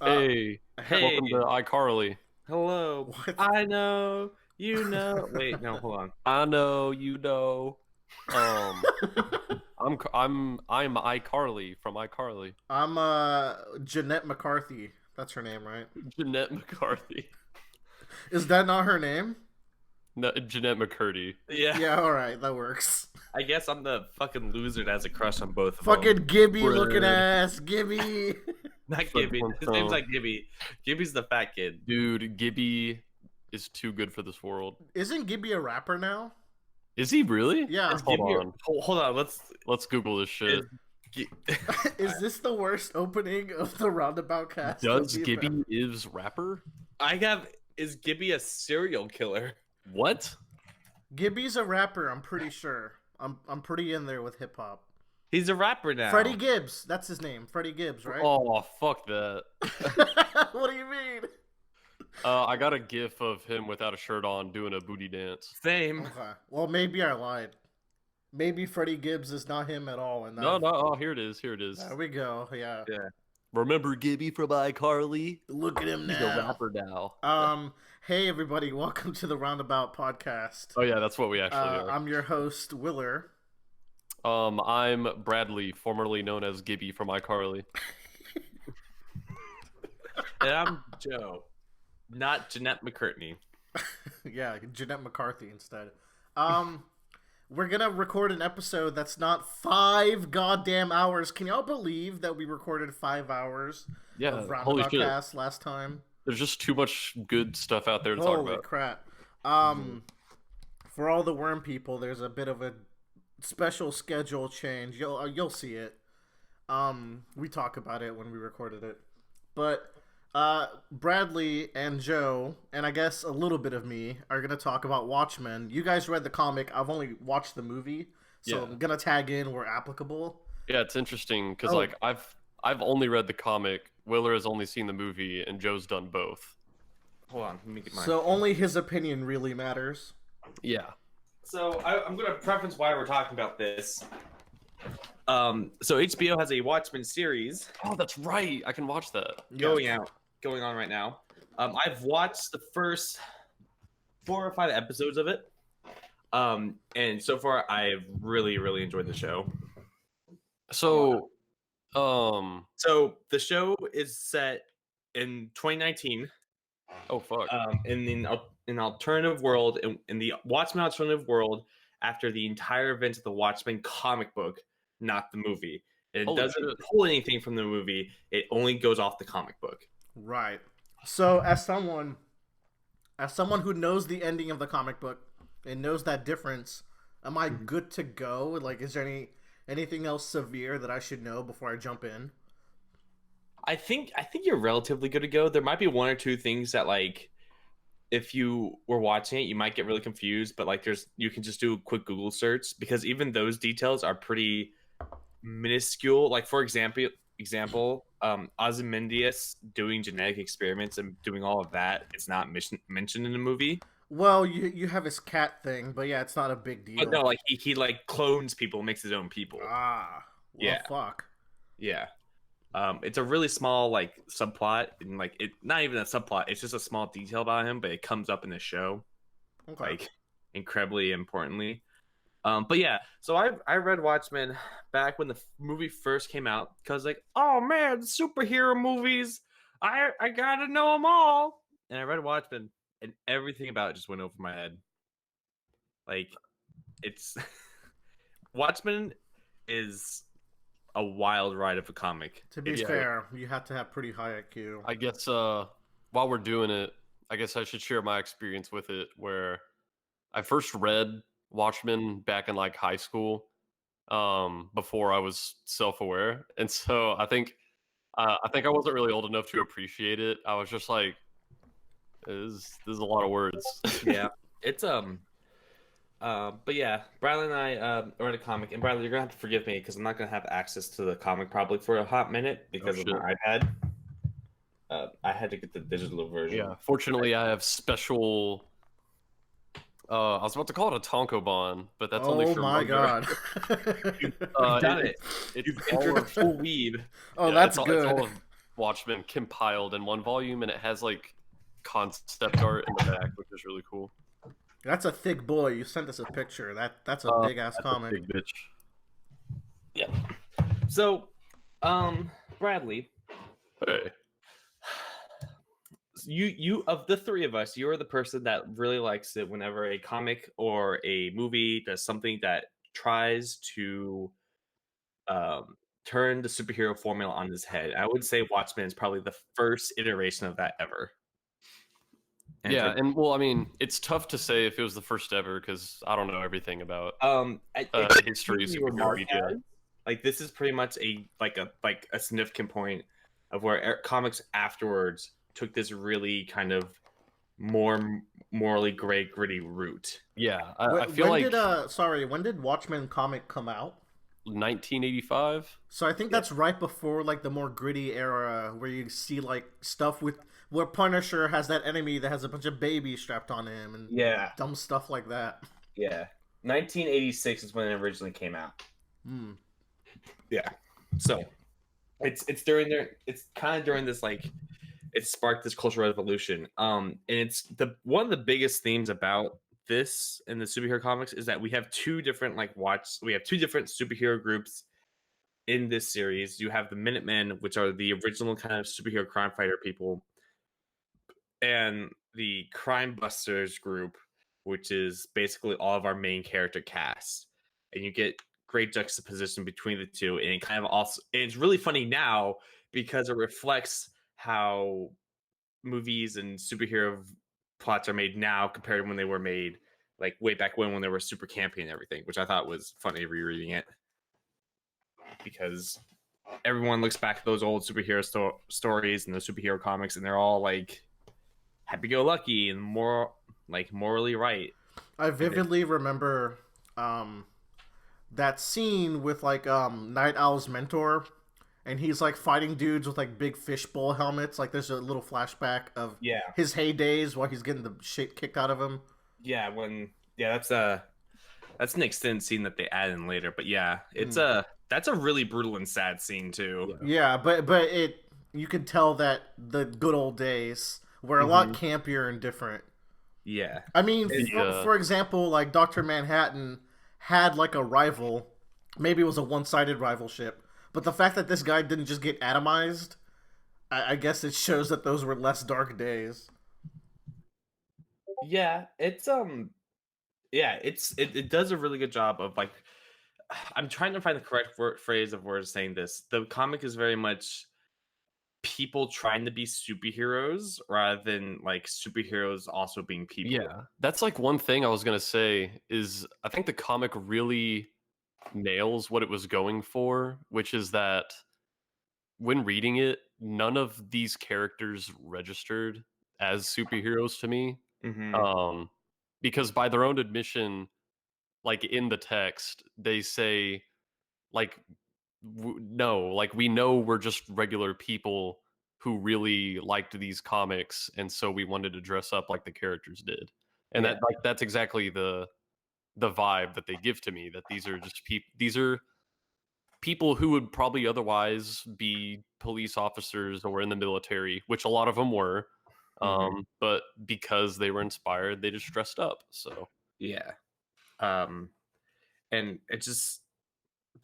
Uh, Hey, he- Hey, welcome to iCarly. hello. what? I know, you know. Wait, no, hold on. I know you know. Um, I'm iCarly from iCarly. I'm Jeanette McCarthy. That's her name, right? Jeanette McCarthy. Is that not her name? No, Jeanette McCurdy. Yeah, Yeah, all right, that works. I guess I'm the fucking loser that has a crush on both of them. Fucking Gibby looking Bread. ass, Gibby. Not Fred Gibby. His name's Flintstone. like Gibby. Gibby's the fat kid. Dude, Gibby is too good for this world. Isn't Gibby a rapper now? Is he really? Yeah. Is Hold Gibby? on. Hold on. Let's Google this shit. Is, Gi- Is this the worst opening of the Roundabout cast? Does that we've Gibby ever- is rapper? I have. Is Gibby a serial killer? What? Gibby's a rapper, I'm pretty sure. I'm pretty in there with hip hop. He's a rapper now. Freddie Gibbs, that's his name. Freddie Gibbs, right? Oh, fuck that. What do you mean? I got a gif of him without a shirt on doing a booty dance. Same. Okay. Well, maybe I lied. Maybe Freddie Gibbs is not him at all. And No, no. Oh, here it is. Here it is. There we go. Yeah. Yeah. Remember Gibby from iCarly? Look at him He's a now. rapper now. Hey everybody, welcome to the Roundabout podcast. Oh yeah, that's what we actually are. I'm your host, Willer. I'm Bradley, formerly known as Gibby from iCarly. And I'm Joe, not Jeanette McCurtney. Yeah, Jeanette McCarthy instead. We're gonna record an episode that's not 5 goddamn hours. Can y'all believe that we recorded 5 hours Yeah, of holy Roundabout shit. cast last time? There's just too much good stuff out there to talk Holy about. crap. For all the worm people, there's a bit of a special schedule change. You'll see it. We talk about it when we recorded it. But Bradley and Joe, and I guess a little bit of me, are gonna talk about Watchmen. You guys read the comic. I've only watched the movie, so Yeah. I'm gonna tag in where applicable. Yeah, it's interesting because Oh. like I've only read the comic. Willer has only seen the movie, and Joe's done both. Hold on, let me get mine. So only his opinion really matters. Yeah. So I'm going to preference why we're talking about this. So HBO has a Watchmen series Oh, that's right. I can watch that. going on right now. I've watched the first 4 or 5 episodes of it. And so far I've really, really enjoyed the show. So, So the show is set in 2019. oh fuck. In an alternative world, in the Watchmen alternative world, after the entire events of the Watchmen comic book, not the movie. It Holy doesn't shit. pull anything from the movie. It only goes off the comic book. Right. So as someone who knows the ending of the comic book and knows that difference, am I good to go? Like, is there anything else severe that I should know before I jump in? I think you're relatively good to go. There might be 1 or 2 things that, like, if you were watching it, you might get really confused. But like, you can just do a quick Google search because even those details are pretty minuscule. Like, for example, Ozymandias doing genetic experiments and doing all of that. It's not mentioned in the movie. Well, you have his cat thing, but yeah, it's not a big deal. But no, like he like clones people, makes his own people. Well, Yeah. fuck. Yeah. It's a really small like subplot, and like it not even a subplot. It's just a small detail about him, but it comes up in the show, Okay. like incredibly importantly. But yeah, so I read Watchmen back when the movie first came out because like, oh man, superhero movies, I gotta know them all. And I read Watchmen, and everything about it just went over my head. Like, it's Watchmen is a wild ride of a comic. To be Yeah. fair, you have to have pretty high IQ. I guess while we're doing it, I guess I should share my experience with it where I first read Watchmen back in like high school, before I was self-aware. And so I think I wasn't really old enough to appreciate it. I was just like, this is a lot of words. Yeah, it's but yeah, Bradley and I read a comic, and Bradley, you're gonna have to forgive me because I'm not gonna have access to the comic probably for a hot minute because of shit. my iPad. I had to get the digital version. Yeah, fortunately I have special I was about to call it a Tonkobon, but that's only Oh for my manga. god. You've done it. It's You've all entered a of, full weeb. Oh, yeah, that's it's good. all of Watchmen compiled in one volume, and it has like concept art in the back, which is really cool. That's a thick boy. You sent us a picture. That's a big ass That's comic. a big bitch. Yeah. So, Bradley, Hey. you of the three of us, you're the person that really likes it whenever a comic or a movie does something that tries to turn the superhero formula on his head. I would say Watchmen is probably the first iteration of that ever. Yeah, and well, I mean, it's tough to say if it was the first ever because I don't know everything about the history of superhero media. Like this is pretty much a significant point of where comics afterwards took this really kind of more morally gray, gritty route. Yeah, I feel like when did Watchmen comic come out? 1985. So I think that's right before like the more gritty era where you see like stuff with where Punisher has that enemy that has a bunch of babies strapped on him and dumb stuff like that. Yeah. 1986 is when it originally came out. Yeah. So it's during there. It's kind of during this like it sparked this cultural revolution. And it's one of the biggest themes about this in the superhero comics is that we have two different superhero groups in this series. You have the Minutemen, which are the original kind of superhero crime fighter people, and the Crime Busters group, which is basically all of our main character cast. And you get great juxtaposition between the two, and it kind of also it's really funny now because it reflects how movies and superhero plots are made now compared to when they were made like way back when they were super campy and everything, which I thought was funny rereading it because everyone looks back at those old superhero stories and those superhero comics and they're all like happy-go-lucky and more like morally right. I vividly remember that scene with like Night Owl's mentor, and he's like fighting dudes with like big fishbowl helmets. Like there's a little flashback of his heydays while he's getting the shit kicked out of him. Yeah, that's an extended scene that they add in later. But yeah, it's that's a really brutal and sad scene too. Yeah, but you can tell that the good old days were a lot campier and different. Yeah. I mean, for example, like Dr. Manhattan had like a rival. Maybe it was a one-sided rivalship. But the fact that this guy didn't just get atomized, I guess it shows that those were less dark days. Yeah, it does a really good job of like I'm trying to find the correct phrase of word saying this. The comic is very much people trying to be superheroes rather than like superheroes also being people. Yeah, that's like one thing I was gonna say is I think the comic really nails what it was going for, which is that when reading it, none of these characters registered as superheroes to me. Because by their own admission, like in the text, they say like no, like we know we're just regular people who really liked these comics, and so we wanted to dress up like the characters did. And that's exactly the vibe that they give to me, that these are just people who would probably otherwise be police officers or in the military, which a lot of them were. But because they were inspired, they just dressed up. So yeah. And it just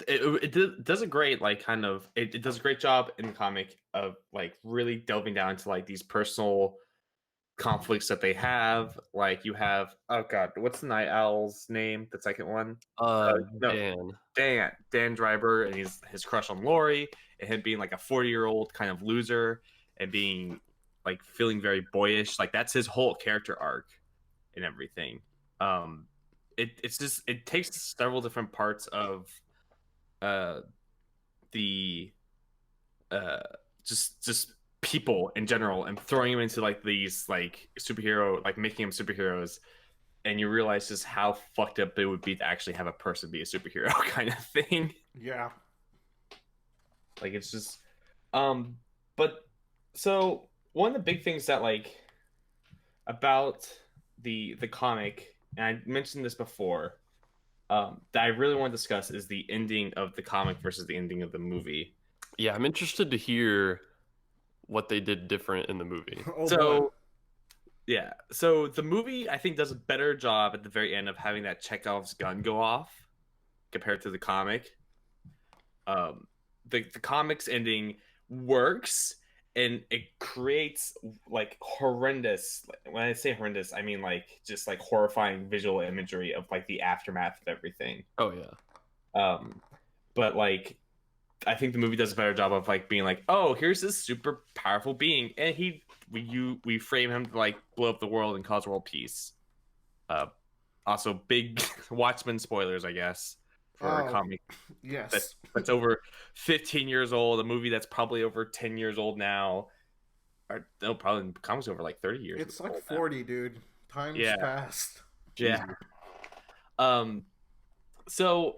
it does a great like kind of it does a great job in the comic of like really delving down into like these personal conflicts that they have. Like you have what's the Night Owl's name, the second one? Dan Driver, and his crush on Lori, and him being like a 40-year-old kind of loser and being like feeling very boyish. Like that's his whole character arc and everything. It's just it takes several different parts of the just people in general and throwing them into like these like superhero, like making them superheroes, and you realize just how fucked up it would be to actually have a person be a superhero kind of thing. Yeah. Like it's just but so one of the big things that like about the comic, and I mentioned this before, that I really want to discuss is the ending of the comic versus the ending of the movie. Yeah, I'm interested to hear what they did different in the movie. Oh, So boy. yeah, so the movie I think does a better job at the very end of having that Chekhov's gun go off compared to the comic. Um, the comics ending works and it creates like horrendous. When I say horrendous, I mean like just like horrifying visual imagery of like the aftermath of everything. Oh yeah. But like I think the movie does a better job of like being like, oh, here's this super powerful being, and we frame him to like blow up the world and cause world peace. Also big Watchmen spoilers, I guess, for a comic Yes. that's over 15 years old, a movie that's probably over 10 years old now. Or no, probably the comic's over like 30 years. It's like old 40, dude. Time's Yeah. passed. Yeah. So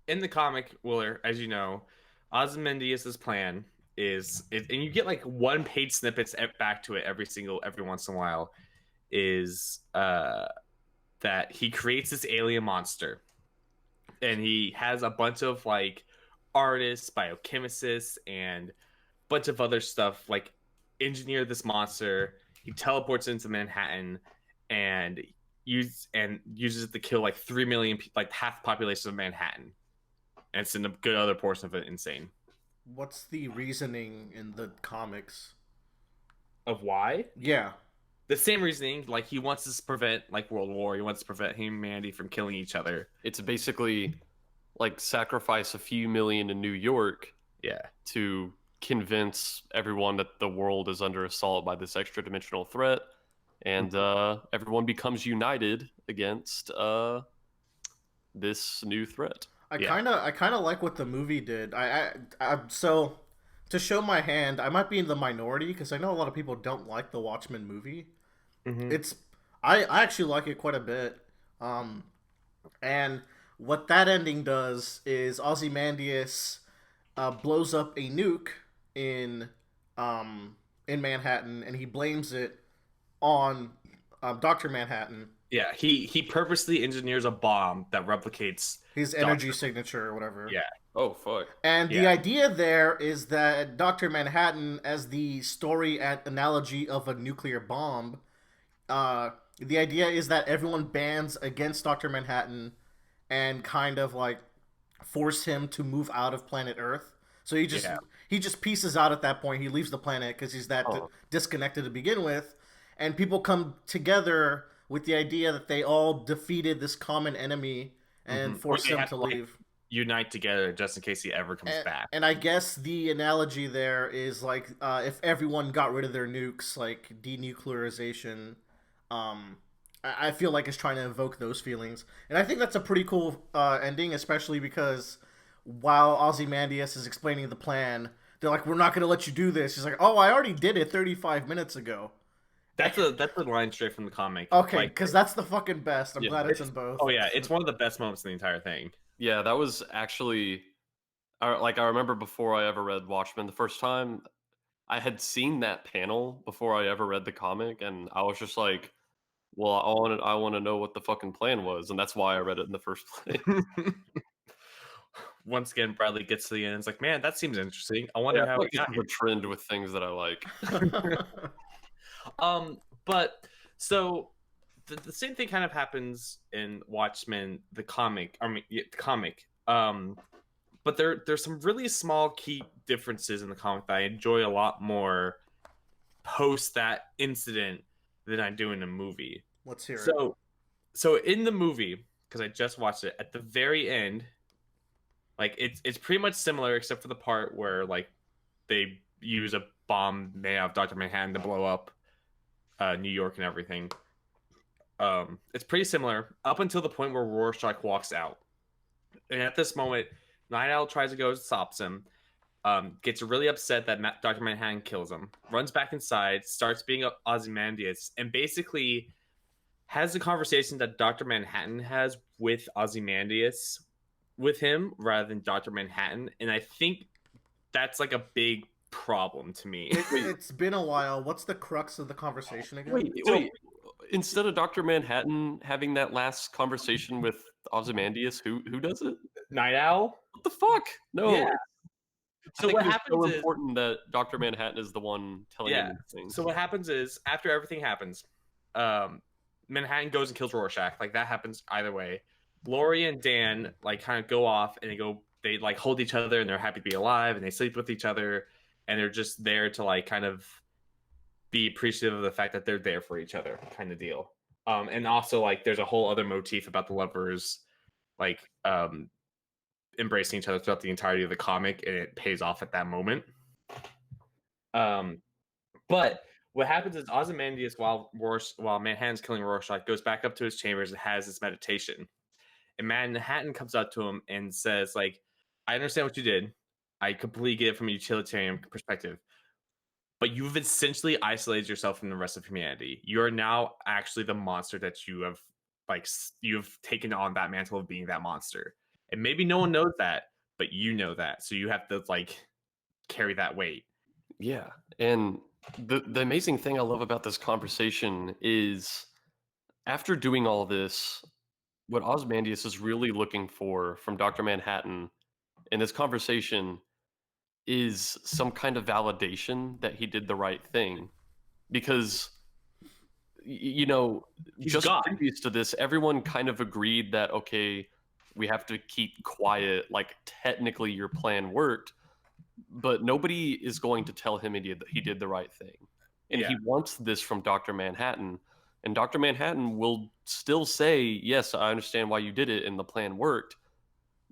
in the comic, Willer, as you know, Ozymandias' plan is, and you get like one page snippets back to it every once in a while, is that he creates this alien monster, and he has a bunch of like artists, biochemists, and a bunch of other stuff like engineer this monster. He teleports into Manhattan and uses it to kill like 3 million people, like half the population of Manhattan. And it's in a good other portion of it insane. What's the reasoning in the comics? Of why? Yeah. The same reasoning, like he wants to prevent like World War, he wants to prevent humanity from killing each other. It's basically like sacrifice a few million in New York Yeah. to convince everyone that the world is under assault by this extra dimensional threat, and everyone becomes united against this new threat. I kind of like what the movie did. So to show my hand, I might be in the minority because I know a lot of people don't like the Watchmen movie. Mm-hmm. I actually like it quite a bit. And what that ending does is Ozymandias blows up a nuke in Manhattan, and he blames it on Dr. Manhattan. Yeah, he purposely engineers a bomb that replicates His energy signature or whatever. Yeah. Oh fuck. And the idea there is that Dr. Manhattan, as the story analogy of a nuclear bomb, the idea is that everyone bands against Dr. Manhattan and kind of like force him to move out of planet Earth. So he just pieces out at that point. He leaves the planet because he's that disconnected to begin with. And people come together with the idea that they all defeated this common enemy and force him to leave. Unite together just in case he ever comes back. And I guess the analogy there is like if everyone got rid of their nukes, like denuclearization. I feel like it's trying to evoke those feelings, and I think that's a pretty cool ending, especially because while Ozymandias is explaining the plan, they're like, "We're not going to let you do this." He's like, "Oh, I already did it 35 minutes ago." That's a line straight from the comic. Okay, because that's the fucking best. I'm glad it's in both. Oh yeah, it's one of the best moments in the entire thing. Yeah, that was actually, I remember before I ever read Watchmen the first time, I had seen that panel before I ever read the comic, and I was just like, well, I want to know what the fucking plan was, and that's why I read it in the first place. Once again, Bradley gets to the end. It's like, man, that seems interesting. I wonder how it got a trend with things that I like. But so the same thing kind of happens in Watchmen, the comic. The comic. But there's some really small key differences in the comic that I enjoy a lot more post that incident than I do in the movie. Let's hear it. So in the movie, because I just watched it, at the very end, like it's pretty much similar except for the part where like they use a bomb made out of Dr. Manhattan to blow up New York and everything. It's pretty similar up until the point where Rorschach walks out, and at this moment, Night Owl tries to go stops him. Gets really upset that Dr. Manhattan kills him, runs back inside, starts being Ozymandias, and basically has the conversation that Dr. Manhattan has with Ozymandias with him rather than Dr. Manhattan. And I think that's like a big problem to me. It's been a while. What's the crux of the conversation again? Wait. Instead of Dr. Manhattan having that last conversation with Ozymandias, who does it? Night Owl? What the fuck? No. Yeah. I think what it was happens so is, important that Dr. Manhattan is the one telling him these things. So what happens is after everything happens, Manhattan goes and kills Rorschach. Like that happens either way. Lori and Dan like kind of go off and they like hold each other and they're happy to be alive and they sleep with each other and they're just there to like kind of be appreciative of the fact that they're there for each other, kind of deal. And also like there's a whole other motif about the lovers like embracing each other throughout the entirety of the comic, and it pays off at that moment. But what happens is Ozymandias, while Manhattan's killing Rorschach, goes back up to his chambers and has this meditation. And Manhattan comes up to him and says, like, I understand what you did. I completely get it from a utilitarian perspective. But you've essentially isolated yourself from the rest of humanity. You are now actually the monster that you've taken on that mantle of being that monster. And maybe no one knows that, but you know that. So you have to like carry that weight. Yeah. And the amazing thing I love about this conversation is after doing all this, what Ozymandias is really looking for from Dr. Manhattan in this conversation is some kind of validation that he did the right thing. Because, you know, He's just God. previous to this, everyone kind of agreed that, okay, we have to keep quiet. Like, technically, your plan worked, but nobody is going to tell him he did the right thing. And he wants this from Dr. Manhattan. And Dr. Manhattan will still say, yes, I understand why you did it and the plan worked,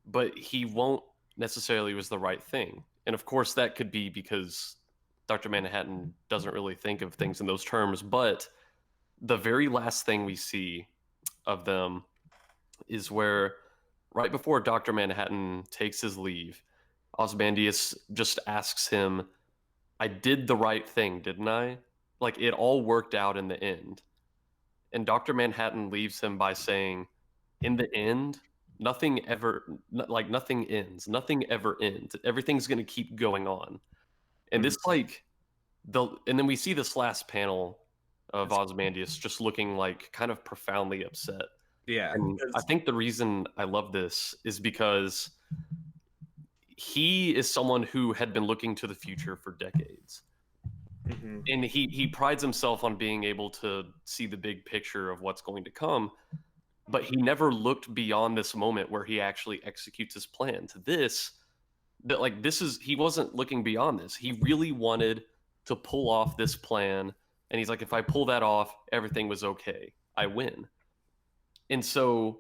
but he won't necessarily was the right thing. And of course, that could be because Dr. Manhattan doesn't really think of things in those terms. But the very last thing we see of them is where right before Dr. Manhattan takes his leave, Ozymandias just asks him, I did the right thing, didn't I? Like, it all worked out in the end. And Dr. Manhattan leaves him by saying, in the end, nothing ends. Nothing ever ends. Everything's going to keep going on. And this, like, and then we see this last panel of Ozymandias just looking, like, kind of profoundly upset. Yeah. And I think the reason I love this is because he is someone who had been looking to the future for decades. Mm-hmm. And he prides himself on being able to see the big picture of what's going to come, but he never looked beyond this moment where he actually executes his plan to this. That like he wasn't looking beyond this. He really wanted to pull off this plan, and he's like, if I pull that off, everything was okay. I win. And so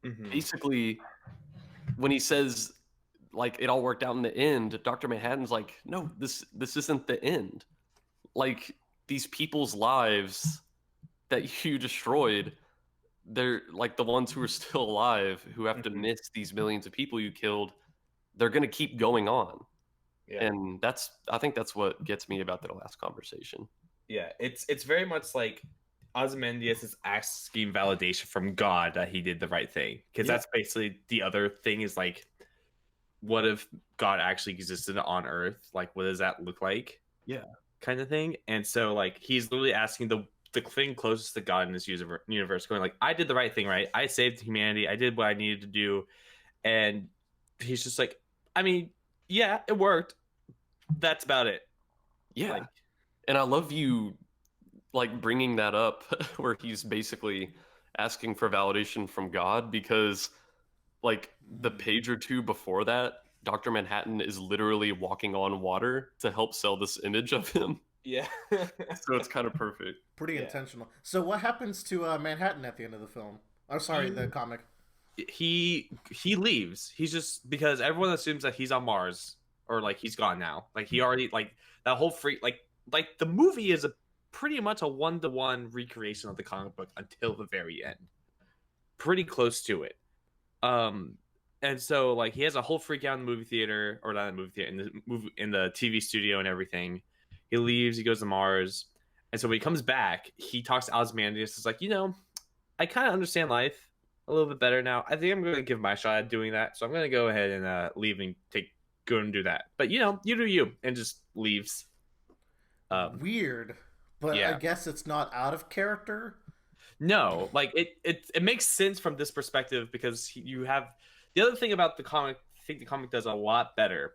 basically when he says like it all worked out in the end, Dr. Manhattan's like, no, this isn't the end. Like, these people's lives that you destroyed, they're like the ones who are still alive, who have to miss these millions of people you killed. They're going to keep going on. Yeah. And I think that's what gets me about the last conversation. Yeah, it's very much like Ozymandias is asking validation from God that he did the right thing. Because that's basically the other thing is like, what if God actually existed on Earth? Like, what does that look like? Yeah. Kind of thing. And so, like, he's literally asking the thing closest to God in this universe, going like, I did the right thing, right? I saved humanity. I did what I needed to do. And he's just like, I mean, yeah, it worked. That's about it. Yeah. Like, and I love you, like, bringing that up where he's basically asking for validation from God, because like the page or two before that, Dr. Manhattan is literally walking on water to help sell this image of him. Yeah. So it's kind of perfect. Pretty intentional. So what happens to Manhattan at the end of the film? Or sorry, the comic. He leaves. He's just, because everyone assumes that he's on Mars, or like he's gone now. Like he already, like that whole like the movie is pretty much a 1-to-1 recreation of the comic book until the very end. Pretty close to it. And so like he has a whole freak out in the movie theater, or not in the movie theater, in the TV studio and everything. He leaves, he goes to Mars, and so when he comes back, he talks to Ozymandias. It's like, I kind of understand life a little bit better now. I think I'm going to give my shot at doing that, so I'm going to go ahead and leave and go and do that. But you do you, and just leaves. Weird, but I guess it's not out of character. No, like it makes sense from this perspective, because you have the other thing about the comic. I think the comic does a lot better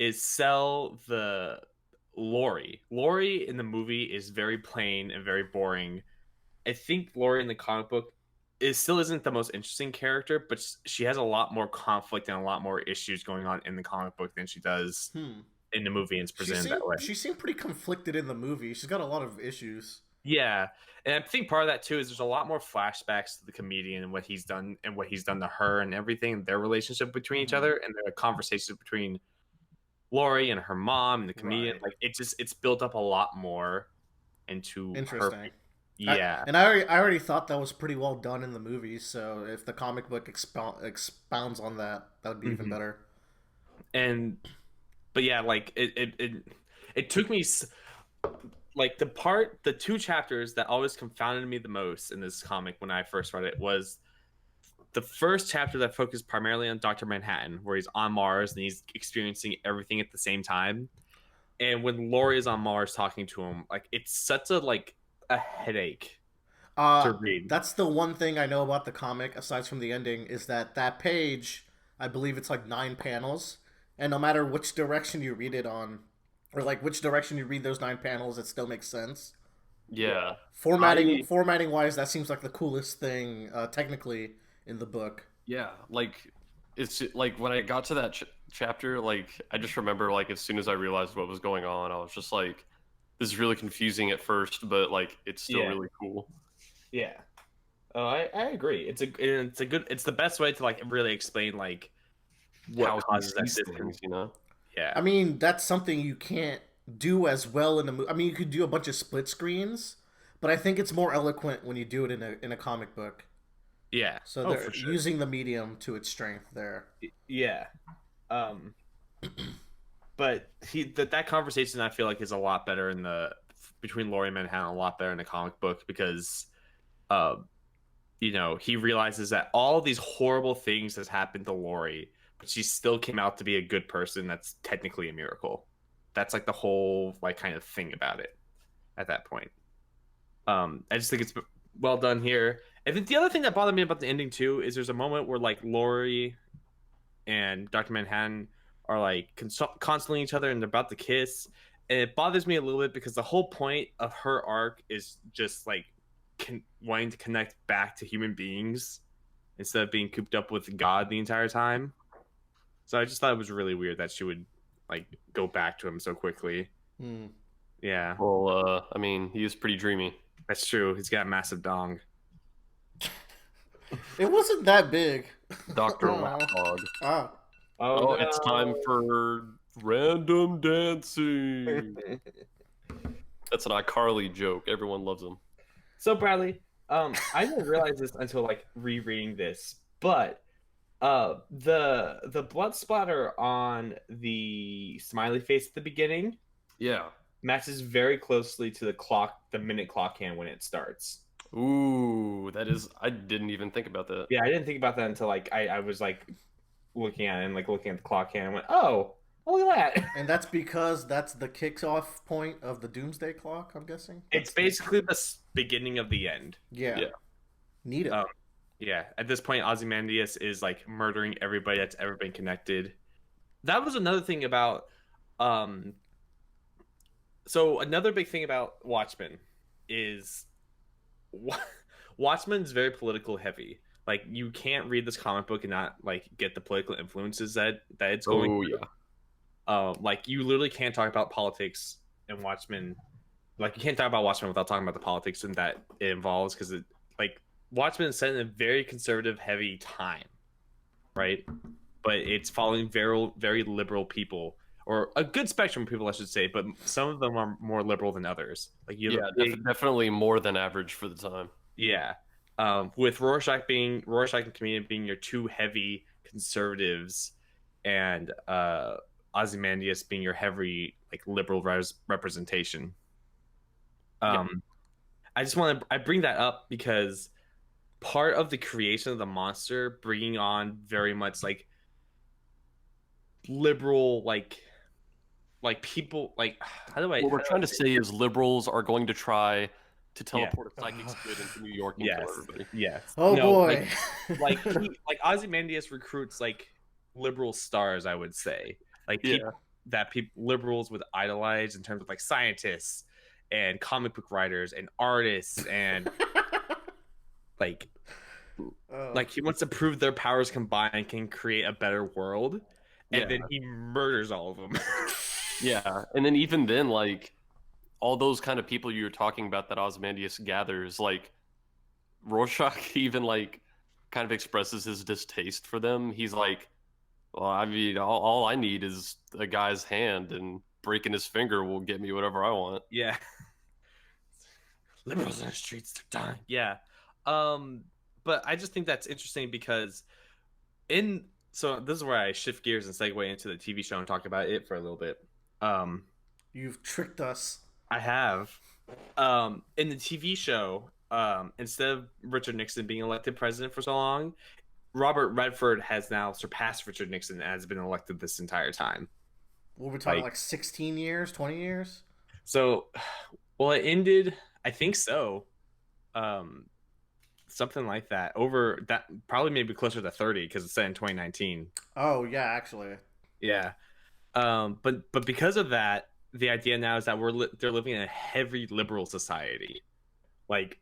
is sell the Lori. Lori in the movie is very plain and very boring. I think Lori in the comic book still isn't the most interesting character, but she has a lot more conflict and a lot more issues going on in the comic book than she does in the movie, and it's presented that way. She seemed pretty conflicted in the movie. She's got a lot of issues. Yeah, and I think part of that too is there's a lot more flashbacks to the comedian and what he's done to her and everything, their relationship between each other, and the conversations between Lori and her mom and the comedian. Right. Like it's built up a lot more into Interesting. her. Yeah, I already thought that was pretty well done in the movie. So if the comic book expounds on that, that would be even better. But yeah, like it took me like the 2 chapters that always confounded me the most in this comic when I first read it was the first chapter that focused primarily on Dr. Manhattan, where he's on Mars and he's experiencing everything at the same time. And when Lori is on Mars talking to him, like it's such a headache to read. That's the one thing I know about the comic, aside from the ending, is that page, I believe it's like 9 panels, and no matter which direction you read it on, or like which direction you read those 9 panels, it still makes sense. Yeah. Formatting wise, that seems like the coolest thing technically in the book. Yeah, like it's like when I got to that chapter, like I just remember like as soon as I realized what was going on, I was just like, this is really confusing at first, but like it's still really cool. Yeah. Oh, I agree. It's the best way to like really explain like what causes that things, you know? Yeah. I mean, that's something you can't do as well in the movie. I mean, you could do a bunch of split screens, but I think it's more eloquent when you do it in a comic book. Yeah. So they're using the medium to its strength there. Yeah. But that conversation I feel like is a lot better between Lori and Manhattan, a lot better in the comic book because he realizes that all these horrible things has happened to Lori, but she still came out to be a good person. That's technically a miracle. That's like the whole like kind of thing about it at that point. I just think it's well done here. And then the other thing that bothered me about the ending too is there's a moment where like Lori and Dr. Manhattan are like constantly each other and they're about to kiss, and it bothers me a little bit because the whole point of her arc is just like wanting to connect back to human beings instead of being cooped up with God the entire time. So I just thought it was really weird that she would like go back to him so quickly. Yeah. Well, I mean, he is pretty dreamy. That's true. He's got a massive dong. It wasn't that big. Dr. Laphog. Oh, no. It's time for random dancing. That's an iCarly joke. Everyone loves him. So Bradley, I didn't realize this until like rereading this, but the blood splatter on the smiley face at the beginning, matches very closely to the minute clock hand when it starts. Ooh, I didn't even think about that. Yeah, I didn't think about that until like I was like looking at it and like looking at the clock hand and went, oh, look at that. And that's because that's the kickoff point of the Doomsday Clock, I'm guessing? It's basically the beginning of the end. Yeah. Neat. Yeah, at this point, Ozymandias is like murdering everybody that's ever been connected. That was another thing about so another big thing about Watchmen is Watchmen's very political heavy. Like you can't read this comic book and not like get the political influences that it's going through. Like you literally can't talk about politics in Watchmen. Like you can't talk about Watchmen without talking about the politics and that it involves, because it like Watchmen is set in a very conservative heavy time, right? But it's following very, very liberal people, or a good spectrum of people, I should say, but some of them are more liberal than others. Like definitely more than average for the time. Yeah. With Rorschach and Comedian being your two heavy conservatives, and Ozymandias being your heavy like liberal representation. I bring that up because part of the creation of the monster bringing on very much like liberal like people like what we're trying to say is liberals are going to try to teleport a psychic's good into New York and kill everybody. Yes. Oh boy. Like Ozymandias recruits like liberal stars, I would say. Like that liberals would idolize in terms of like scientists and comic book writers and artists and like he wants to prove their powers combined can create a better world, and then he murders all of them. Yeah, and then even then, like all those kind of people you were talking about that Ozymandias gathers, like Rorschach even like kind of expresses his distaste for them. He's like, well, I mean, all I need is a guy's hand, and breaking his finger will get me whatever I want. Yeah. Liberals in the streets, they're dying. Yeah. But I just think that's interesting because so this is where I shift gears and segue into the TV show and talk about it for a little bit. You've tricked us. I have. In the TV show, instead of Richard Nixon being elected president for so long, Robert Redford has now surpassed Richard Nixon and has been elected this entire time. What we're talking like 16 years, 20 years? So, well, it ended, I think so. Something like that. Over that, probably maybe closer to 30 because it's set in 2019. Oh, yeah, actually. Yeah. But because of that, the idea now is that they're living in a heavy liberal society. Like,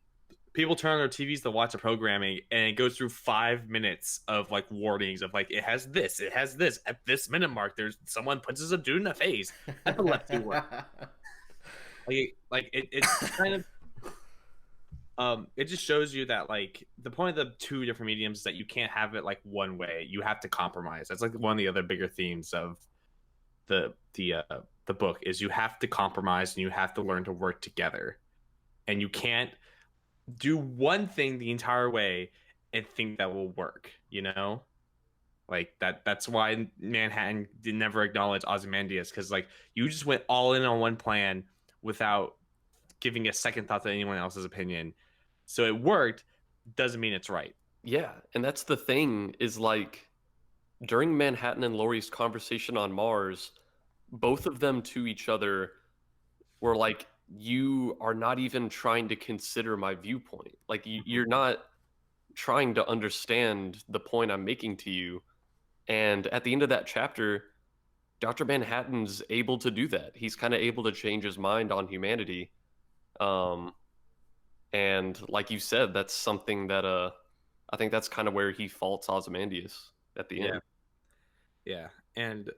people turn on their TVs to watch the programming, and it goes through 5 minutes of like warnings of like it has this at this minute mark. There's someone punches a dude in the face at the left word. It's kind of it just shows you that like the point of the two different mediums is that you can't have it like one way. You have to compromise. That's like one of the other bigger themes of the book is you have to compromise and you have to learn to work together, and you can't do one thing the entire way and think that will work, you know? Like that's why Manhattan did never acknowledge Ozymandias, because like you just went all in on one plan without giving a second thought to anyone else's opinion. So it worked, doesn't mean it's right. Yeah, and that's the thing is like during Manhattan and Laurie's conversation on Mars, both of them to each other were like, you are not even trying to consider my viewpoint. Like you're not trying to understand the point I'm making to you. And at the end of that chapter, Dr. Manhattan's able to do that. He's kind of able to change his mind on humanity. And like you said, that's something that I think that's kind of where he faults Ozymandias at the end. Yeah. And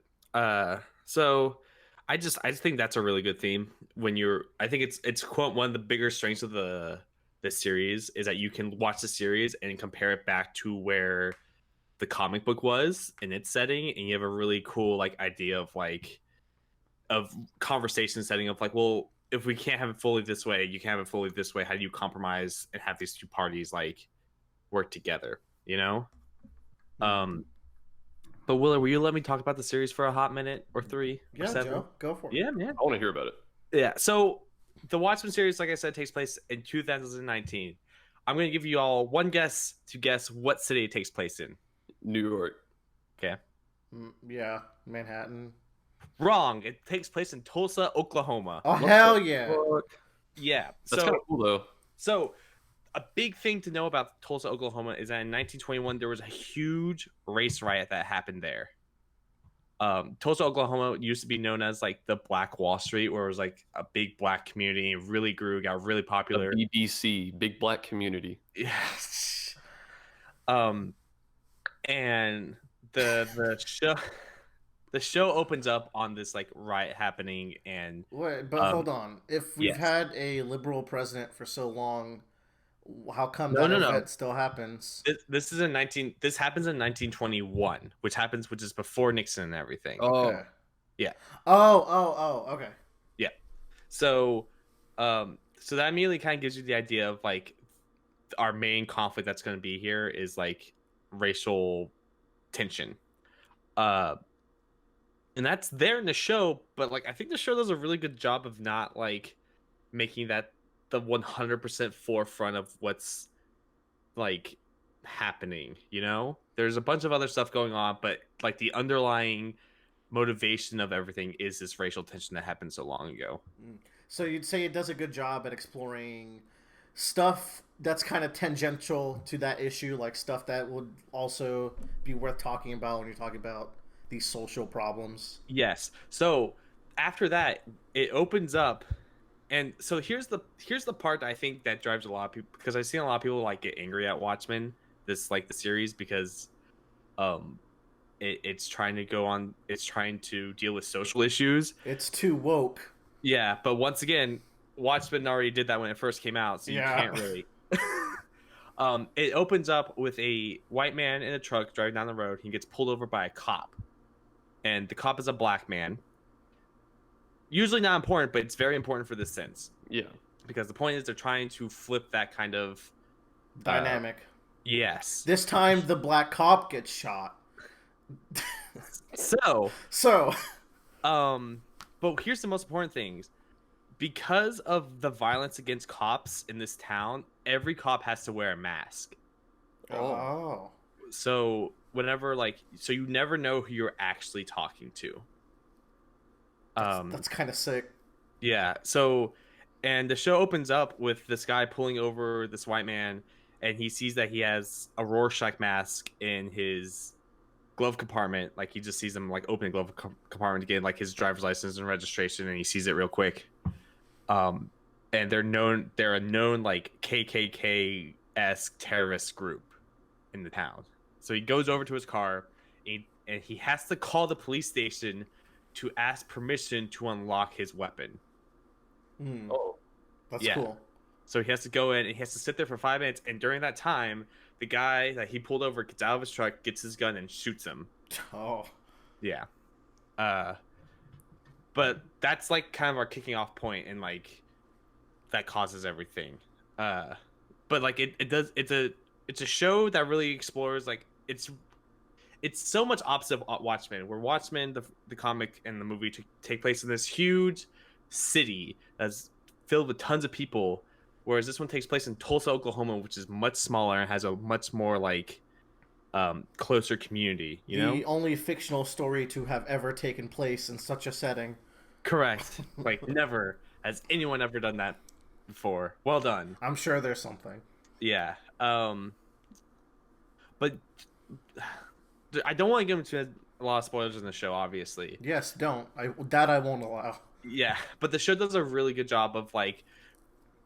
so I just think that's a really good theme I think it's quote one of the bigger strengths of the series is that you can watch the series and compare it back to where the comic book was in its setting, and you have a really cool like idea of conversation setting of like, well, if we can't have it fully this way, you can't have it fully this way. How do you compromise and have these two parties like work together, you know? But Willer, will you let me talk about the series for a hot minute or three? Yeah, or seven? Joe, go for it. Yeah, man. I want to hear about it. Yeah, so the Watchmen series, like I said, takes place in 2019. I'm going to give you all one guess to guess what city it takes place in. New York. Okay. Yeah, Manhattan. Wrong. It takes place in Tulsa, Oklahoma. Oh, hell yeah. Yeah. That's kind of cool, though. So a big thing to know about Tulsa, Oklahoma is that in 1921, there was a huge race riot that happened there. Tulsa, Oklahoma used to be known as like the Black Wall Street, where it was like a big black community. It really grew, got really popular. The BBC, big black community. Yes. And the show opens up on this like riot happening, and wait, but hold on. If we've had a liberal president for so long, how come that event still happens? This happens in 1921, which is before Nixon and everything. Oh, okay. Yeah. Oh, okay. Yeah. So that immediately kind of gives you the idea of like our main conflict that's going to be here is like racial tension. And that's there in the show, but like I think the show does a really good job of not like making that the 100% forefront of what's like happening, you know? There's a bunch of other stuff going on, but like the underlying motivation of everything is this racial tension that happened so long ago. So you'd say it does a good job at exploring stuff that's kind of tangential to that issue, like stuff that would also be worth talking about when you're talking about these social problems. Yes. So after that, it opens up, and so here's the part that I think that drives a lot of people, because I've seen a lot of people like get angry at Watchmen, this like the series, because um it's trying to deal with social issues. It's too woke. Yeah, but once again, Watchmen already did that when it first came out, so you Yeah. can't really. It opens up with a white man in a truck driving down the road. He gets pulled over by a cop, and the cop is a black man. Usually not important, but it's very important for this sense. Yeah. Because the point is they're trying to flip that kind of Dynamic. Yes. This time the black cop gets shot. So, So, but here's the most important things. Because of the violence against cops in this town, every cop has to wear a mask. oh. So whenever so you never know who you're actually talking to. That's kind of sick. Yeah. So, and the show opens up with this guy pulling over this white man, and he sees that he has a Rorschach mask in his glove compartment. Like he just sees him like open a glove compartment to get like his driver's license and registration, and he sees it real quick. And they're a known like KKK-esque terrorist group in the town. So he goes over to his car, and he has to call the police station to ask permission to unlock his weapon. Oh, that's cool. So he has to go in and he has to sit there for 5 minutes, and during that time, the guy that he pulled over gets out of his truck, gets his gun, and shoots him. Oh. Yeah. But that's like kind of our kicking off point, and like that causes everything. But like it's a show that really explores like it's so much opposite of Watchmen, where Watchmen, the comic and the movie take place in this huge city that's filled with tons of people, whereas this one takes place in Tulsa, Oklahoma, which is much smaller and has a much more like closer community. The only fictional story to have ever taken place in such a setting. Correct. Like never has anyone ever done that before. Well done. I'm sure there's something. Yeah. But I don't want to get into a lot of spoilers in the show, obviously. Yes, don't. I won't allow. Yeah, but the show does a really good job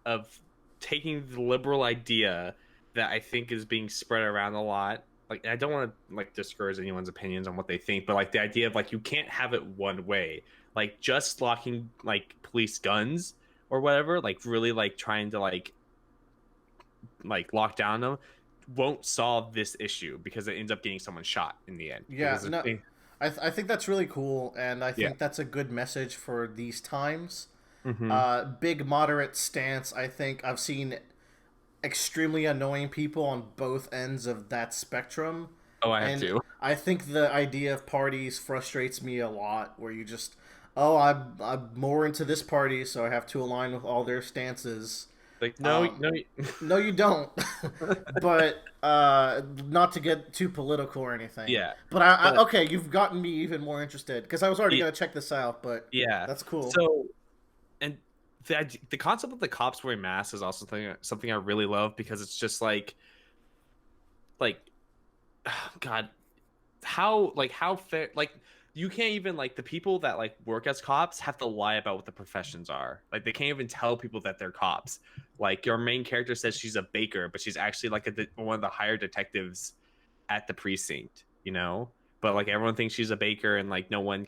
of taking the liberal idea that I think is being spread around a lot. Like, I don't want to like discourage anyone's opinions on what they think, but like the idea of like you can't have it one way. Like just locking like police guns or whatever, like really like trying to like lock down them won't solve this issue, because it ends up getting someone shot in the end. Yeah, no, I think that's really cool, and I think that's a good message for these times. Mm-hmm. Big moderate stance. I think I've seen extremely annoying people on both ends of that spectrum. Oh, I have too. I think the idea of parties frustrates me a lot, where you just, I'm more into this party, so I have to align with all their stances. Like, no, no, you don't. But not to get too political or anything. Yeah. But okay, you've gotten me even more interested, because I was already gonna check this out. But yeah, that's cool. So, and the concept of the cops wearing masks is also something I really love, because it's just like, God, how fair, like. You can't even like the people that like work as cops have to lie about what the professions are. Like they can't even tell people that they're cops. Like your main character says she's a baker, but she's actually like one of the higher detectives at the precinct, you know? But like everyone thinks she's a baker, and like no one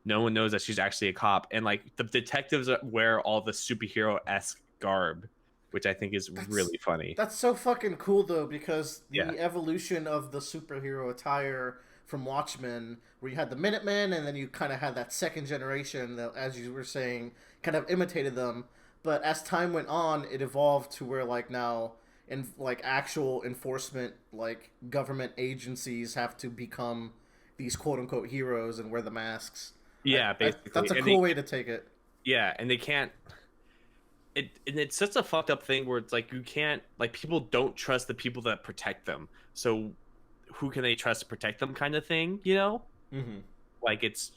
knows that she's actually a cop. And like the detectives wear all the superhero-esque garb, which I think is really funny. That's so fucking cool though, because the evolution of the superhero attire from Watchmen, where you had the Minutemen, and then you kind of had that second generation that, as you were saying, kind of imitated them. But as time went on, it evolved to where like now, in like actual enforcement, like government agencies have to become these quote unquote heroes and wear the masks. Yeah, basically. That's a cool way to take it. Yeah, and they can't. And it's such a fucked up thing where it's like you can't, like, people don't trust the people that protect them. So who can they trust to protect them, kind of thing, you know? Mm-hmm. Like it's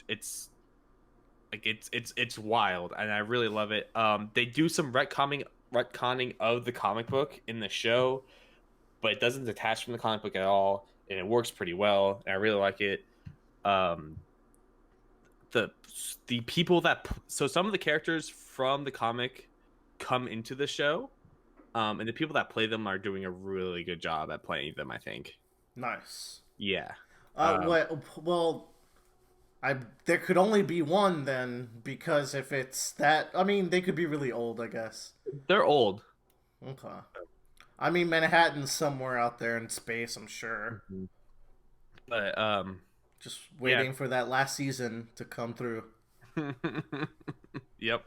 wild, and I really love it. They do some retconning of the comic book in the show, but it doesn't detach from the comic book at all, and it works pretty well, and I really like it. um the the people that so some of the characters from the comic come into the show, and the people that play them are doing a really good job at playing them, I think. Nice. Yeah. Well, I there could only be one then, because if it's that, I mean, they could be really old, I guess. They're old. Okay. I mean, Manhattan's somewhere out there in space, I'm sure. Mhm. But Just waiting for that last season to come through. Yep.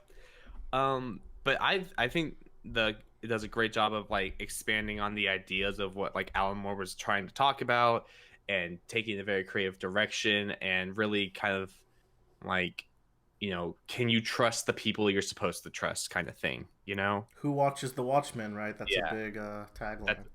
But I think it does a great job of like expanding on the ideas of what like Alan Moore was trying to talk about, and taking a very creative direction, and really kind of like, can you trust the people you're supposed to trust, kind of thing, Who watches the Watchmen, right? That's Yeah. a big tagline. That's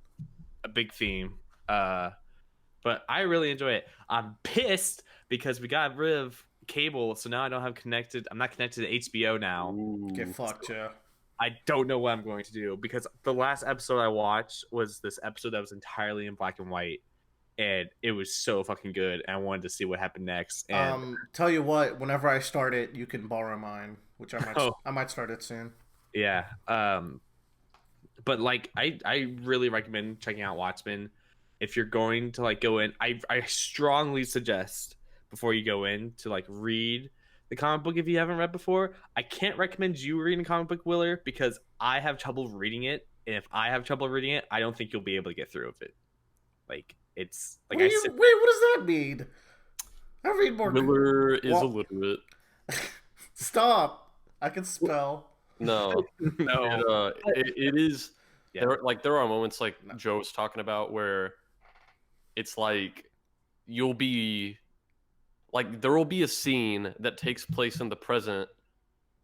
a big theme. But I really enjoy it. I'm pissed because we got rid of cable, so now I don't have connected. I'm not connected to HBO now. Ooh. Get fucked, Joe. I don't know what I'm going to do, because the last episode I watched was this episode that was entirely in black and white, and it was so fucking good. And I wanted to see what happened next. And Tell you what, whenever I start it, you can borrow mine, which I might Oh. I might start it soon. yeah, but like I really recommend checking out Watchmen. If you're going to like go in, I strongly suggest before you go in to like read the comic book if you haven't read before. I can't recommend you reading a comic book, Willer, because I have trouble reading it, and if I have trouble reading it, I don't think you'll be able to get through with it. Like, it's like Wait, what does that mean? I read more. Miller is illiterate. Stop! I can spell. No, no, it is. Yeah. There are moments like Joe was talking about where it's like you'll be like there will be a scene that takes place in the present,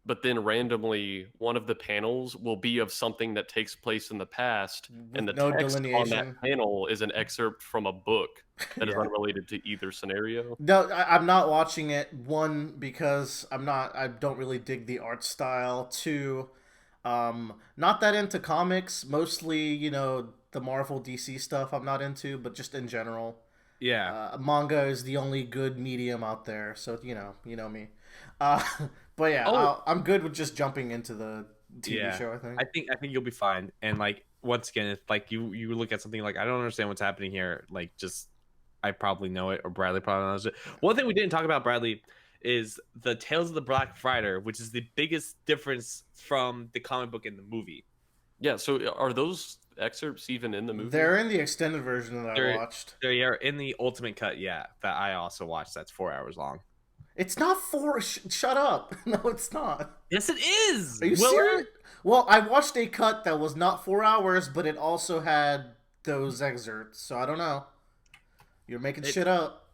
but then randomly one of the panels will be of something that takes place in the past, and the no text on delineation. that panel is an excerpt from a book that is Yeah. unrelated to either scenario. No, I'm not watching it. One, because I don't really dig the art style. Two, not that into comics. Mostly, the Marvel DC stuff I'm not into, but just in general. Yeah. Manga is the only good medium out there, so you know me. But yeah, Oh. I'm good with just jumping into the TV Yeah. show. I think. I think you'll be fine. And like, once again, if like you look at something like, I don't understand what's happening here, like, just I probably know it, or Bradley probably knows it. One thing we didn't talk about, Bradley, is the Tales of the Black Friar, which is the biggest difference from the comic book and the movie. Yeah, so are those excerpts even in the movie? They're in the extended version that I watched. They are in the ultimate cut, yeah, that I also watched. That's 4 hours long. It's not 4. Shut up! No, it's not. Yes, it is. Are you serious? Well, I watched a cut that was not 4 hours, but it also had those excerpts. So I don't know. You're making shit up.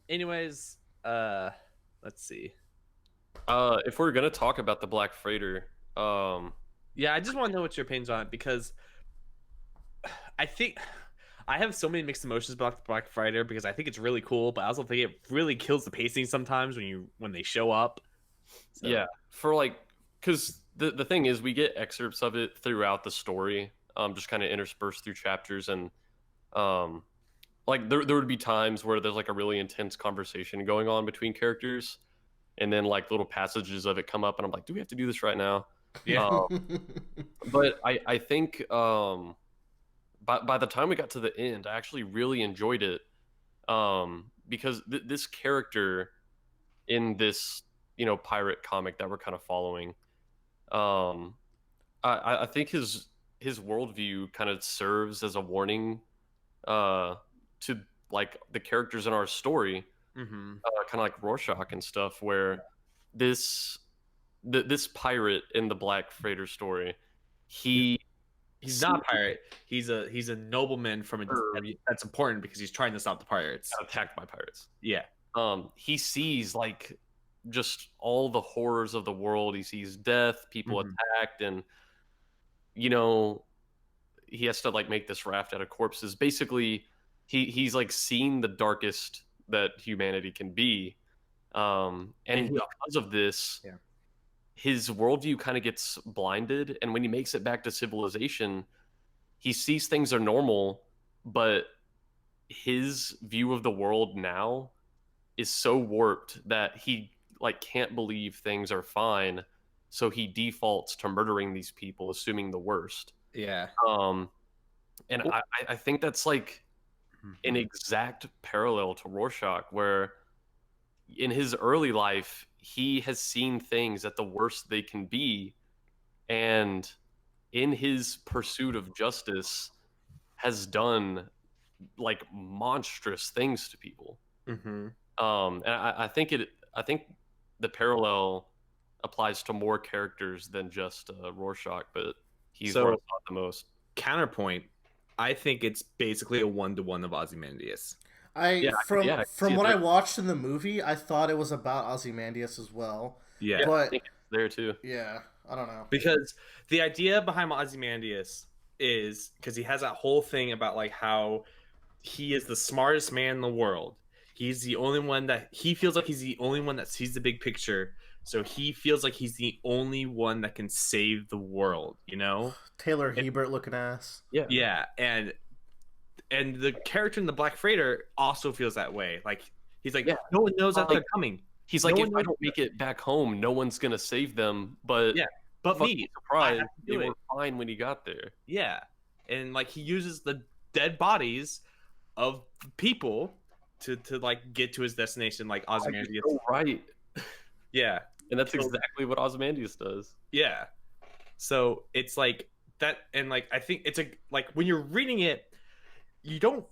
Anyways, let's see. If we're gonna talk about the Black Freighter, yeah, I just want to know what your opinions on it, because I think I have so many mixed emotions about the Black Friday, because I think it's really cool, but I also think it really kills the pacing sometimes when they show up. So. Yeah, for like, because the thing is, we get excerpts of it throughout the story, just kind of interspersed through chapters, and like there would be times where there's like a really intense conversation going on between characters, and then like little passages of it come up, and I'm like, do we have to do this right now? Yeah. But I think by the time we got to the end, I actually really enjoyed it, because this character in this pirate comic that we're kind of following, I think his worldview kind of serves as a warning to like the characters in our story, kind of like Rorschach and stuff, where this pirate in the Black Freighter story, he's not a pirate. He's a nobleman from that's important because he's trying to stop the pirates. Attacked by pirates. Yeah. He sees like just all the horrors of the world. He sees death, people attacked, and he has to like make this raft out of corpses. Basically, he's like seen the darkest that humanity can be, and because of this, his worldview kind of gets blinded, and when he makes it back to civilization, he sees things are normal, but his view of the world now is so warped that he like can't believe things are fine, so he defaults to murdering these people, assuming the worst. Yeah. And I think that's like an exact parallel to Rorschach, where in his early life he has seen things at the worst they can be, and in his pursuit of justice has done like monstrous things to people. Mm-hmm. And I think the parallel applies to more characters than just Rorschach, but he's where I saw So it the most. counterpoint, I think it's basically a 1-to-1 of Ozymandias. Yeah, From I see it what I there. watched in the movie, I thought it was about Ozymandias as well. Yeah. Yeah, I But think it's there too. yeah, I don't know. Because the idea behind Ozymandias is because he has that whole thing about like how he is the smartest man in the world. He's the only one that he feels like he's the only one that sees the big picture. So he feels like he's the only one that can save the world, you know? Taylor Hebert looking ass. Yeah. Yeah, and the character in the Black Freighter also feels that way. Like he's like, Yeah. no one knows that Like, they're coming. He's No like, one if I knows- don't make it back home, no one's gonna save them. But Yeah, but fucking me, I surprise, have to they do it. were fine when he got there. Yeah, and like he uses the dead bodies of people to like get to his destination, like Ozymandias. So right, Yeah, and that's So- exactly what Ozymandias does. yeah. So it's like that, and like I think it's a like when you're reading it, you don't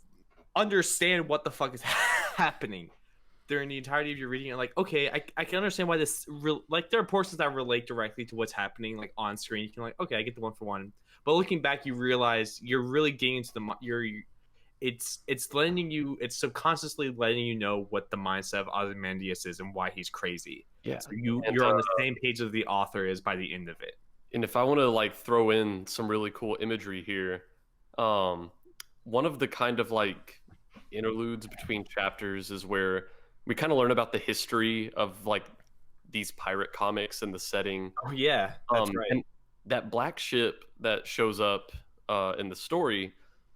understand what the fuck is happening during the entirety of your reading. Like, okay, I can understand why this like there are portions that relate directly to what's happening like on screen. You can like, okay, I get the one for one. But looking back, you realize you're really getting into it's letting you, it's subconsciously letting you know what the mindset of Ozymandias is and why he's crazy. Yeah, So And, you're on the same page as the author is by the end of it. And if I want to like throw in some really cool imagery here, one of the kind of like interludes between chapters is where we kind of learn about the history of like these pirate comics and the setting. Oh yeah, that's right. And that black ship that shows up in the story,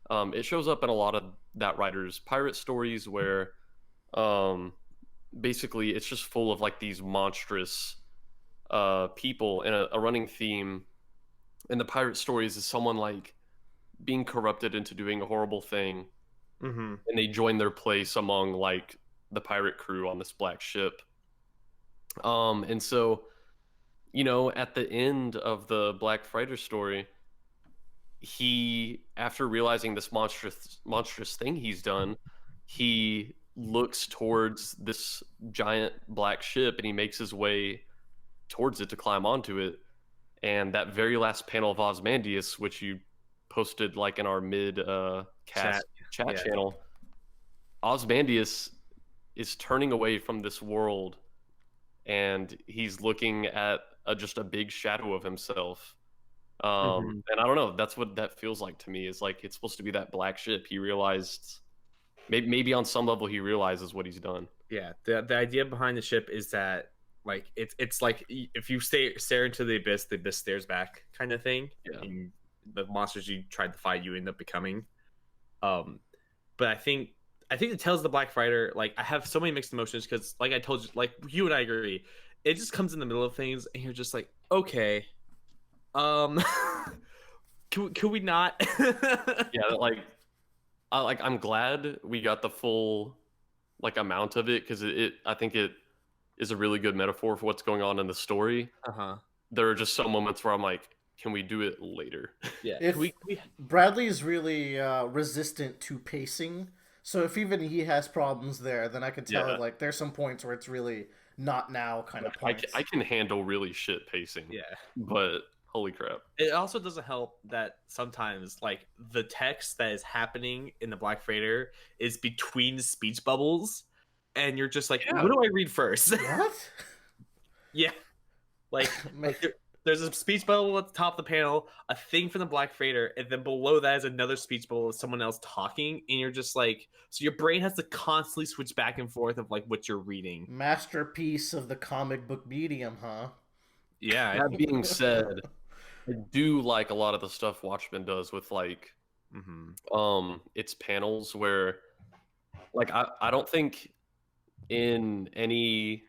it shows up in a lot of that writer's pirate stories where basically it's just full of like these monstrous people, and a running theme in the pirate stories is someone like being corrupted into doing a horrible thing, Mm-hmm. and they join their place among like the pirate crew on this black ship. And so, you know, at the end of the Black Freighter story, he, after realizing this monstrous thing he's done, he looks towards this giant black ship and he makes his way towards it to climb onto it. And that very last panel of Ozymandias, which you posted like in our mid chat Yeah. channel, Ozymandias is turning away from this world and he's looking at just a big shadow of himself. And I don't know, that's what that feels like to me, is like it's supposed to be that black ship. He realized, maybe on some level he realizes what he's done. Yeah, the idea behind the ship is that like it's like if you stare into the abyss stares back kind of thing. Yeah. And the monsters you tried to fight you end up becoming. But I think the Tales of the Black Freighter, like I have so many mixed emotions because like I told you, like you and I agree, it just comes in the middle of things and you're just like, okay, can we not? Yeah, I'm glad we got the full like amount of it, because I think it is a really good metaphor for what's going on in the story. Uh-huh. There are just some moments where I'm like, can we do it later? Yeah. If we Bradley's really resistant to pacing, so if even he has problems there, then I could tell Yeah. like there's some points where it's really not now kind of points. I can handle really shit pacing. yeah. But holy crap. It also doesn't help that sometimes like the text that is happening in the Black Freighter is between speech bubbles, and you're just like, Yeah. what do I read first? What? Yeah, like there's a speech bubble at the top of the panel, a thing from the Black Freighter, and then below that is another speech bubble of someone else talking, and you're just like, so your brain has to constantly switch back and forth of like what you're reading. Masterpiece of the comic book medium, huh? Yeah, That being said, I do like a lot of the stuff Watchmen does with like mm-hmm. its panels where like I don't think in any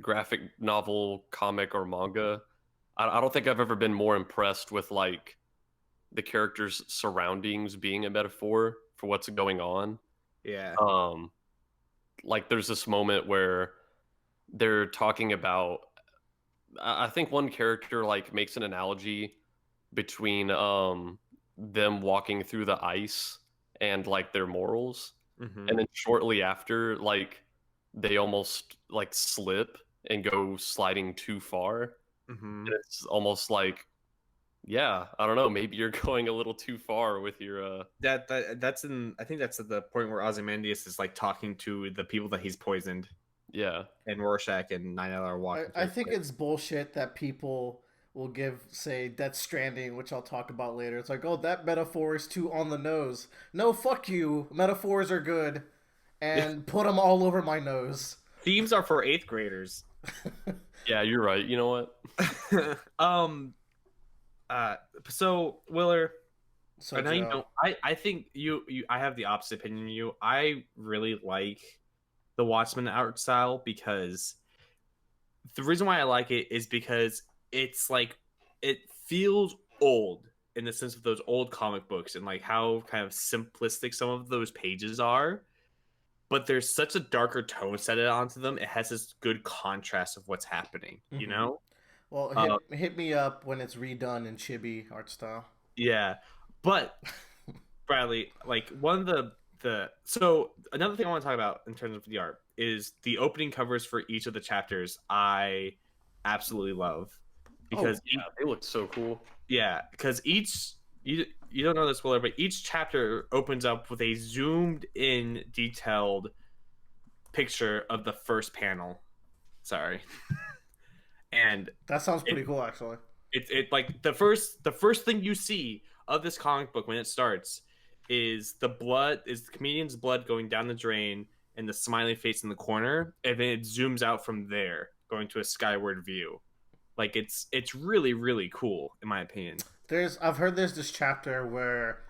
graphic novel, comic, or manga, I don't think I've ever been more impressed with like the characters' surroundings being a metaphor for what's going on. Yeah. Um, like there's this moment where they're talking about. I think one character like makes an analogy between them walking through the ice and like their morals, Mm-hmm. and then shortly after, like they almost like slip and go sliding too far. Mm-hmm. And it's almost like, yeah, I don't know, maybe you're going a little too far with your That's in. I think that's at the point where Ozymandias is like talking to the people that he's poisoned, yeah. and Rorschach and 9 are walking. I think it's bullshit that people will say Death Stranding, which I'll talk about later. It's like, oh, that metaphor is too on the nose. No, fuck you. Metaphors are good, and put them all over my nose. Themes are for 8th graders. Yeah, you're right. You know what? So Willer, So I know you Joe, don't. I think you. I have the opposite opinion than you. I really like the Watchmen art style because the reason why I like it is because it's like it feels old in the sense of those old comic books and like how kind of simplistic some of those pages are. But there's such a darker tone set it onto them. It has this good contrast of what's happening. You Mhm. know. well, hit me up when it's redone in chibi art style. Yeah, but Bradley, like one of the so another thing I want to talk about in terms of the art is the opening covers for each of the chapters. I absolutely love because Yeah, they look so cool. because each you don't know this, Willer, but each chapter opens up with a zoomed in, detailed picture of the first panel. Sorry, and That sounds pretty cool, actually. it like the first thing you see of this comic book when it starts is the comedian's blood going down the drain and the smiley face in the corner, and then it zooms out from there going to a skyward view. Like it's really really cool in my opinion. I've heard there's this chapter where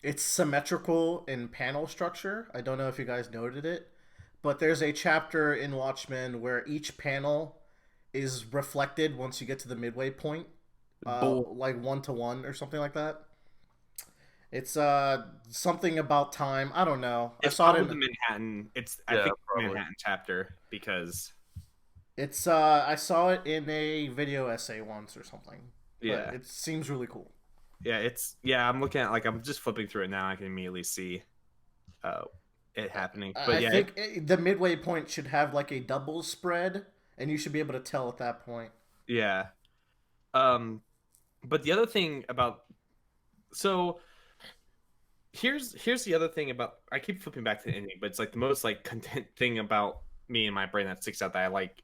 it's symmetrical in panel structure. I don't know if you guys noted it, but there's a chapter in Watchmen where each panel is reflected once you get to the midway point, like 1-to-1 or something like that. It's something about time. I don't know. It's I saw it probably in the Manhattan. I Yeah, think probably. Manhattan chapter because it's I saw it in a video essay once or something. But yeah it seems really cool. I'm looking at I'm just flipping through it now. I can immediately see it happening. But I think the midway point should have like a double spread, and you should be able to tell at that point. yeah. But the other thing about here's the other thing about I keep flipping back to the ending, but it's like the most like content thing about me and my brain that sticks out that I like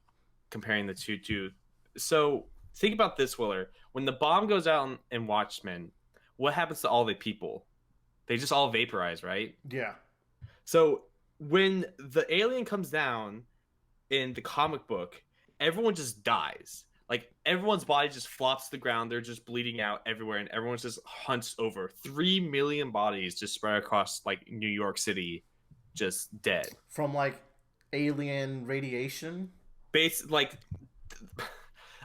comparing the two to. So think about this, Willer. When the bomb goes out in Watchmen, what happens to all the people? They just all vaporize, right? Yeah. So when the alien comes down in the comic book, everyone just dies. Like everyone's body just flops to the ground. They're just bleeding out everywhere, and everyone's just hunched over. 3 million bodies just spread across like New York City, just dead. From like alien radiation.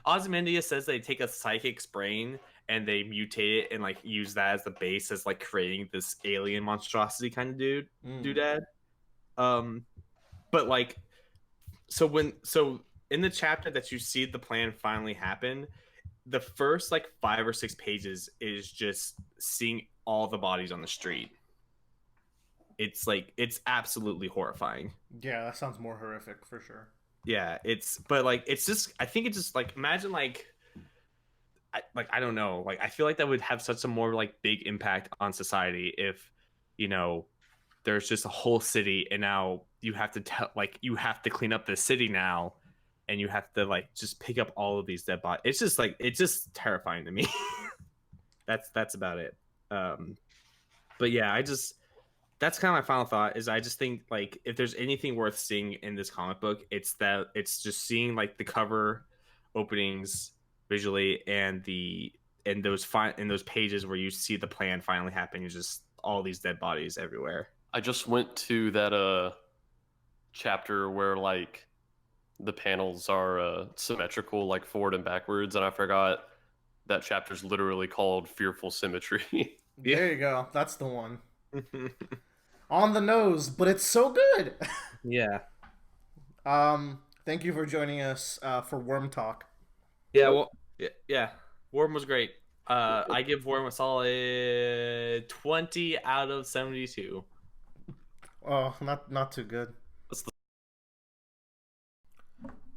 Ozymandias says they take a psychic's brain and they mutate it and like use that as the base as like creating this alien monstrosity kind of doodad. But like so in the chapter that you see the plan finally happen, the first like 5 or 6 pages is just seeing all the bodies on the street. It's absolutely horrifying. Yeah, that sounds more horrific for sure. Yeah, it's just I think it's just like imagine I don't know, like I feel like that would have such a more like big impact on society if there's just a whole city and now you have to you have to clean up the city now and you have to like just pick up all of these dead bodies. It's just terrifying to me. That's about it. But yeah, that's kind of my final thought is I just think like if there's anything worth seeing in this comic book, it's just seeing like the cover openings visually and those pages where you see the plan finally happen. It's just all these dead bodies everywhere. I just went to that chapter where like the panels are symmetrical, like forward and backwards, and I forgot that chapter's literally called Fearful Symmetry. Yeah. There you go. That's the one. On the nose, but it's so good. Yeah. Thank you for joining us for Worm Talk. Yeah. Well. Yeah. Worm was great. I give Worm a solid 20 out of 72. Oh, not too good. That's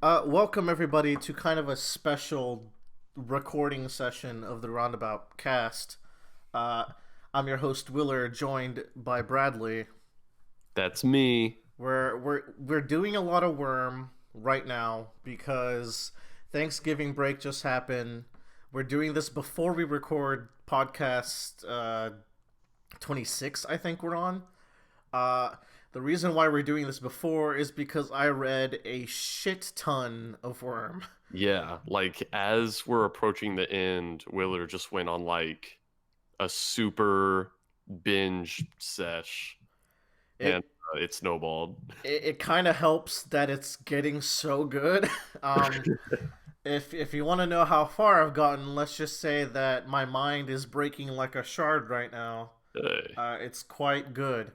the Welcome everybody to kind of a special recording session of the Roundabout cast. I'm your host Willer, joined by Bradley. That's me. We're doing a lot of Worm right now because Thanksgiving break just happened. We're doing this before we record podcast 26, I think we're on. The reason why we're doing this before is because I read a shit ton of Worm. Yeah, like as we're approaching the end, Willard just went on like a super binge sesh, and it snowballed. It kind of helps that it's getting so good. If you want to know how far I've gotten, let's just say that my mind is breaking like a shard right now. Hey. It's quite good.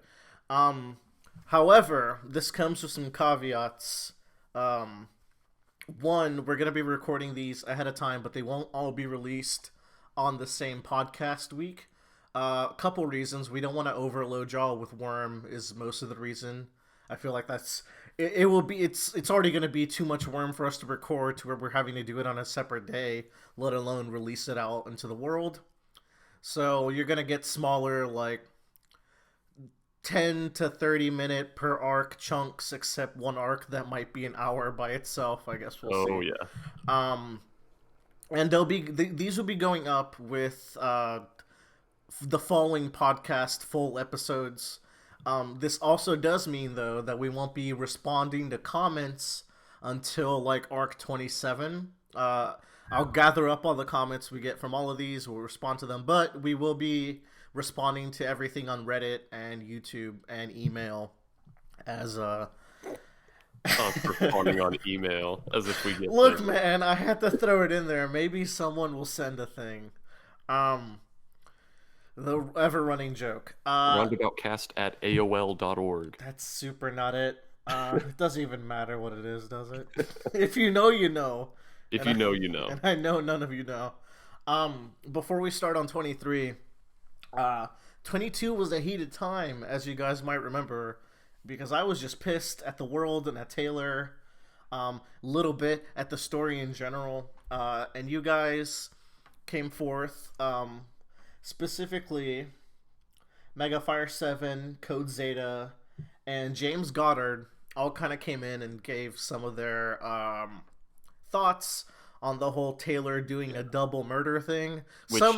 However, this comes with some caveats. One, we're going to be recording these ahead of time, but they won't all be released on the same podcast week. A couple reasons. We don't want to overload y'all with Worm is most of the reason. I feel like it's already going to be too much Worm for us to record to where we're having to do it on a separate day, let alone release it out into the world. So you're going to get smaller, like 10 to 30 minute per arc chunks, except one arc that might be an hour by itself. I guess we'll see. Oh yeah. And these will be going up with the following podcast full episodes. This also does mean though that we won't be responding to comments until like arc 27. I'll gather up all the comments we get from all of these. We'll respond to them, but we will be responding to everything on Reddit and YouTube and email as responding on email as if we get Look, man, I had to throw it in there. Maybe someone will send a thing. The ever-running joke. roundaboutcast@aol.org. That's super not it. It doesn't even matter what it is, does it? If you know, you know. If you know, you know. And I know none of you know. Before we start on 23, 22 was a heated time, as you guys might remember, because I was just pissed at the world and at Taylor, little bit at the story in general, and you guys came forth, specifically Megafire 7, Code Zeta, and James Goddard all kind of came in and gave some of their thoughts on the whole Taylor doing a double murder thing. Which, some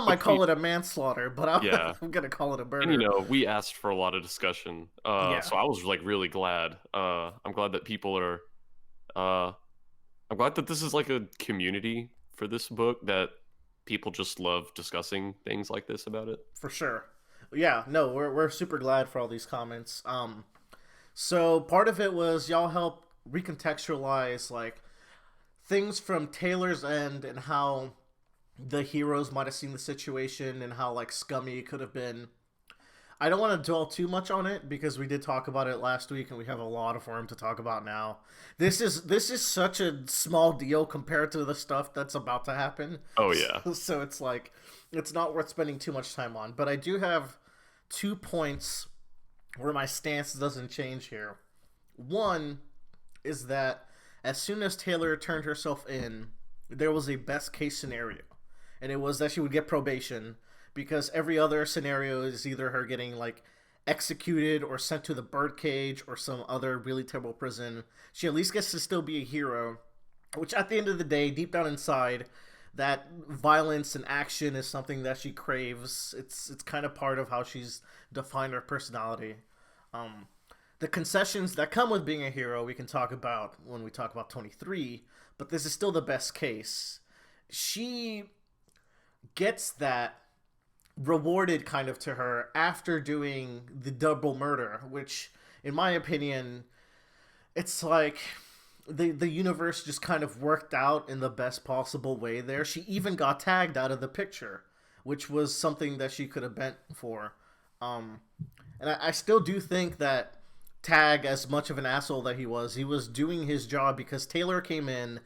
might call it a manslaughter, but I'm gonna call it a murder. And we asked for a lot of discussion, so I was like really glad. I'm glad that people are. I'm glad that this is like a community for this book, that people just love discussing things like this about it. For sure. Yeah, no, we're super glad for all these comments. So part of it was y'all help recontextualize like things from Taylor's end and how the heroes might have seen the situation and how like scummy it could have been. I don't want to dwell too much on it because we did talk about it last week and we have a lot of Worm to talk about now. This is such a small deal compared to the stuff that's about to happen. Oh yeah. So it's like it's not worth spending too much time on. But I do have 2 points where my stance doesn't change here. One is that as soon as Taylor turned herself in, there was a best case scenario. And it was that she would get probation, because every other scenario is either her getting like executed or sent to the birdcage or some other really terrible prison. She at least gets to still be a hero, which at the end of the day, deep down inside, that violence and action is something that she craves. It's kind of part of how she's defined her personality. The concessions that come with being a hero we can talk about when we talk about 23, but this is still the best case. She gets that rewarded kind of to her after doing the double murder, which, in my opinion, it's like the universe just kind of worked out in the best possible way there. She even got tagged out of the picture, which was something that she could have bent for. And I still do think that Tag, as much of an asshole that he was doing his job because Taylor came in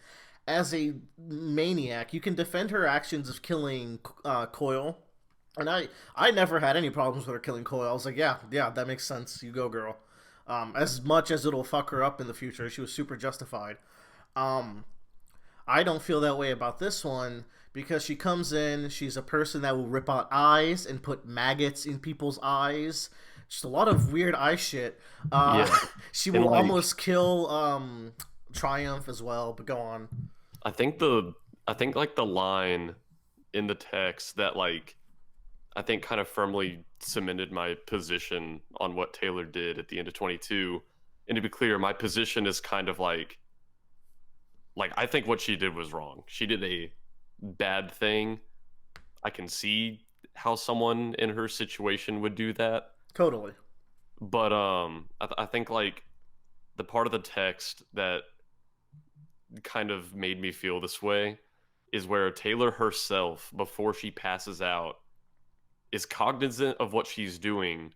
as a maniac. You can defend her actions of killing Coyle. And I never had any problems with her killing Coyle. I was like, yeah, that makes sense. You go, girl. As much as it'll fuck her up in the future, she was super justified. I don't feel that way about this one because she comes in, she's a person that will rip out eyes and put maggots in people's eyes. Just a lot of weird eye shit. She will almost kill Triumph as well, but go on. I think like the line in the text that like I think kind of firmly cemented my position on what Taylor did at the end of 22. And to be clear, my position is kind of like I think what she did was wrong. She did a bad thing. I can see how someone in her situation would do that. Totally. But I think like the part of the text that kind of made me feel this way is where Taylor herself, before she passes out, is cognizant of what she's doing,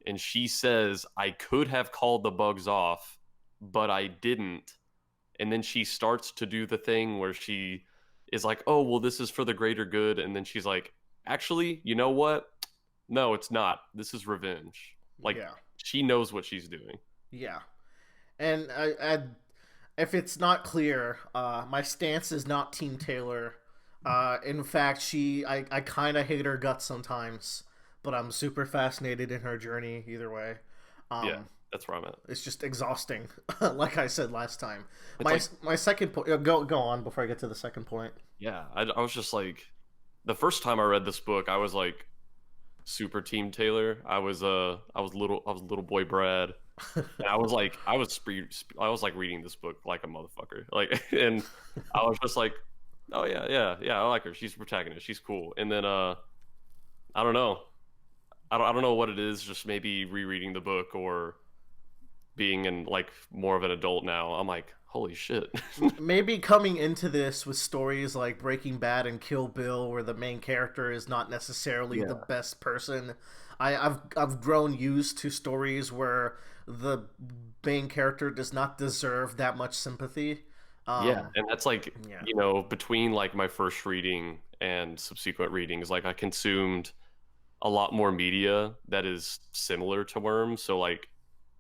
and she says, I could have called the bugs off, but I didn't. And then she starts to do the thing where she is like, oh, well, this is for the greater good. And then she's like, actually, you know what? No, it's not. This is revenge. She knows what she's doing. Yeah. And if it's not clear, my stance is not Team Taylor. In fact, I kind of hate her guts sometimes, but I'm super fascinated in her journey either way. Yeah, that's where I'm at. It's just exhausting, like I said last time. My second point. Go on before I get to the second point. Yeah, I was just like, the first time I read this book, I was like, super Team Taylor. I was little boy Brad. And I was reading this book like a motherfucker. And I was just like, oh yeah, I like her. She's the protagonist. She's cool. And then I don't know. I don't know what it is. Just maybe rereading the book or being in like more of an adult now. I'm like, holy shit. Maybe coming into this with stories like Breaking Bad and Kill Bill, where the main character is not necessarily the best person. I've grown used to stories where the main character does not deserve that much sympathy. And that's like, you know, between like my first reading and subsequent readings, like I consumed a lot more media that is similar to Worms, so like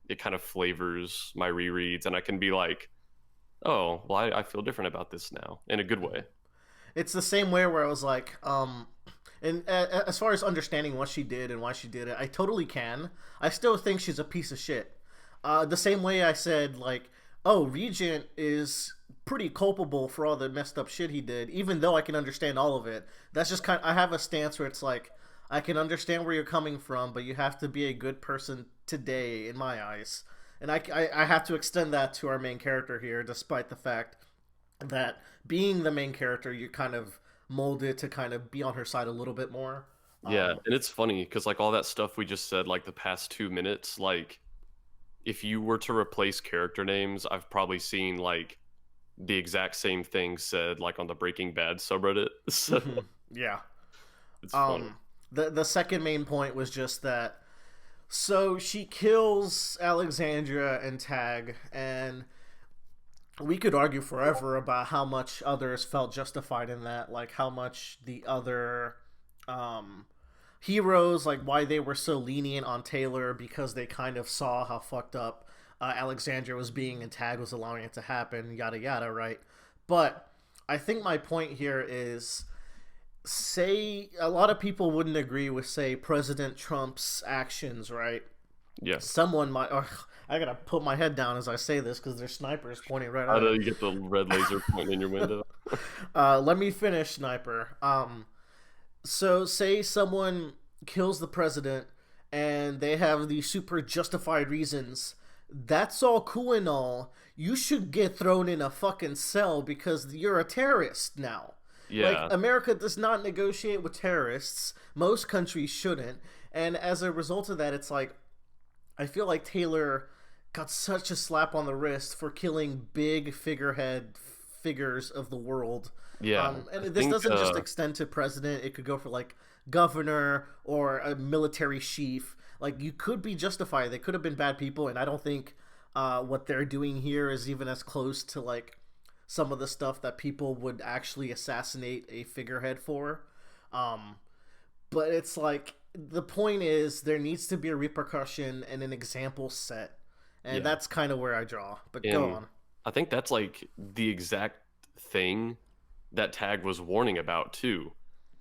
it kind of flavors my rereads, and I can be like, oh, well, I feel different about this now in a good way. It's the same way where I was like, and as far as understanding what she did and why she did it, I totally can. I still think she's a piece of shit. The same way I said, like, oh, Regent is pretty culpable for all the messed up shit he did, even though I can understand all of it. That's just I have a stance where it's like, I can understand where you're coming from, but you have to be a good person today, in my eyes. And I have to extend that to our main character here, despite the fact that being the main character, you're kind of molded to kind of be on her side a little bit more. Yeah, and it's funny, because like all that stuff we just said, like the past 2 minutes, like if you were to replace character names, I've probably seen like the exact same thing said like on the Breaking Bad subreddit. So yeah. It's funny. The second main point was just that, so she kills Alexandria and Tag, and we could argue forever about how much others felt justified in that, like how much the other heroes, like why they were so lenient on Taylor because they kind of saw how fucked up Alexandria was being and Tag was allowing it to happen, yada yada, right? But I think my point here is, say a lot of people wouldn't agree with, say, President Trump's actions, right? Yeah. Someone might. I gotta put my head down as I say this because there's snipers pointing right at me. How do you get the red laser pointing in your window? Let me finish, sniper. So say someone kills the president and they have these super justified reasons. That's all cool and all. You should get thrown in a fucking cell because you're a terrorist now. Like, Yeah. America does not negotiate with terrorists. Most countries shouldn't. And as a result of that, it's like, I feel like Taylor got such a slap on the wrist for killing big figurehead figures of the world. Yeah. And I this think doesn't just extend to president. It could go for like governor or a military chief. Like, you could be justified. They could have been bad people, and I don't think what they're doing here is even as close to like some of the stuff that people would actually assassinate a figurehead for. But it's like, the point is there needs to be a repercussion and an example set, and Yeah. that's kind of where I draw. But go And on. I think that's like the exact thing that Tag was warning about too.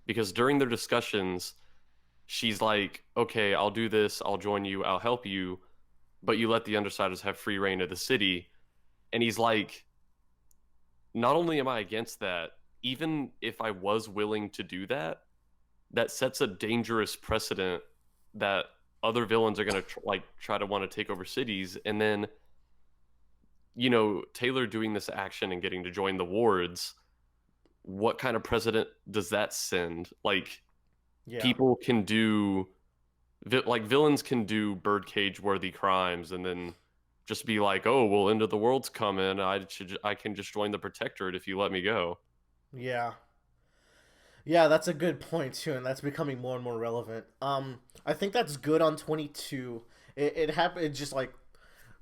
Because during their discussions, she's like, okay, I'll do this, I'll join you, I'll help you, but you let the Undersiders have free reign of the city. And he's like, not only am I against that, even if I was willing to do that, that sets a dangerous precedent that other villains are going to try to want to take over cities. And then, Taylor doing this action and getting to join the wards, what kind of precedent does that send? Like, Yeah. people can do, villains can do birdcage worthy crimes and then just be like, oh, well, end of the world's coming, I can just join the Protectorate if you let me go. Yeah. Yeah, that's a good point too, and that's becoming more and more relevant. I think that's good on 22. It happened. It just like,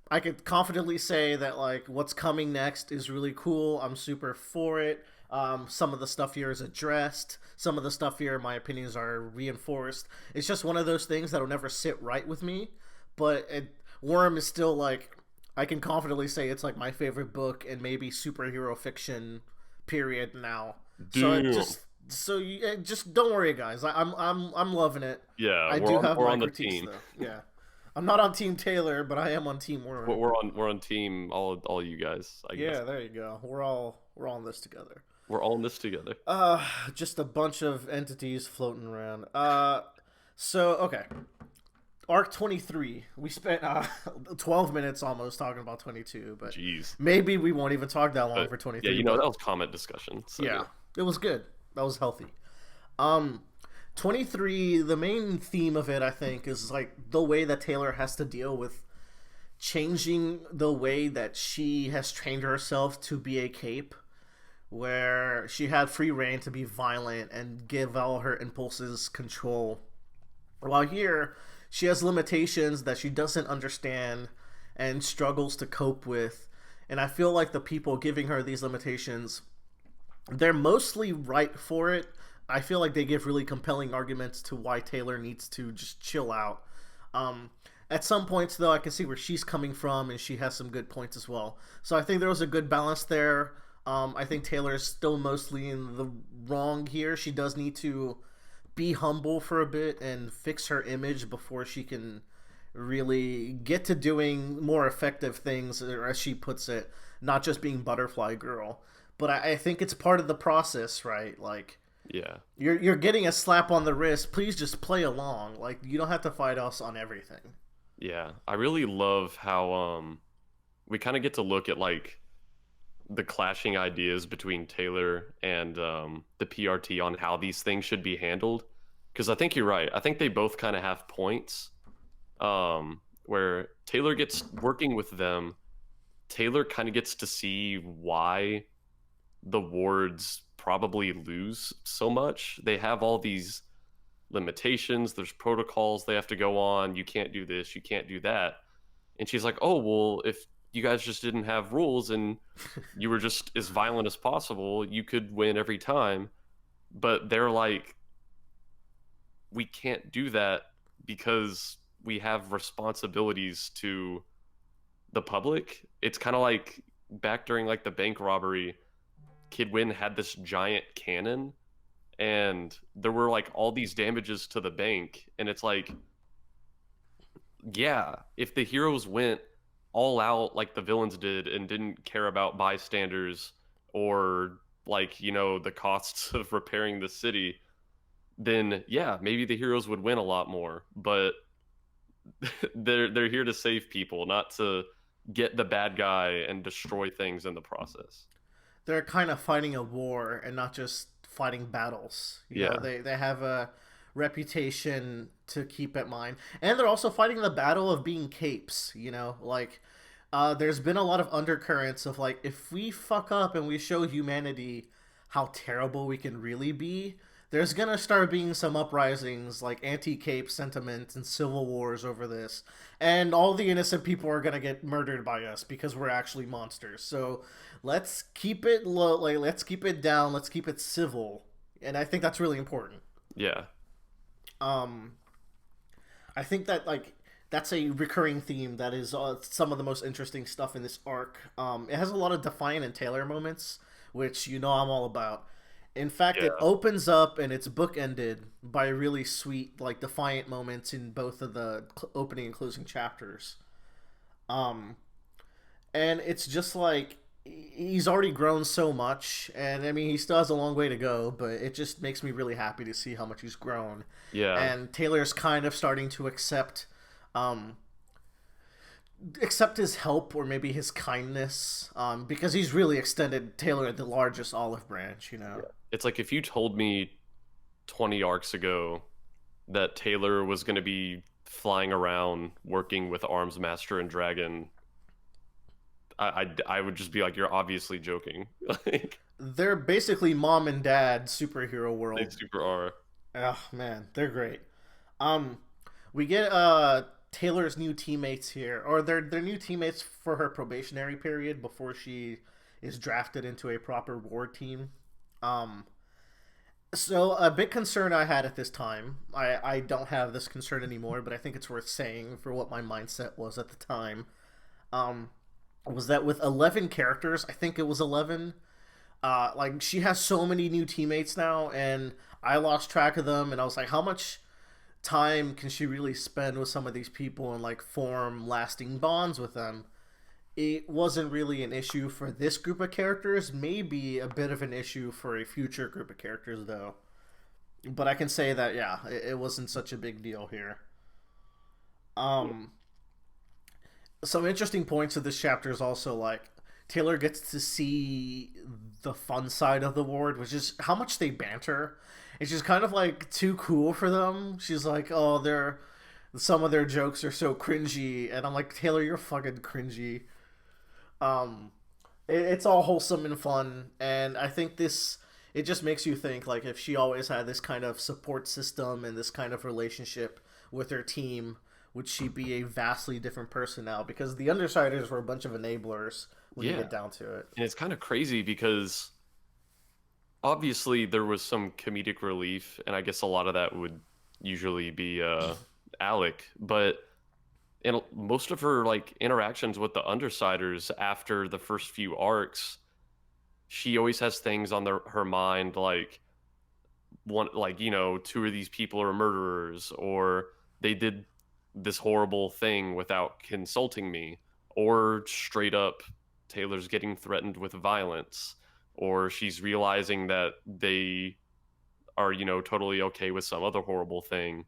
I could confidently say that like what's coming next is really cool. I'm super for it. Some of the stuff here is addressed. Some of the stuff here, my opinions are reinforced. It's just one of those things that'll never sit right with me. But Worm is still like, I can confidently say it's like my favorite book and maybe superhero fiction period now. Dude. Just don't worry, guys. I'm loving it. Yeah, I we're do on, have we're my on the critiques team. though. Yeah, I'm not on Team Taylor, but I am on Team Worm. We're on team all you guys. I guess. Yeah, there you go. We're all in this together. We're all in this together. Just a bunch of entities floating around. So okay. Arc 23. We spent 12 minutes almost talking about 22, but Jeez. maybe we won't even talk that long But, for 23. yeah, that was comment discussion. So yeah, it was good. That was healthy. 23, the main theme of it, I think, is like the way that Taylor has to deal with changing the way that she has trained herself to be a cape, where she had free reign to be violent and give all her impulses control. While here, she has limitations that she doesn't understand and struggles to cope with. And I feel like the people giving her these limitations, they're mostly right for it. I feel like they give really compelling arguments to why Taylor needs to just chill out. At some points, though, I can see where she's coming from, and she has some good points as well. So I think there was a good balance there. I think Taylor is still mostly in the wrong here. She does need to be humble for a bit and fix her image before she can really get to doing more effective things, or as she puts it, not just being Butterfly Girl. But I think it's part of the process, right? Like, yeah, you're getting a slap on the wrist. Please just play along. Like, you don't have to fight us on everything. yeah. I really love how we kind of get to look at like the clashing ideas between Taylor and the PRT on how these things should be handled. Because I think you're right. I think they both kind of have points where Taylor gets working with them. Taylor kind of gets to see why the wards probably lose so much. They have all these limitations. There's protocols they have to go on. You can't do this. You can't do that. And she's like, oh, well, if you guys just didn't have rules and you were just as violent as possible, you could win every time. But they're like, we can't do that because we have responsibilities to the public. It's kind of like back during like the bank robbery, Kid Win had this giant cannon and there were like all these damages to the bank, and it's like, yeah, if the heroes went all out like the villains did and didn't care about bystanders or like, the costs of repairing the city, then yeah, maybe the heroes would win a lot more. But they're here to save people, not to get the bad guy and destroy things in the process. They're kind of fighting a war and not just fighting battles. You Yeah. know, they have a reputation to keep in mind, and they're also fighting the battle of being capes. You know, like there's been a lot of undercurrents of like if we fuck up and we show humanity how terrible we can really be, there's gonna start being some uprisings like anti-cape sentiment and civil wars over this, and all the innocent people are gonna get murdered by us because we're actually monsters. So let's keep it low, like let's keep it down, let's keep it civil, and I think that's really important. Yeah. I think that like that's a recurring theme that is some of the most interesting stuff in this arc. It has a lot of Defiant and Taylor moments, which you know I'm all about. In fact, it opens up and it's bookended by really sweet, like Defiant moments in both of the opening and closing chapters. And it's just like he's already grown so much, and I mean he still has a long way to go, but it just makes me really happy to see how much he's grown. Yeah. And Taylor's kind of starting to accept his help or maybe his kindness, because he's really extended Taylor the largest olive branch, you know. It's like if you told me 20 arcs ago that Taylor was going to be flying around working with Arms Master and Dragon, I would just be like, you're obviously joking. Like, they're basically mom and dad superhero world. they super are. Oh man, they're great. We get Taylor's new teammates here, or they're new teammates for her probationary period before she is drafted into a proper ward team. So a big concern I had at this time, I don't have this concern anymore, but I think it's worth saying for what my mindset was at the time, was that with 11 characters, I think it was 11, like she has so many new teammates now, and I lost track of them, and I was like, how much time can she really spend with some of these people and like form lasting bonds with them? It wasn't really an issue for this group of characters, maybe a bit of an issue for a future group of characters though. But I can say that, yeah, it wasn't such a big deal here. Some interesting points of this chapter is also like Taylor gets to see the fun side of the ward, which is how much they banter. It's just kind of like too cool for them. She's like, oh, some of their jokes are so cringy, and I'm like, Taylor, you're fucking cringy. It's all wholesome and fun, and I think it just makes you think, like, if she always had this kind of support system and this kind of relationship with her team, would she be a vastly different person now? Because the Undersiders were a bunch of enablers when you get down to it. And it's kind of crazy because obviously there was some comedic relief, and I guess a lot of that would usually be Alec, but in most of her like interactions with the Undersiders after the first few arcs, she always has things on her mind, like two of these people are murderers, or they did this horrible thing without consulting me, or straight up Taylor's getting threatened with violence, or she's realizing that they are, totally okay with some other horrible thing,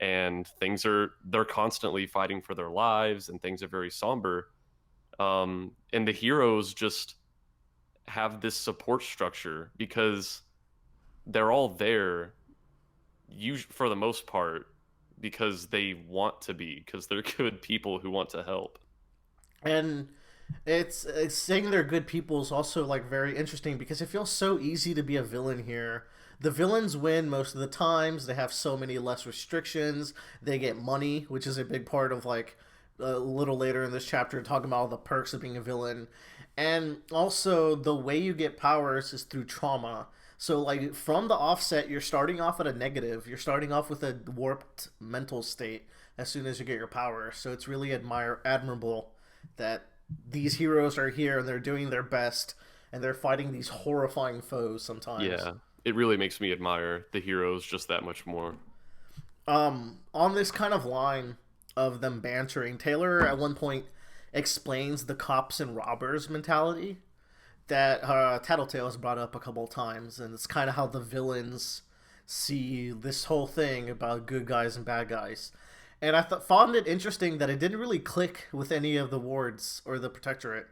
and they're constantly fighting for their lives, and things are very somber. And the heroes just have this support structure because they're all there, for the most part, because they want to be, because they're good people who want to help. And it's saying they're good people is also like very interesting because it feels so easy to be a villain here. The villains win most of the times. They have so many less restrictions. They get money, which is a big part of like a little later in this chapter talking about all the perks of being a villain. And also the way you get powers is through trauma. So like from the offset, you're starting off at a negative. You're starting off with a warped mental state as soon as you get your power. So it's really admirable that these heroes are here and they're doing their best and they're fighting these horrifying foes sometimes. Yeah, it really makes me admire the heroes just that much more. On this kind of line of them bantering, Taylor at one point explains the cops and robbers mentality that Tattletale has brought up a couple of times, and it's kind of how the villains see this whole thing about good guys and bad guys. And I found it interesting that it didn't really click with any of the wards or the protectorate.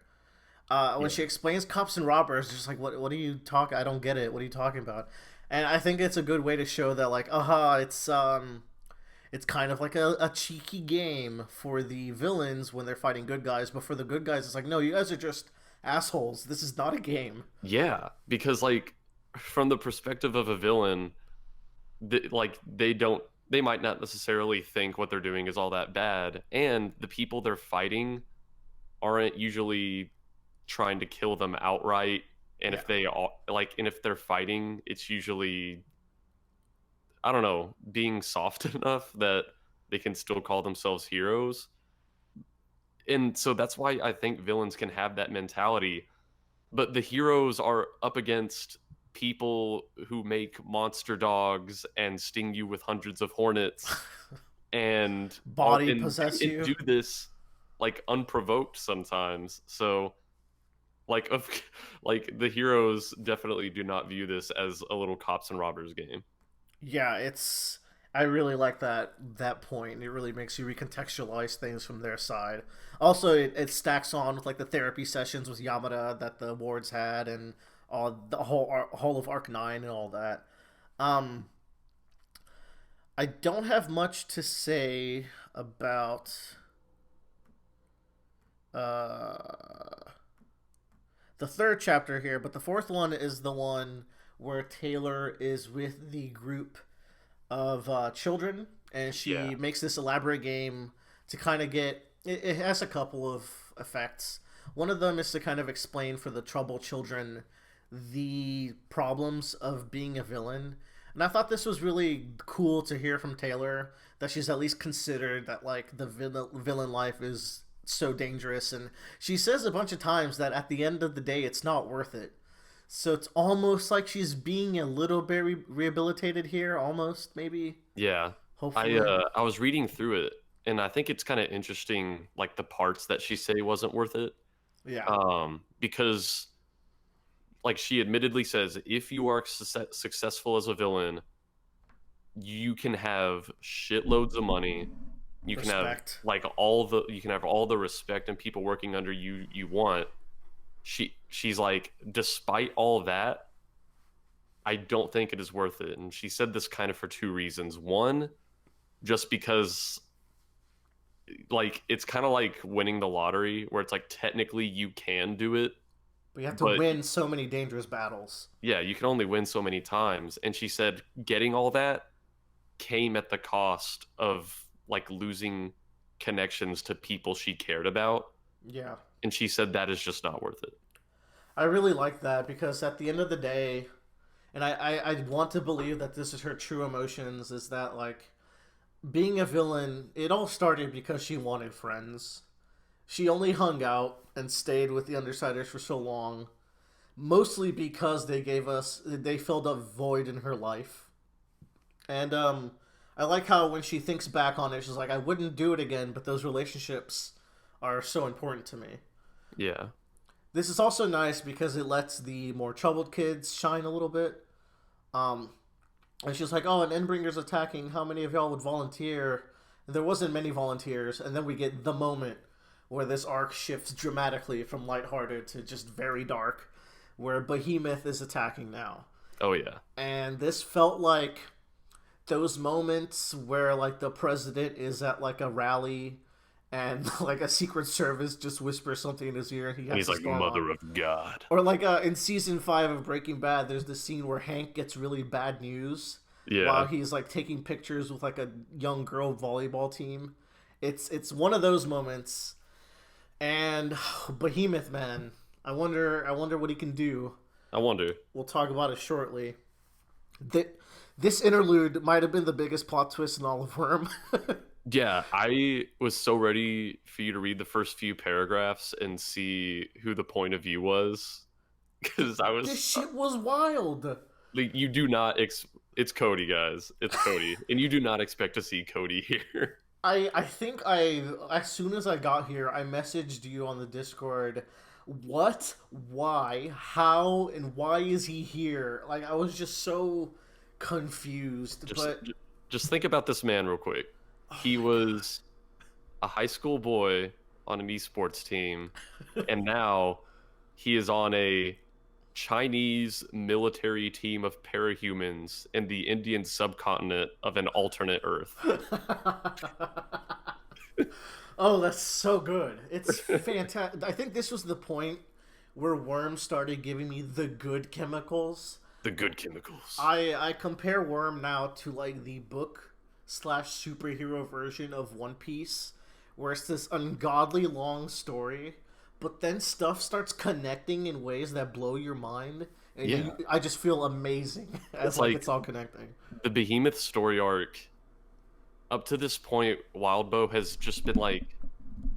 When she explains cops and robbers, just like what are you talking? I don't get it. What are you talking about? And I think it's a good way to show that like, it's kind of like a cheeky game for the villains when they're fighting good guys, but for the good guys, it's like, no, you guys are just assholes. This is not a game. Yeah, because like from the perspective of a villain, they might not necessarily think what they're doing is all that bad, and the people they're fighting aren't usually trying to kill them outright. And Yeah. if they are and if they're fighting, it's usually, I don't know, being soft enough that they can still call themselves heroes. And so that's why I think villains can have that mentality. But the heroes are up against people who make monster dogs and sting you with hundreds of hornets and Body possess and you. do this like unprovoked sometimes. So like of like the heroes definitely do not view this as a little cops and robbers game. Yeah, I really like that point. It really makes you recontextualize things from their side. Also, it stacks on with like the therapy sessions with Yamada that the wards had, and all the whole of Arc 9 and all that. Um, I don't have much to say about uh, the third chapter here, but the fourth one is the one where Taylor is with the group of children, and she Yeah. makes this elaborate game to kind of get. It has a couple of effects. One of them is to kind of explain for the troubled children the problems of being a villain. And I thought this was really cool to hear from Taylor, that she's at least considered that like the villain life is so dangerous, and she says a bunch of times that at the end of the day it's not worth it. So it's almost like she's being a little bit rehabilitated here, almost maybe. Yeah. Hopefully, I was reading through it, and I think it's kind of interesting, like the parts that she say wasn't worth it. yeah, Because like she admittedly says, if you are successful as a villain, you can have shitloads of money. You can have respect. like you can have all the respect and people working under you want. She's like, despite all that, I don't think it is worth it. And she said this kind of for two reasons. One, just because like it's kind of like winning the lottery, where it's like technically you can do it, But you have to but win so many dangerous battles. yeah, you can only win so many times. And she said getting all that came at the cost of like losing connections to people she cared about. Yeah, And she said that is just not worth it. I really like that, because at the end of the day, and I want to believe that this is her true emotions, is that like being a villain, it all started because she wanted friends. She only hung out and stayed with the Undersiders for so long, mostly because they filled a void in her life. And I like how when she thinks back on it, she's like, I wouldn't do it again, but those relationships are so important to me. Yeah. This is also nice because it lets the more troubled kids shine a little bit. And she's like, oh, an Endbringer's attacking. How many of y'all would volunteer? And there wasn't many volunteers. And then we get the moment where this arc shifts dramatically from lighthearted to just very dark, where Behemoth is attacking now. Oh yeah. And this felt like those moments where like the president is at like a rally and like a Secret Service just whispers something in his ear and he has And he's to like, storm Mother on. of God. Or like in season 5 of Breaking Bad, there's the scene where Hank gets really bad news Yeah. while he's like taking pictures with like a young girl volleyball team. It's one of those moments. And Behemoth, man, I wonder what he can do. I wonder. We'll talk about it shortly. This interlude might have been the biggest plot twist in all of Worm. Yeah, I was so ready for you to read the first few paragraphs and see who the point of view was, because I was This shit was wild. like, you do not it's Cody, guys. It's Cody, and you do not expect to see Cody here. I think as soon as I got here, I messaged you on the Discord. What? Why? How? And why is he here? Like, I was just so confused. But Just think about this man real quick. He was a high school boy on an esports team, and now he is on a Chinese military team of parahumans in the Indian subcontinent of an alternate Earth. Oh, that's so good. It's fantastic. I think this was the point where Worm started giving me the good chemicals. The good chemicals. I compare Worm now to like the book / superhero version of One Piece, where it's this ungodly long story, but then stuff starts connecting in ways that blow your mind, and I just feel amazing as it's all connecting. The Behemoth story arc, up to this point, Wildbow has just been like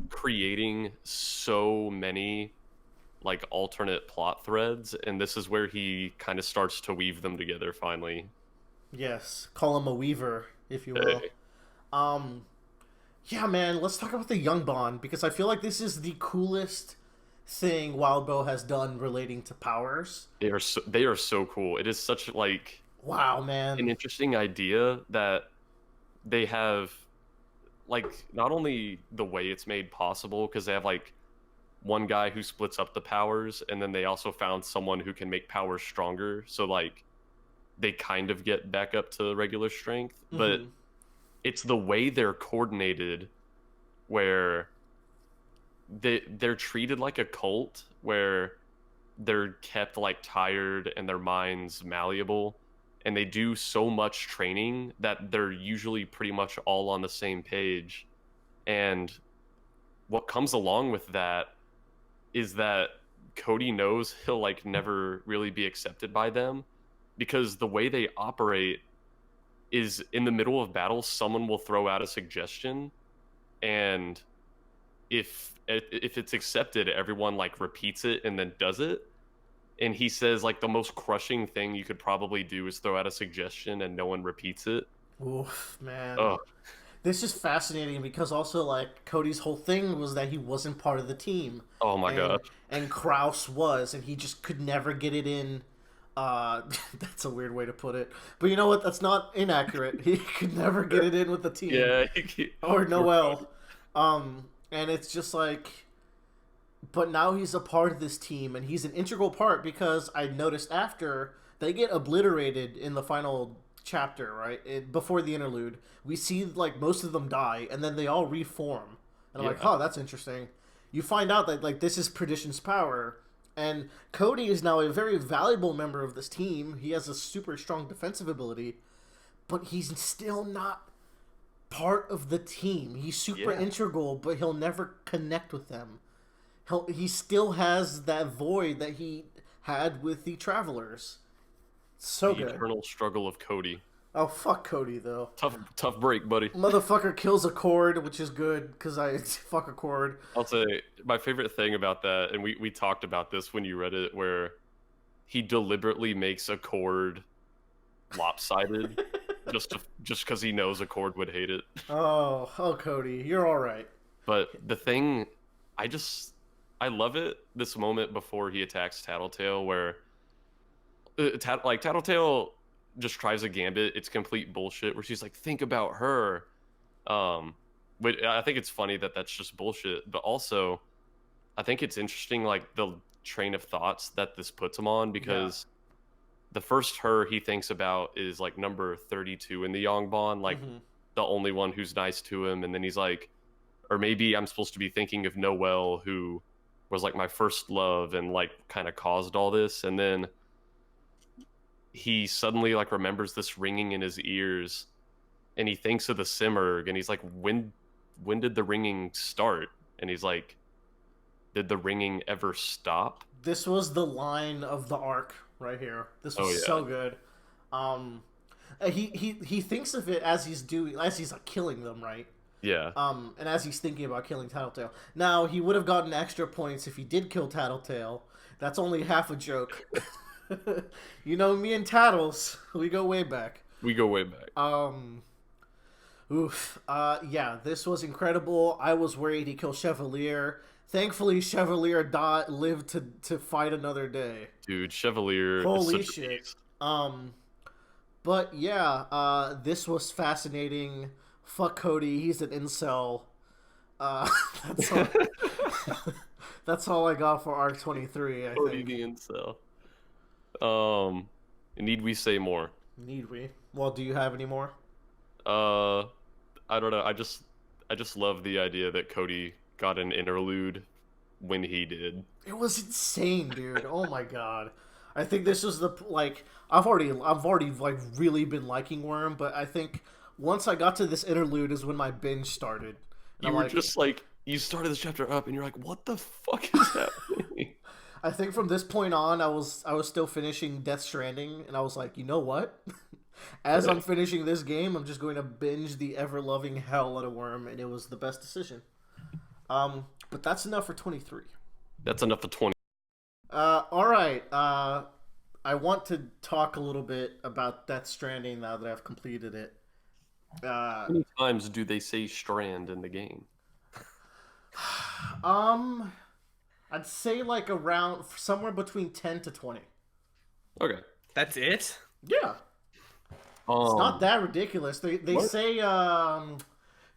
creating so many like alternate plot threads, and this is where he kind of starts to weave them together finally. Yes, call him a weaver, if you will. Hey. Yeah, man, let's talk about the Young Bond, because I feel like this is the coolest thing Wildbow has done relating to powers. They are so cool. It is such like wow, man, an interesting idea that they have, like, not only the way it's made possible, because they have like one guy who splits up the powers, and then they also found someone who can make powers stronger, so like they kind of get back up to regular strength. But it's the way they're coordinated, where they're treated like a cult, where they're kept like tired and their minds malleable, and they do so much training that they're usually pretty much all on the same page. And what comes along with that is that Cody knows he'll like never really be accepted by them, because the way they operate is in the middle of battle, someone will throw out a suggestion, and if it's accepted, everyone like repeats it and then does it. And he says like the most crushing thing you could probably do is throw out a suggestion and no one repeats it. Oof, man. Ugh. This is fascinating because also like Cody's whole thing was that he wasn't part of the team. Oh my god. And Kraus was, and he just could never get it in. That's a weird way to put it, but you know what? That's not inaccurate. He could never get it in with the team. Yeah. Or Noel. And it's just like, but now he's a part of this team, and he's an integral part, because I noticed after they get obliterated in the final chapter, right? Before the interlude, we see like most of them die, and then they all reform. And I'm like, oh, that's interesting. You find out that like this is Perdition's power, and Cody is now a very valuable member of this team. He has a super strong defensive ability, but he's still not part of the team. He's super integral, but he'll never connect with them. He still has that void that he had with the Travelers. So the good. Eternal struggle of Cody. Oh, fuck Cody, though. Tough break, buddy. Motherfucker kills a Cord, which is good, because I fuck a Cord. I'll say, my favorite thing about that, and we talked about this when you read it, where he deliberately makes a Cord lopsided just because he knows a Cord would hate it. Oh, Cody, you're all right. But the thing, I love it, this moment before he attacks Tattletale, where Tattletale just tries a gambit. It's complete bullshit, where she's like, think about her. But I think it's funny that that's just bullshit, but also I think it's interesting, like the train of thoughts that this puts him on, because the first her he thinks about is like number 32 in the Yongbon, like the only one who's nice to him. And then he's like, or maybe I'm supposed to be thinking of Noelle, who was like my first love and like kind of caused all this. And then he suddenly like remembers this ringing in his ears, and he thinks of the Simurgh, and he's like, when did the ringing start? And he's like, did the ringing ever stop? This was the line of the arc right here. This was so good. He thinks of it as he's like killing them, right? Yeah. And as he's thinking about killing Tattletale. Now, he would have gotten extra points if he did kill Tattletale. That's only half a joke. You know, me and Tattles, we go way back. Yeah, this was incredible. I was worried he'd kill Chevalier. Thankfully, Chevalier lived to fight another day. Dude, Chevalier. Holy is such a shit. beast. But yeah, this was fascinating. Fuck Cody, he's an incel. That's all I got for arc 23. I Cody think. the need we say more? Need we? Well, do you have any more? Uh, I don't know. I just love the idea that Cody got an interlude when he did. It was insane, dude. Oh my god. I think this was the like I've already like really been liking Worm, but I think once I got to this interlude is when my binge started. And You I'm were like, just like you started this chapter up, and you're like, "What the fuck is happening?" I think from this point on, I was still finishing Death Stranding, and I was like, you know what? As I'm finishing this game, I'm just going to binge the ever loving hell out of Worm, and it was the best decision. But that's enough for 23. That's enough for 20. All right. I want to talk a little bit about Death Stranding now that I've completed it. How many times do they say strand in the game? I'd say like around somewhere between 10 to 20. Okay. That's it? Yeah. It's not that ridiculous. They say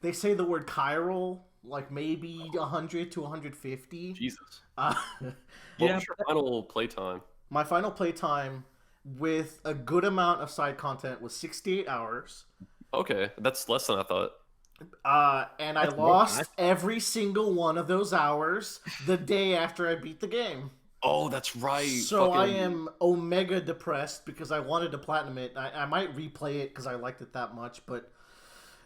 they say the word chiral like maybe 100 to 150. Jesus. Uh, What was your final playtime? my final playtime with a good amount of side content was 68 hours. Okay, that's less than I thought. And I That's more lost than every single one of those hours the day after I beat the game. Oh, that's right. So I am omega depressed because I wanted to platinum it. I might replay it because I liked it that much, but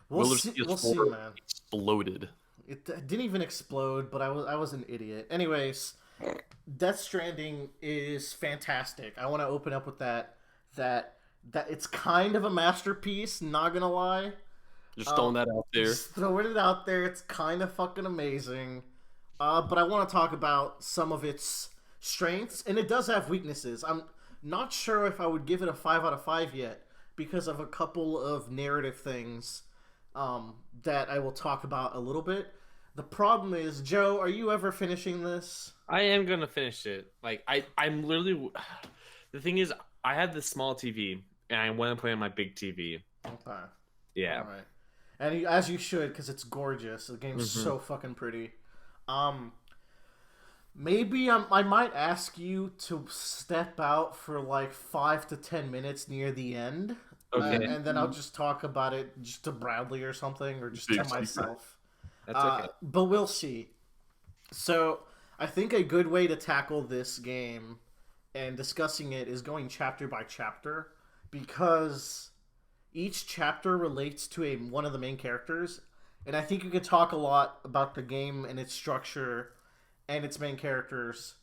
we'll see, man. Exploded. It didn't even explode, but I was an idiot. Anyways, Death Stranding is fantastic. I want to open up with that it's kind of a masterpiece, not gonna lie. Just throwing that out there. Just throwing it out there. It's kind of fucking amazing. But I want to talk about some of its strengths, and it does have weaknesses. I'm not sure if I would give it a 5 out of 5 yet because of a couple of narrative things that I will talk about a little bit. The problem is, Joe, are you ever finishing this? I am gonna finish it. Like I'm literally. The thing is, I have this small TV, and I want to play on my big TV. Okay. Yeah. All right. And as you should, because it's gorgeous. The game's so fucking pretty. Maybe I might ask you to step out for like 5 to 10 minutes near the end. Okay. And then I'll just talk about it just to Bradley or something, or just to myself. That's okay. But we'll see. So I think a good way to tackle this game and discussing it is going chapter by chapter, because each chapter relates to one of the main characters, and I think you could talk a lot about the game and its structure and its main characters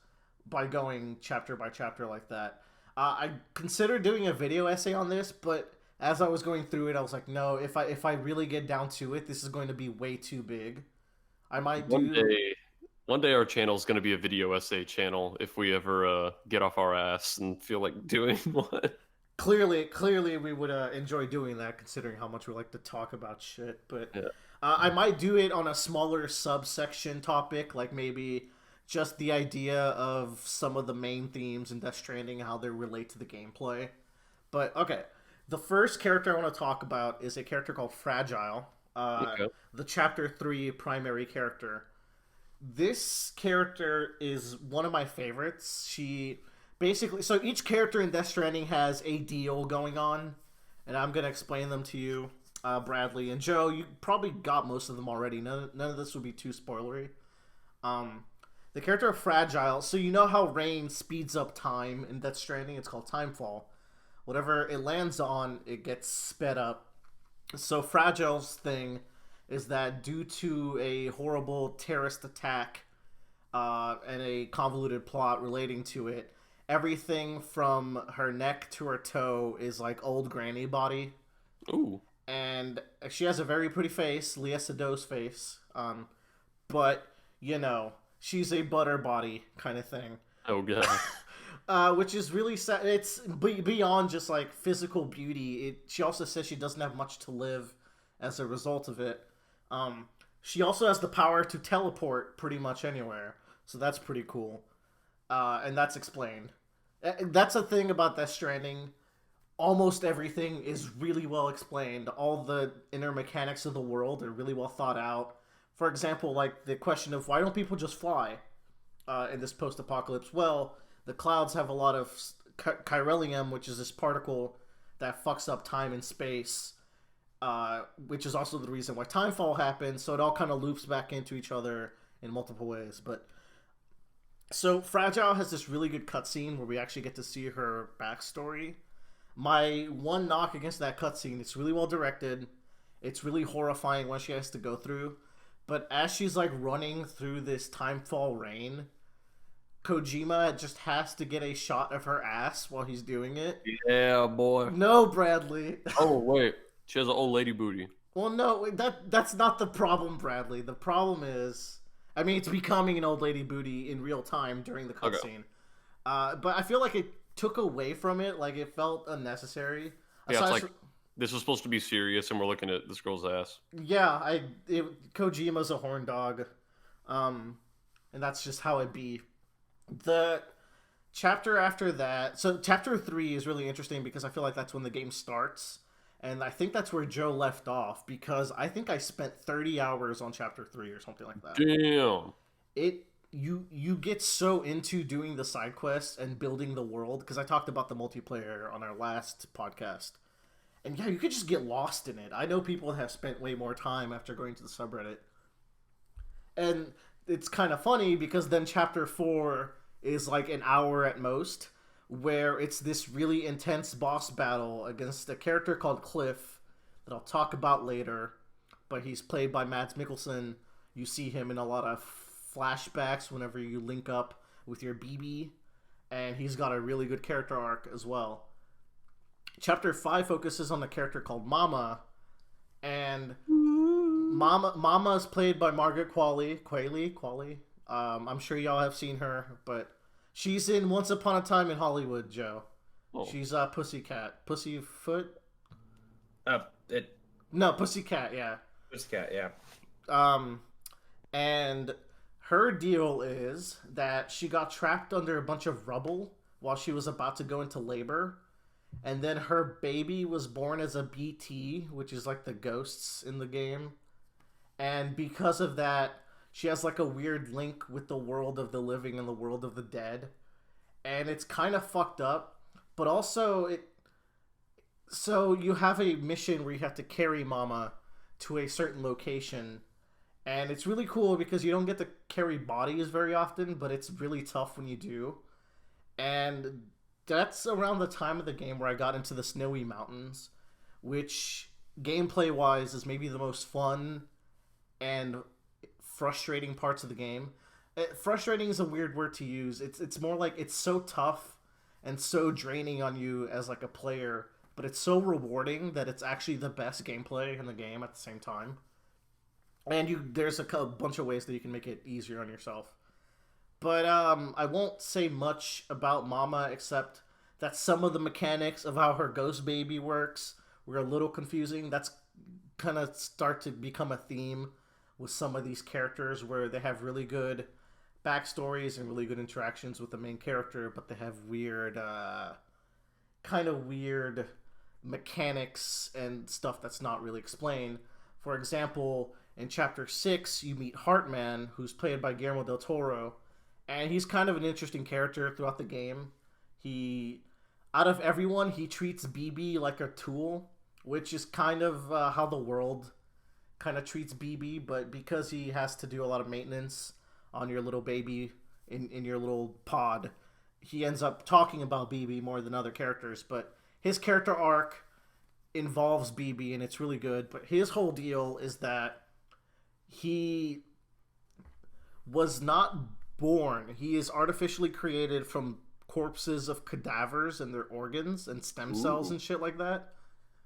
by going chapter by chapter like that. I considered doing a video essay on this, but as I was going through it, I was like, no, if I really get down to it, this is going to be way too big. I might One day our channel is going to be a video essay channel if we ever get off our ass and feel like doing one. Clearly, we would enjoy doing that, considering how much we like to talk about shit. But Yeah. I might do it on a smaller subsection topic, like maybe just the idea of some of the main themes in Death Stranding, how they relate to the gameplay. But okay, the first character I want to talk about is a character called Fragile, the Chapter 3 primary character. This character is one of my favorites. She basically, so each character in Death Stranding has a deal going on, and I'm going to explain them to you, Bradley. And Joe, you probably got most of them already. None of this will be too spoilery. The character of Fragile, so you know how rain speeds up time in Death Stranding? It's called timefall. Whatever it lands on, it gets sped up. So Fragile's thing is that due to a horrible terrorist attack and a convoluted plot relating to it, everything from her neck to her toe is like old granny body. Ooh. And she has a very pretty face, Lea Sedol's face. But, you know, she's a butter body kind of thing. Oh, God. Which is really sad. It's beyond just like physical beauty. She also says she doesn't have much to live as a result of it. She also has the power to teleport pretty much anywhere, so that's pretty cool. And that's explained. That's a thing about Death Stranding. Almost everything is really well explained. All the inner mechanics of the world are really well thought out. For example, like the question of why don't people just fly? in this post-apocalypse? Well, the clouds have a lot of chiralium, which is this particle that fucks up time and space, which is also the reason why timefall happens. So it all kind of loops back into each other in multiple ways. But so Fragile has this really good cutscene where we actually get to see her backstory. My one knock against that cutscene, it's really well directed. It's really horrifying what she has to go through. But as she's like running through this timefall rain, Kojima just has to get a shot of her ass while he's doing it. Yeah, boy. No, Bradley. Oh, wait. She has an old lady booty. Well, no, that's not the problem, Bradley. The problem is, I mean, it's becoming an old lady booty in real time during the cutscene. Okay. But I feel like it took away from it. Like, it felt unnecessary. Yeah, it's like, this is supposed to be serious, and we're looking at this girl's ass. Yeah, Kojima's a horn dog. And that's just how it be. The chapter after that, so chapter 3 is really interesting because I feel like that's when the game starts, and I think that's where Joe left off, because I think I spent 30 hours on chapter 3 or something like that. Damn. You get so into doing the side quests and building the world, because I talked about the multiplayer on our last podcast, and yeah, you could just get lost in it. I know people have spent way more time after going to the subreddit, and it's kind of funny because then chapter 4 is like an hour at most, where it's this really intense boss battle against a character called Cliff that I'll talk about later, but he's played by Mads Mikkelsen. You see him in a lot of flashbacks whenever you link up with your BB, and he's got a really good character arc as well. Chapter 5 focuses on a character called Mama, and Mama is played by Margaret Qualley. I'm sure y'all have seen her, but she's in Once Upon a Time in Hollywood, Joe. Oh. She's Pussycat. Pussyfoot? No, Pussycat, yeah. Pussycat, yeah. And her deal is that she got trapped under a bunch of rubble while she was about to go into labor. And then her baby was born as a BT, which is like the ghosts in the game. And because of that, she has like a weird link with the world of the living and the world of the dead. And it's kind of fucked up. But also, so you have a mission where you have to carry Mama to a certain location. And it's really cool because you don't get to carry bodies very often, but it's really tough when you do. And that's around the time of the game where I got into the Snowy Mountains, which gameplay-wise is maybe the most fun and frustrating parts of the game. Frustrating is a weird word to use. It's more like it's so tough and so draining on you as like a player, but it's so rewarding that it's actually the best gameplay in the game at the same time. And there's a bunch of ways that you can make it easier on yourself. But I won't say much about Mama except that some of the mechanics of how her ghost baby works were a little confusing. That's kind of start to become a theme with some of these characters where they have really good backstories and really good interactions with the main character, but they have weird, kind of weird mechanics and stuff that's not really explained. For example, in Chapter 6, you meet Heartman, who's played by Guillermo del Toro, and he's kind of an interesting character throughout the game. Out of everyone, he treats BB like a tool, which is kind of how the world kind of treats BB, but because he has to do a lot of maintenance on your little baby in your little pod, he ends up talking about BB more than other characters. But his character arc involves BB, and it's really good. But his whole deal is that he was not born. He is artificially created from corpses of cadavers and their organs and stem cells and shit like that.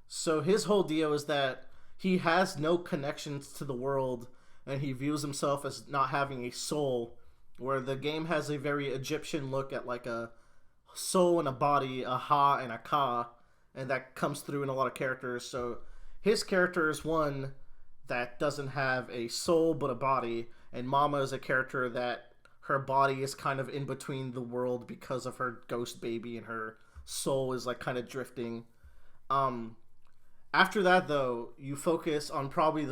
So his whole deal is that he has no connections to the world, and he views himself as not having a soul, where the game has a very Egyptian look at like a soul and a body, a ha and a ka, and that comes through in a lot of characters. So his character is one that doesn't have a soul but a body, and Mama is a character that her body is kind of in between the world because of her ghost baby, and her soul is like kind of drifting. After that, though, you focus on probably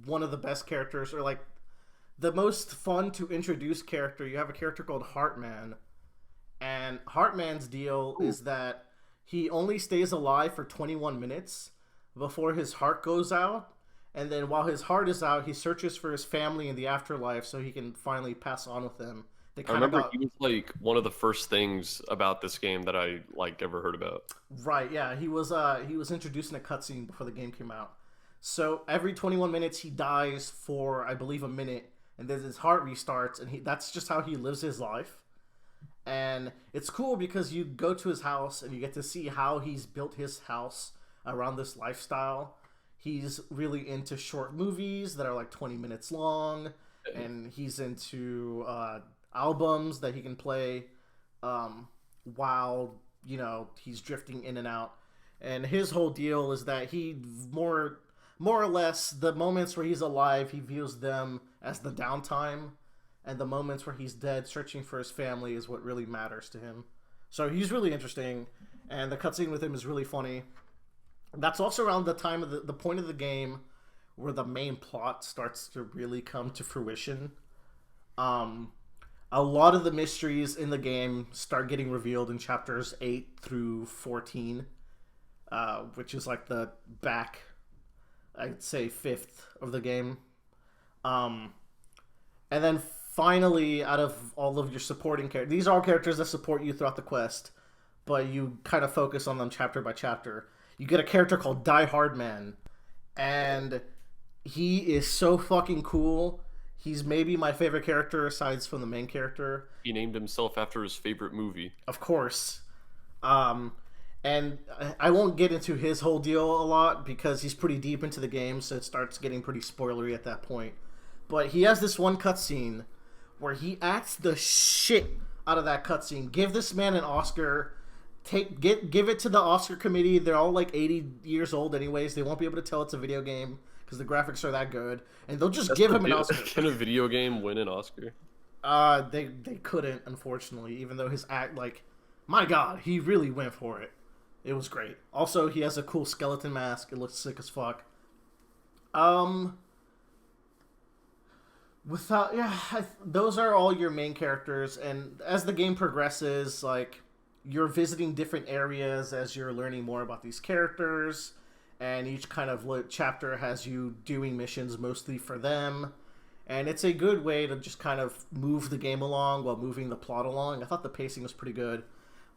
one of the best characters, or like the most fun to introduce character, you have a character called Heartman. And Heartman's deal is that he only stays alive for 21 minutes before his heart goes out. And then while his heart is out, he searches for his family in the afterlife so he can finally pass on with them. I remember he was like one of the first things about this game that I like ever heard about. Right, yeah. He was introduced in a cutscene before the game came out. So every 21 minutes he dies for, I believe, a minute, and then his heart restarts, and that's just how he lives his life. And it's cool because you go to his house and you get to see how he's built his house around this lifestyle. He's really into short movies that are like 20 minutes long, and he's into albums that he can play while, you know, he's drifting in and out. And his whole deal is that he more or less, the moments where he's alive, he views them as the downtime, and the moments where he's dead searching for his family is what really matters to him. So he's really interesting, and the cutscene with him is really funny. That's also around the time of the point of the game where the main plot starts to really come to fruition. A lot of the mysteries in the game start getting revealed in chapters 8 through 14, which is like the back, I'd say, fifth of the game. And then finally, out of all of your supporting characters, these are all characters that support you throughout the quest, but you kind of focus on them chapter by chapter. You get a character called Die Hard Man, and he is so fucking cool. He's maybe my favorite character aside from the main character. He named himself after his favorite movie. Of course. And I won't get into his whole deal a lot because he's pretty deep into the game, so it starts getting pretty spoilery at that point. But he has this one cutscene where he acts the shit out of that cutscene. Give this man an Oscar. Give it to the Oscar committee. They're all like 80 years old anyways. They won't be able to tell it's a video game because the graphics are that good, and they'll just give him an Oscar. Can a video game win an Oscar? They couldn't, unfortunately, even though his act, like, my god, he really went for it. It was great. Also, he has a cool skeleton mask. It looks sick as fuck. Those are all your main characters, and as the game progresses, like, you're visiting different areas as you're learning more about these characters, and each kind of chapter has you doing missions mostly for them, and it's a good way to just kind of move the game along while moving the plot along. I thought the pacing was pretty good.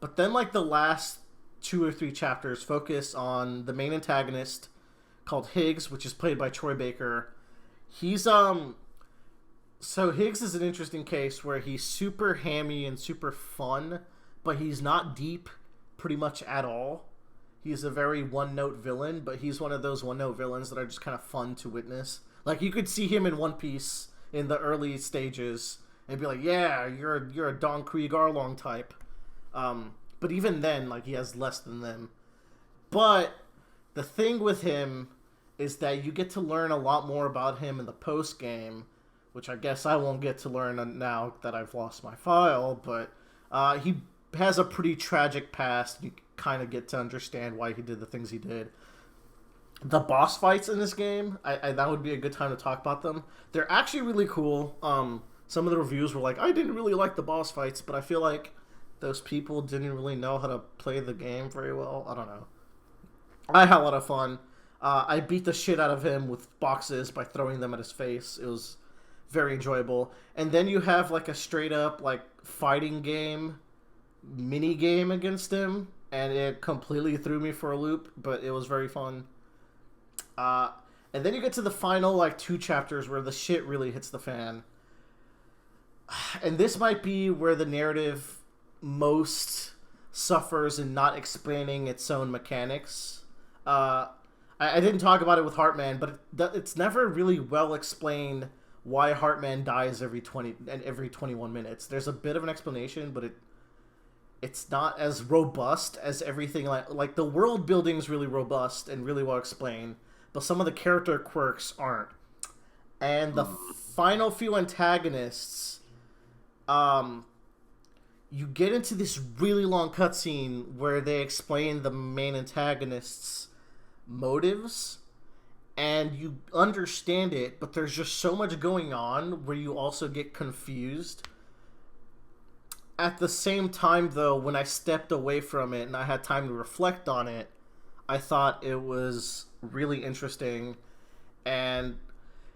But then, like, the last 2 or 3 chapters focus on the main antagonist called Higgs, which is played by Troy Baker. He's, so Higgs is an interesting case where he's super hammy and super fun, but he's not deep pretty much at all. He's a very one-note villain, but he's one of those one-note villains that are just kind of fun to witness. Like, you could see him in One Piece in the early stages and be like, yeah, you're a Don Krieg Arlong type. But even then, like, he has less than them. But the thing with him is that you get to learn a lot more about him in the post-game, which I guess I won't get to learn now that I've lost my file, but he has a pretty tragic past. You kind of get to understand why he did the things he did. The boss fights in this game, that would be a good time to talk about them. They're actually really cool. Some of the reviews were like, I didn't really like the boss fights, but I feel like those people didn't really know how to play the game very well. I don't know. I had a lot of fun. I beat the shit out of him with boxes by throwing them at his face. It was very enjoyable. And then you have like a straight up like fighting game mini game against him, and it completely threw me for a loop, but it was very fun. And then you get to the final like 2 chapters where the shit really hits the fan. And this might be where the narrative most suffers in not explaining its own mechanics. I didn't talk about it with Heartman, but it's never really well explained why Heartman dies every 21 minutes. There's a bit of an explanation, but it's not as robust as everything. Like the world building is really robust and really well explained, but some of the character quirks aren't. And the final few antagonists, you get into this really long cutscene where they explain the main antagonist's motives, and you understand it, but there's just so much going on where you also get confused. At the same time, though, when I stepped away from it and I had time to reflect on it, I thought it was really interesting. And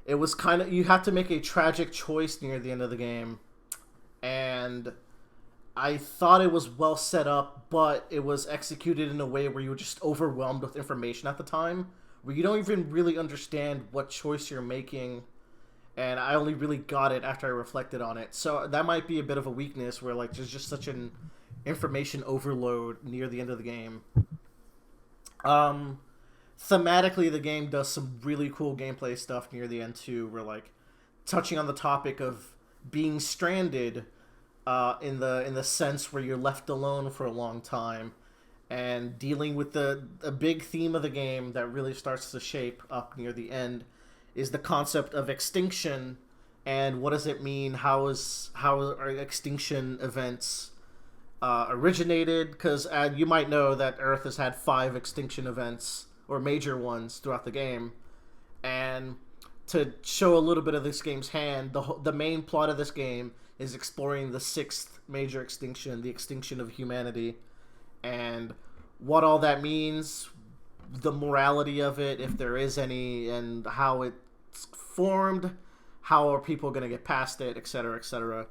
it was kind of, you had to make a tragic choice near the end of the game. And I thought it was well set up, but it was executed in a way where you were just overwhelmed with information at the time, where you don't even really understand what choice you're making. And I only really got it after I reflected on it. So that might be a bit of a weakness, where like there's just such an information overload near the end of the game. Thematically, the game does some really cool gameplay stuff near the end too. We're like touching on the topic of being stranded, in the sense where you're left alone for a long time, and dealing with a big theme of the game that really starts to shape up near the end is the concept of extinction, and what does it mean? How are extinction events originated? Because you might know that Earth has had 5 extinction events, or major ones, throughout the game. And to show a little bit of this game's hand, the main plot of this game is exploring the 6th major extinction, the extinction of humanity, and what all that means, the morality of it, if there is any, and how it's formed, how are people going to get past it, etc., etc.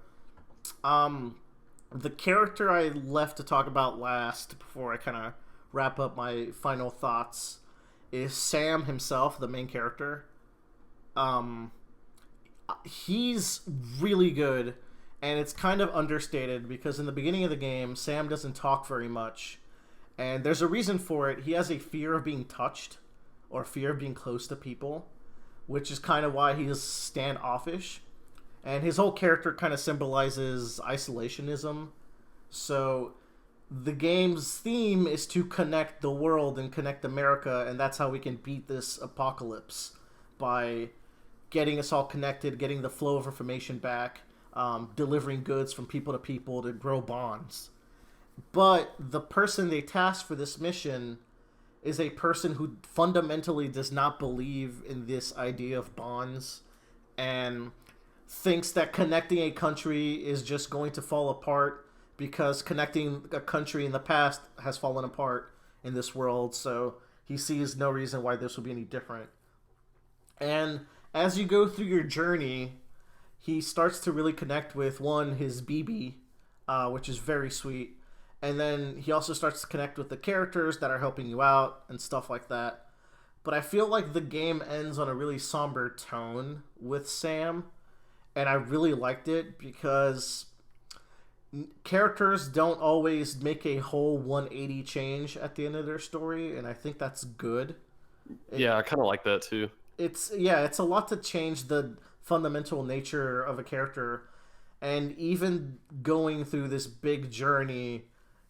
The character I left to talk about last, before I kind of wrap up my final thoughts, is Sam himself, the main character. He's really good, and it's kind of understated, because in the beginning of the game, Sam doesn't talk very much. And there's a reason for it. He has a fear of being touched, or fear of being close to people, which is kind of why he's standoffish. And his whole character kind of symbolizes isolationism. So the game's theme is to connect the world and connect America, and that's how we can beat this apocalypse, by getting us all connected, getting the flow of information back, delivering goods from people to people to grow bonds. But the person they tasked for this mission is a person who fundamentally does not believe in this idea of bonds, and thinks that connecting a country is just going to fall apart, because connecting a country in the past has fallen apart in this world, so he sees no reason why this will be any different. And as you go through your journey, he starts to really connect with, one, his BB, which is very sweet. And then he also starts to connect with the characters that are helping you out and stuff like that. But I feel like the game ends on a really somber tone with Sam. And I really liked it, because characters don't always make a whole 180 change at the end of their story. And I think that's good. Yeah, I kind of like that too. It's a lot to change the fundamental nature of a character. And even going through this big journey,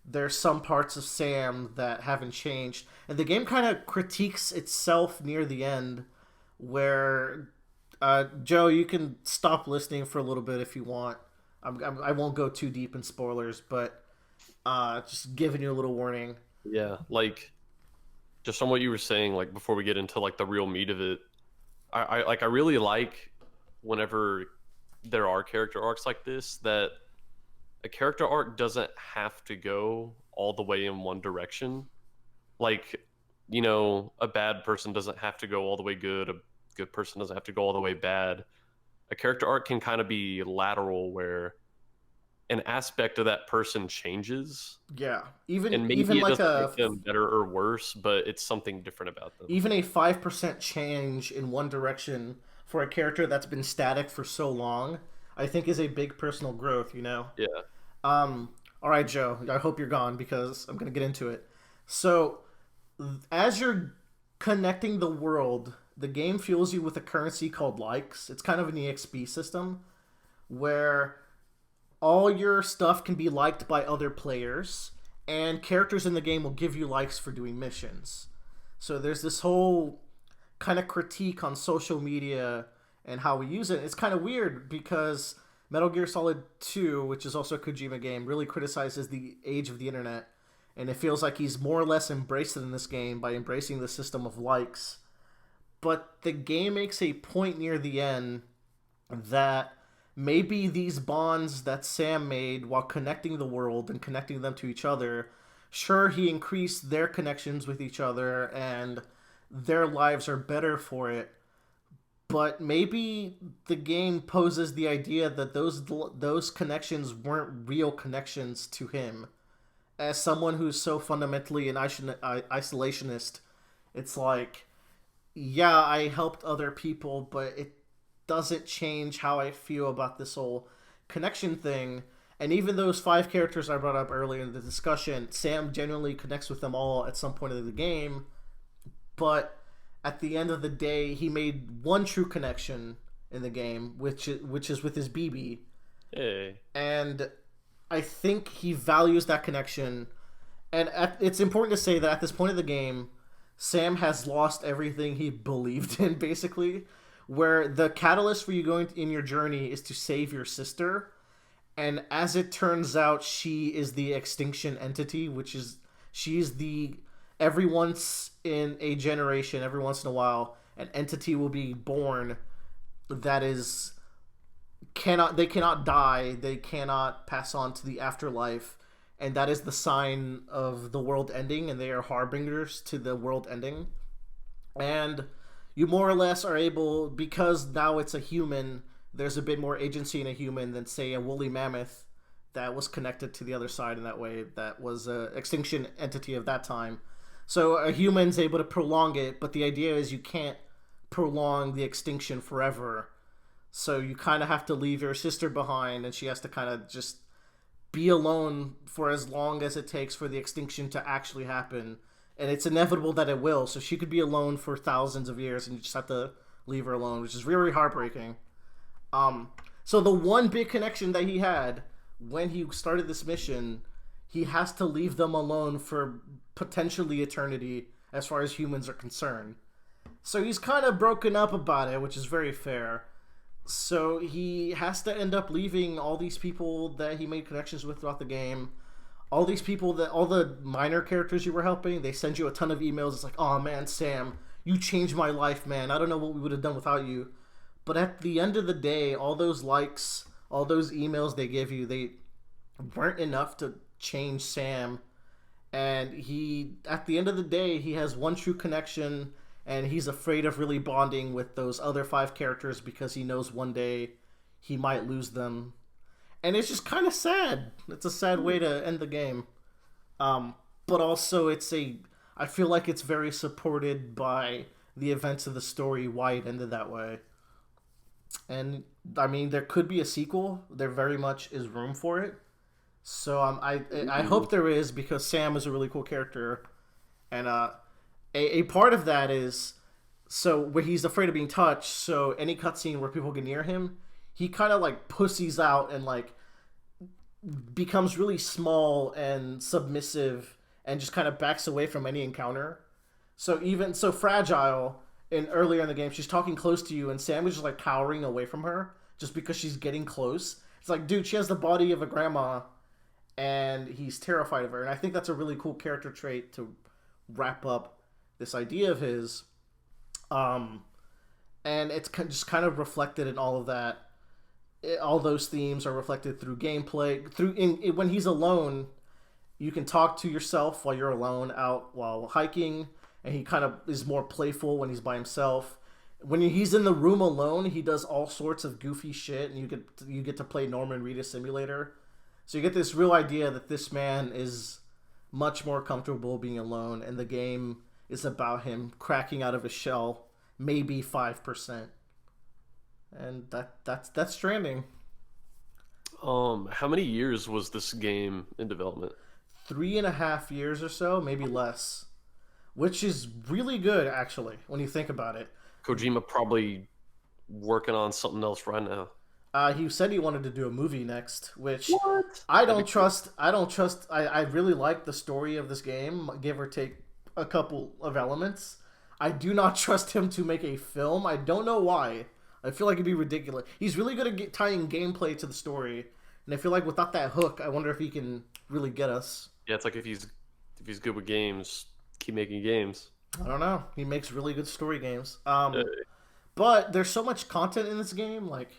there's some parts of Sam that haven't changed. And the game kind of critiques itself near the end, where Joe, you can stop listening for a little bit if you want. I won't go too deep in spoilers, but just giving you a little warning. Yeah, like, just on what you were saying, like, before we get into like the real meat of it, I really like whenever there are character arcs like this, that a character arc doesn't have to go all the way in one direction. Like, you know, a bad person doesn't have to go all the way good. A good person doesn't have to go all the way bad. A character arc can kind of be lateral, where an aspect of that person changes. Yeah, And maybe even it like doesn't make them better or worse, but it's something different about them. even a 5% change in one direction for a character that's been static for so long, I think is a big personal growth, you know? Yeah. All right, Joe, I hope you're gone, because I'm going to get into it. So, as you're connecting the world, the game fuels you with a currency called likes. It's kind of an EXP system, where all your stuff can be liked by other players, and characters in the game will give you likes for doing missions. So there's this whole kind of critique on social media and how we use it. It's kind of weird, because Metal Gear Solid 2, which is also a Kojima game, really criticizes the age of the internet, and it feels like he's more or less embraced it in this game by embracing the system of likes. but the game makes a point near the end that maybe these bonds that Sam made while connecting the world and connecting them to each other, sure, he increased their connections with each other and their lives are better for it, but maybe the game poses the idea that those connections weren't real connections to him. As someone who's so fundamentally an isolationist, it's like, yeah, I helped other people, but it doesn't change how I feel about this whole connection thing. And even those 5 characters I brought up earlier in the discussion, Sam genuinely connects with them all at some point of the game, but at the end of the day, he made one true connection in the game, which is with his BB. Hey. And I think he values that connection. And it's important to say that at this point of the game, Sam has lost everything he believed in, basically. Where the catalyst for you going in your journey is to save your sister. And as it turns out, she is the extinction entity, she's the... Every once in a generation, every once in a while, an entity will be born that is... They cannot die, they cannot pass on to the afterlife, and that is the sign of the world ending, and they are harbingers to the world ending. And you more or less are able, because now it's a human, there's a bit more agency in a human than, say, a woolly mammoth that was connected to the other side in that way, that was an extinction entity of that time. So a human's able to prolong it, but the idea is you can't prolong the extinction forever. So you kind of have to leave your sister behind, and she has to kind of just be alone for as long as it takes for the extinction to actually happen. And it's inevitable that it will. So she could be alone for thousands of years, and you just have to leave her alone, which is really heartbreaking. So the one big connection that he had when he started this mission, he has to leave them alone for potentially eternity as far as humans are concerned. So he's kind of broken up about it, which is very fair. So he has to end up leaving all these people that he made connections with throughout the game. All these people, all the minor characters you were helping, they send you a ton of emails. It's like, oh man, Sam, you changed my life, man. I don't know what we would have done without you. But at the end of the day, all those likes, all those emails they give you, they weren't enough to change Sam. And at the end of the day, he has one true connection, and he's afraid of really bonding with those other 5 characters because he knows one day he might lose them. And it's just kind of sad. It's a sad way to end the game. But also, I feel like it's very supported by the events of the story, why it ended that way. And, I mean, there could be a sequel. There very much is room for it. So I hope there is, because Sam is a really cool character. And a part of that is, so where he's afraid of being touched, so any cutscene where people get near him, he kind of like pussies out and like becomes really small and submissive and just kind of backs away from any encounter. So even so fragile, earlier in the game, she's talking close to you and Sam is just like cowering away from her just because she's getting close. It's like, dude, she has the body of a grandma and he's terrified of her. And I think that's a really cool character trait to wrap up this idea of his. And it's just kind of reflected in all of that. All those themes are reflected through gameplay. When he's alone, you can talk to yourself while you're alone out while hiking, and he kind of is more playful when he's by himself. When he's in the room alone, he does all sorts of goofy shit, and you get to play Norman Reedus Simulator. So you get this real idea that this man is much more comfortable being alone, and the game is about him cracking out of his shell, maybe 5%. And that's Stranding. How many years was this game in development? 3.5 years or so, maybe less. Which is really good, actually, when you think about it. Kojima probably working on something else right now. He said he wanted to do a movie next, which What? I don't trust. I really like the story of this game, give or take a couple of elements. I do not trust him to make a film. I don't know why. I feel like it'd be ridiculous. He's really good at tying gameplay to the story, and I feel like without that hook, I wonder if he can really get us. Yeah, it's like if he's good with games, keep making games. I don't know. He makes really good story games. Uh, But there's so much content in this game, like,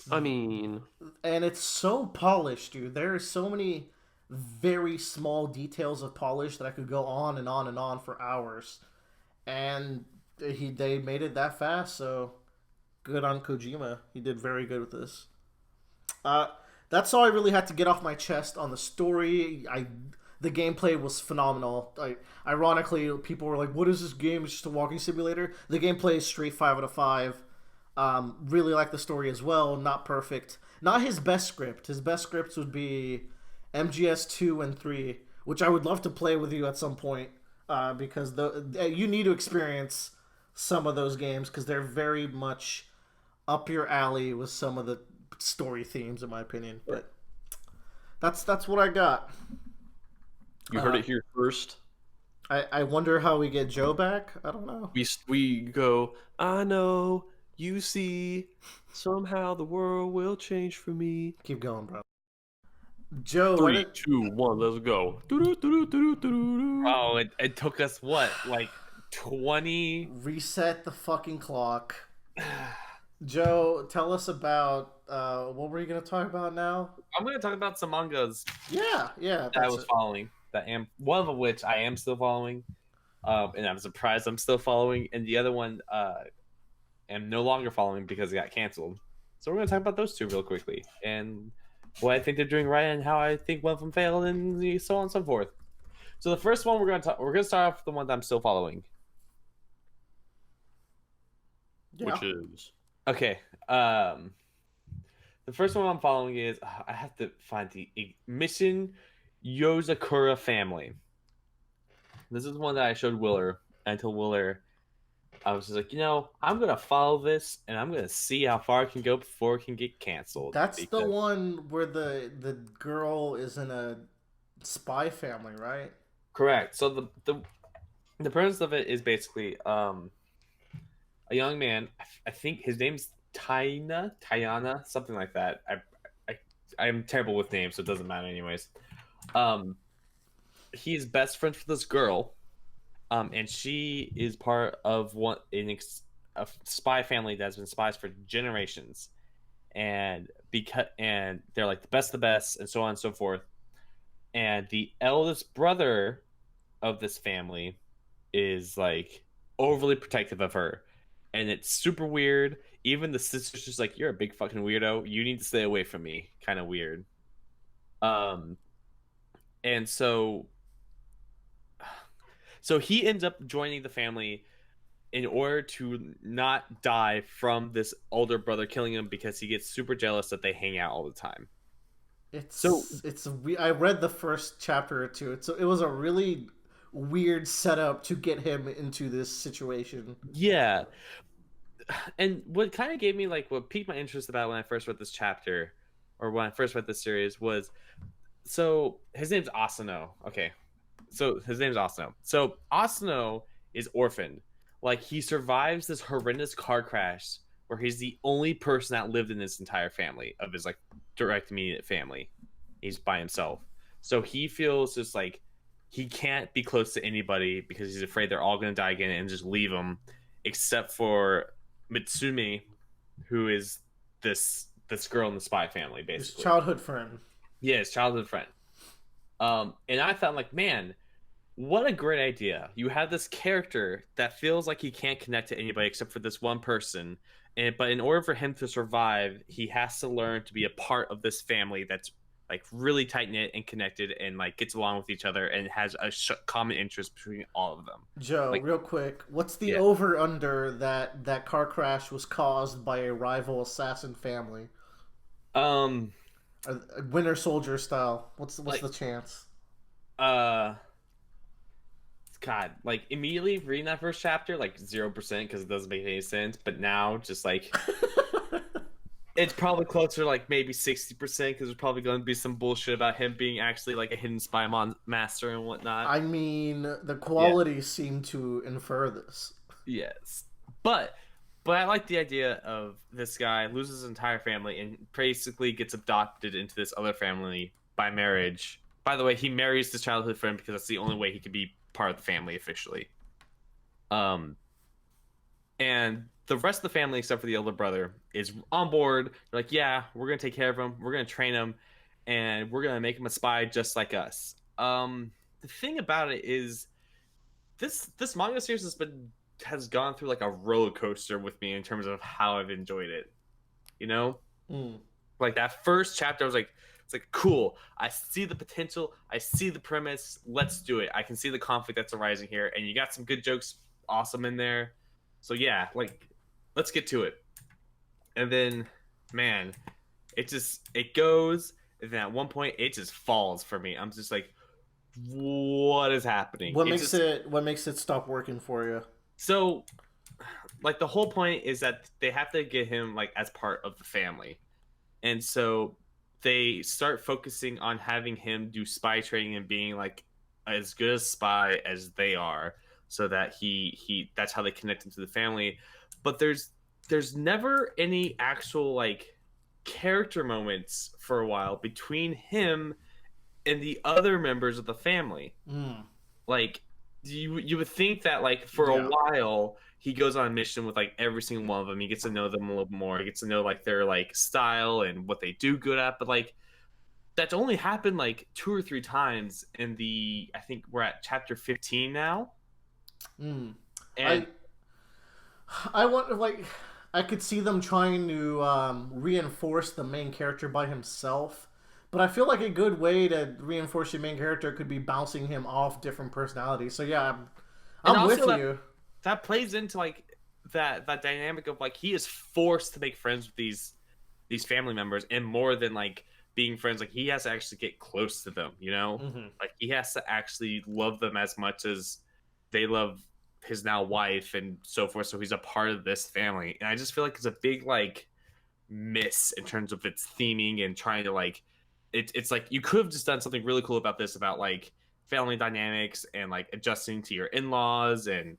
I mean, and it's so polished, dude. There are so many very small details of polish that I could go on and on and on for hours. And they made it that fast, so good on Kojima. He did very good with this. Uh, that's all I really had to get off my chest on the story. The gameplay was phenomenal. Ironically, people were like, "What is this game? It's just a walking simulator." The gameplay is straight 5 out of 5. Really like the story as well. Not perfect. Not his best script. His best scripts would be MGS 2 and 3, which I would love to play with you at some point. Because you need to experience some of those games because they're very much up your alley with some of the story themes, in my opinion. But that's what I got. you heard it here first. I wonder how we get Joe back. I don't know. We go. I know. You see. Somehow the world will change for me. Keep going, bro. Joe, 3, 2, 1. Let's go. Oh, it took us what, like 20? Reset the fucking clock. Joe, tell us about what were you gonna talk about now? I'm gonna talk about some mangas Yeah, that I was following. One of which I am still following, and I'm surprised I'm still following, and the other one am no longer following because it got canceled. So we're gonna talk about those two real quickly and what I think they're doing right and how I think one of them failed and so on and so forth. So the first one we're gonna start off with the one that I'm still following. Yeah. Which is Okay. The first one I'm following is I have to find the Mission Yozakura Family. This is one that I showed Willer. And I told Willer, I was just like, I'm gonna follow this and I'm gonna see how far it can go before it can get canceled. That's the one where the girl is in a spy family, right? Correct. So the premise of it is basically a young man. I think his name's Tayana, something like that. I'm terrible with names, so it doesn't matter anyways. He's best friends with this girl, and she is part of a spy family that's been spies for generations, and they're like the best of the best, and so on and so forth. And the eldest brother of this family is like overly protective of her, and it's super weird. Even the sister's just like, "You're a big fucking weirdo. You need to stay away from me." Kind of weird. And so he ends up joining the family in order to not die from this older brother killing him because he gets super jealous that they hang out all the time. I read the first chapter or two. It was a really weird setup to get him into this situation. Yeah. And what kind of gave me what piqued my interest about when I first read this chapter or when I first read this series was, so his name's Asano. Okay. So his name's Asano. So Asano is orphaned. Like, he survives this horrendous car crash where he's the only person that lived in this entire family of his direct immediate family. He's by himself. So he feels just like he can't be close to anybody because he's afraid they're all going to die again and just leave him, except for Mitsume, who is this girl in the spy family, basically. His childhood friend. Yeah, his childhood friend. And I thought, man, what a great idea. You have this character that feels like he can't connect to anybody except for this one person. But in order for him to survive, he has to learn to be a part of this family that's really tight-knit and connected and gets along with each other and has a common interest between all of them. Joe, real quick, what's the over-under that car crash was caused by a rival assassin family? Winter Soldier style. What's the chance? God, immediately reading that first chapter, 0% because it doesn't make any sense. But now, just it's probably closer to maybe 60% because there's probably going to be some bullshit about him being actually a hidden spy master and whatnot. I mean, the qualities seem to infer this. Yes, but I like the idea of this guy loses his entire family and basically gets adopted into this other family by marriage. By the way, he marries his childhood friend because that's the only way he could be part of the family officially. Um, and the rest of the family, except for the older brother, is on board. They're like, yeah, we're gonna take care of him. We're gonna train him, and we're gonna make him a spy just like us. The thing about it is, this manga series has gone through like a roller coaster with me in terms of how I've enjoyed it. You know, Mm. like that first chapter, I was like, it's like cool. I see the potential. I see the premise. Let's do it. I can see the conflict that's arising here, and you got some good jokes, awesome in there. So yeah, like let's get to it. And then, man, it goes, and then at one point it just falls for me. I'm just like, what is happening? What makes it stop working for you? So like the whole point is that they have to get him like as part of the family. And so they start focusing on having him do spy training and being like as good a spy as they are, so that he that's how they connect him to the family. But there's never any actual like character moments for a while between him and the other members of the family. Mm. Like you would think that like for a Yeah. while he goes on a mission with like every single one of them. He gets to know them a little more. He gets to know like their like style and what they do good at. But like that's only happened like 2 or 3 times in the, I think we're at chapter 15 now. Mm. And I want like I could see them trying to reinforce the main character by himself, but I feel like a good way to reinforce your main character could be bouncing him off different personalities. So yeah, I'm with also you. that plays into like that dynamic of like he is forced to make friends with these family members, and more than like being friends, like he has to actually get close to them, you know? Mm-hmm. Like he has to actually love them as much as they love his now wife and so forth. So he's a part of this family. And I just feel like it's a big like miss in terms of its theming and trying to like it's like you could have just done something really cool about this, about like family dynamics and like adjusting to your in-laws and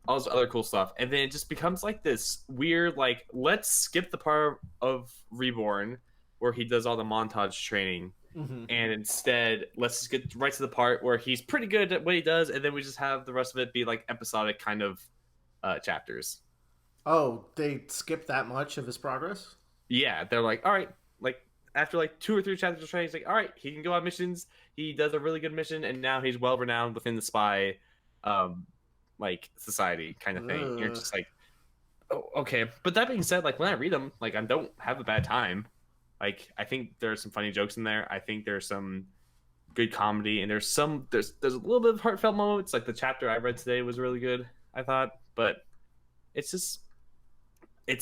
all this other cool stuff. And then it just becomes like this weird like, let's skip the part of Reborn where he does all the montage training, Mm-hmm. and instead let's just get right to the part where he's pretty good at what he does, and then we just have the rest of it be like episodic kind of chapters. Oh, they skipped that much of his progress? Yeah, they're like, all right, like after like 2 or 3 chapters of training, he's like, all right, he can go on missions. He does a really good mission, and now he's well renowned within the spy like society kind of thing. You're just like, oh, okay. But that being said, like when I read them, like I don't have a bad time. Like I think there's some funny jokes in there. I think there's some good comedy, and there's a little bit of heartfelt moments. Like the chapter I read today was really good, I thought, but it's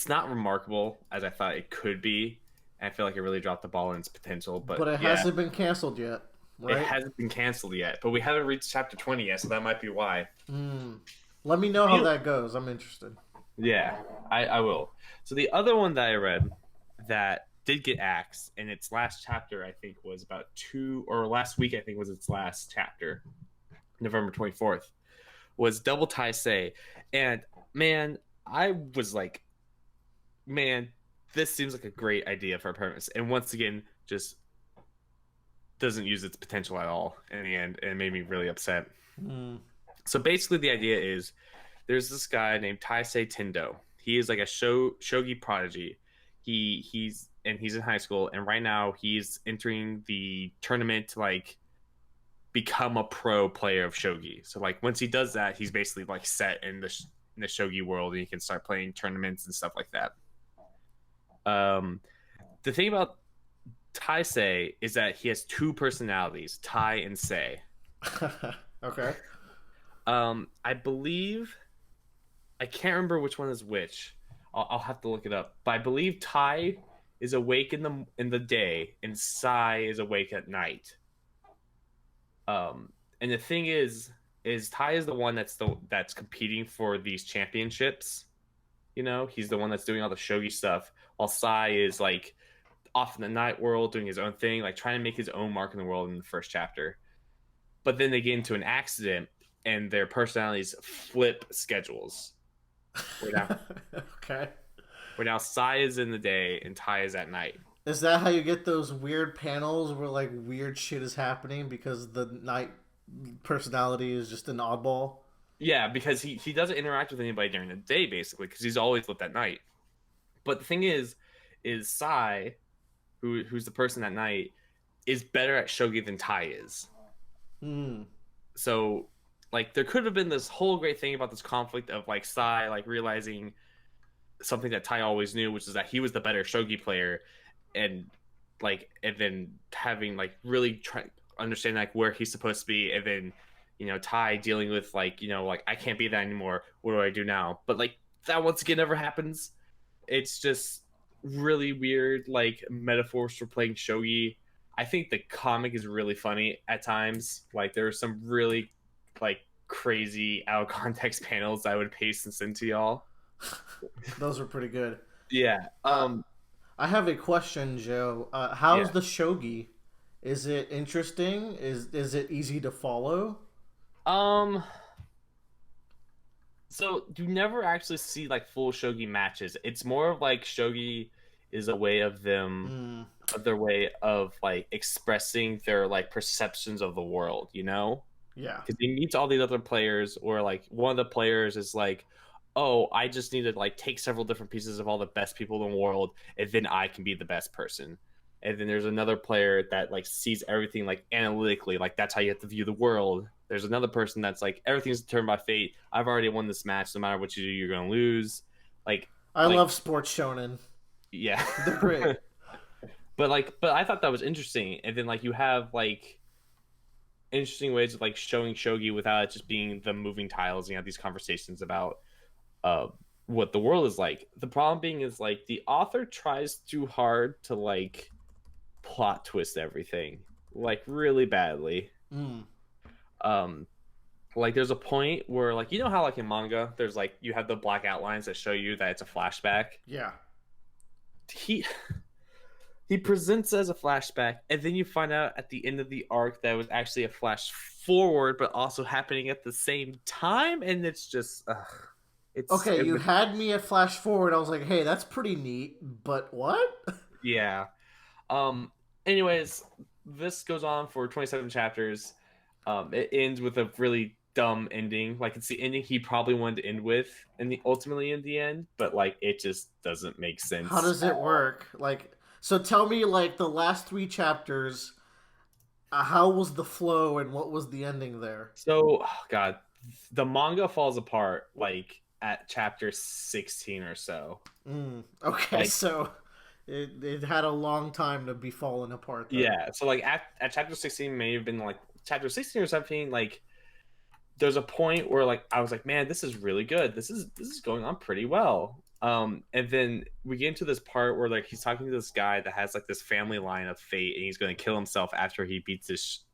not remarkable as I thought it could be. And I feel like it really dropped the ball in its potential. But it yeah, hasn't been canceled yet, right? it hasn't been canceled yet, but we haven't reached chapter 20 yet, so that might be why. Let me know how that goes. I'm interested. Yeah, I will. So the other one that I read that did get axed, and its last chapter I think was last week I think was its last chapter, November 24th, was Double Taisei. And man, I was like, man, this seems like a great idea for a premise, and once again just doesn't use its potential at all in the end, and it made me really upset. So basically the idea is there's this guy named Taisei Tendo. He is like a shogi prodigy. He's in high school, and right now he's entering the tournament to like become a pro player of shogi. So like once he does that, he's basically like set in the shogi world, and he can start playing tournaments and stuff like that. The thing about Taisei is that he has 2 personalities, Tai and Sei. Okay. I believe, I can't remember which one is which. I'll have to look it up. But I believe Tai is awake in the day, and Sai is awake at night. And the thing is Tai is the one that's competing for these championships. He's the one that's doing all the shogi stuff, while Sai is like off in the night world doing his own thing, like trying to make his own mark in the world in the first chapter. But then they get into an accident, and their personalities flip schedules. Okay. Where now Sai is in the day and Tai is at night. Is that how you get those weird panels where like weird shit is happening because the night personality is just an oddball? Yeah, because he doesn't interact with anybody during the day, basically, because he's always lit at night. But the thing is Sai, who's the person at night, is better at shogi than Tai is. Hmm. So, like, there could have been this whole great thing about this conflict of like Sai like realizing something that Tai always knew, which is that he was the better shogi player, and then having like really try understand like where he's supposed to be, and then Tai dealing with like like I can't be that anymore. What do I do now? But like that once again never happens. It's just really weird like metaphors for playing shogi. I think the comic is really funny at times. Like there are some really like crazy out of context panels I would paste and send to y'all. Those are pretty good. Yeah. I have a question, Joe. How's Yeah. the shogi? Is it interesting? Is it easy to follow? So you never actually see like full shogi matches. It's more of like shogi is a way of them of their way of like expressing their like perceptions of the world, Yeah. because he meets all these other players, or like one of the players is like, oh, I just need to like take several different pieces of all the best people in the world, and then I can be the best person. And then there's another player that like sees everything like analytically, like that's how you have to view the world. There's another person that's like, everything's determined by fate. I've already won this match. No matter what you do, you're gonna lose. I Like, love sports shonen. yeah. They're great. but I thought that was interesting. And then like you have like interesting ways of like showing shogi without it just being the moving tiles, and you have these conversations about what the world is like. The problem being is like the author tries too hard to like plot twist everything like really badly. Like there's a point where like how like in manga there's like you have the black outlines that show you that it's a flashback. Yeah. He presents as a flashback, and then you find out at the end of the arc that it was actually a flash forward, but also happening at the same time, and it's just Okay, you had me at flash forward. I was like, hey, that's pretty neat, but what? Yeah. Anyways, this goes on for 27 chapters. It ends with a really dumb ending. Like it's the ending he probably wanted to end with, and ultimately in the end, but like it just doesn't make sense. How does it work? Like, so tell me, like the last 3 chapters. How was the flow and what was the ending there? So, oh God, the manga falls apart like at chapter 16 or so. Okay, so it had a long time to be falling apart. Though. Yeah, so like at chapter 16 may have been like chapter 16 or 17. Like there's a point where like I was like, man, this is really good. This is going on pretty well. And then we get into this part where like he's talking to this guy that has like this family line of fate, and he's going to kill himself after he beats this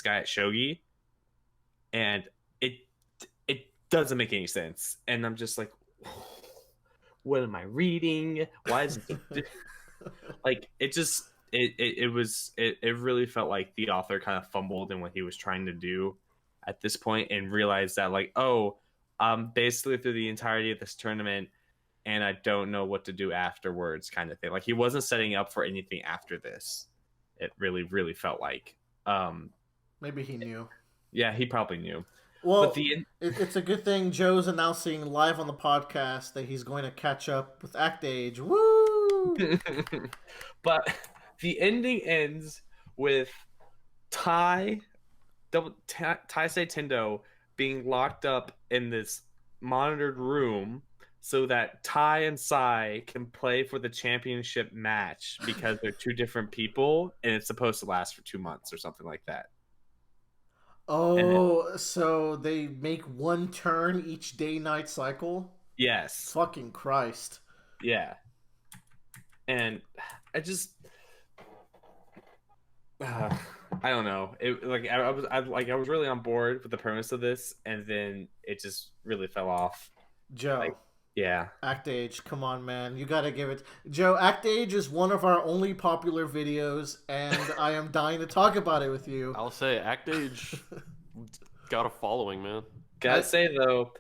guy at shogi, and it doesn't make any sense. And I'm just like, what am I reading? Why is it like it just it really felt like the author kind of fumbled in what he was trying to do at this point, and realized that like, oh, basically through the entirety of this tournament, and I don't know what to do afterwards, kind of thing. Like he wasn't setting up for anything after this. It really felt like. Maybe he knew. Yeah, he probably knew. Well, it's a good thing Joe's announcing live on the podcast that he's going to catch up with Act Age. Woo! But the ending ends with Taisei Tendo being locked up in this monitored room so that Tai and Sai can play for the championship match, because they're 2 different people, and it's supposed to last for 2 months or something like that. Oh, so they make 1 turn each day-night cycle? Yes. Fucking Christ. Yeah. And I just I don't know. It like I was really on board with the premise of this, and then it just really fell off. Joe. Like, yeah. Act Age, come on, man. You gotta give it... Joe, Act Age is one of our only popular videos, and I am dying to talk about it with you. I'll say Act Age got a following, man. Gotta say, though,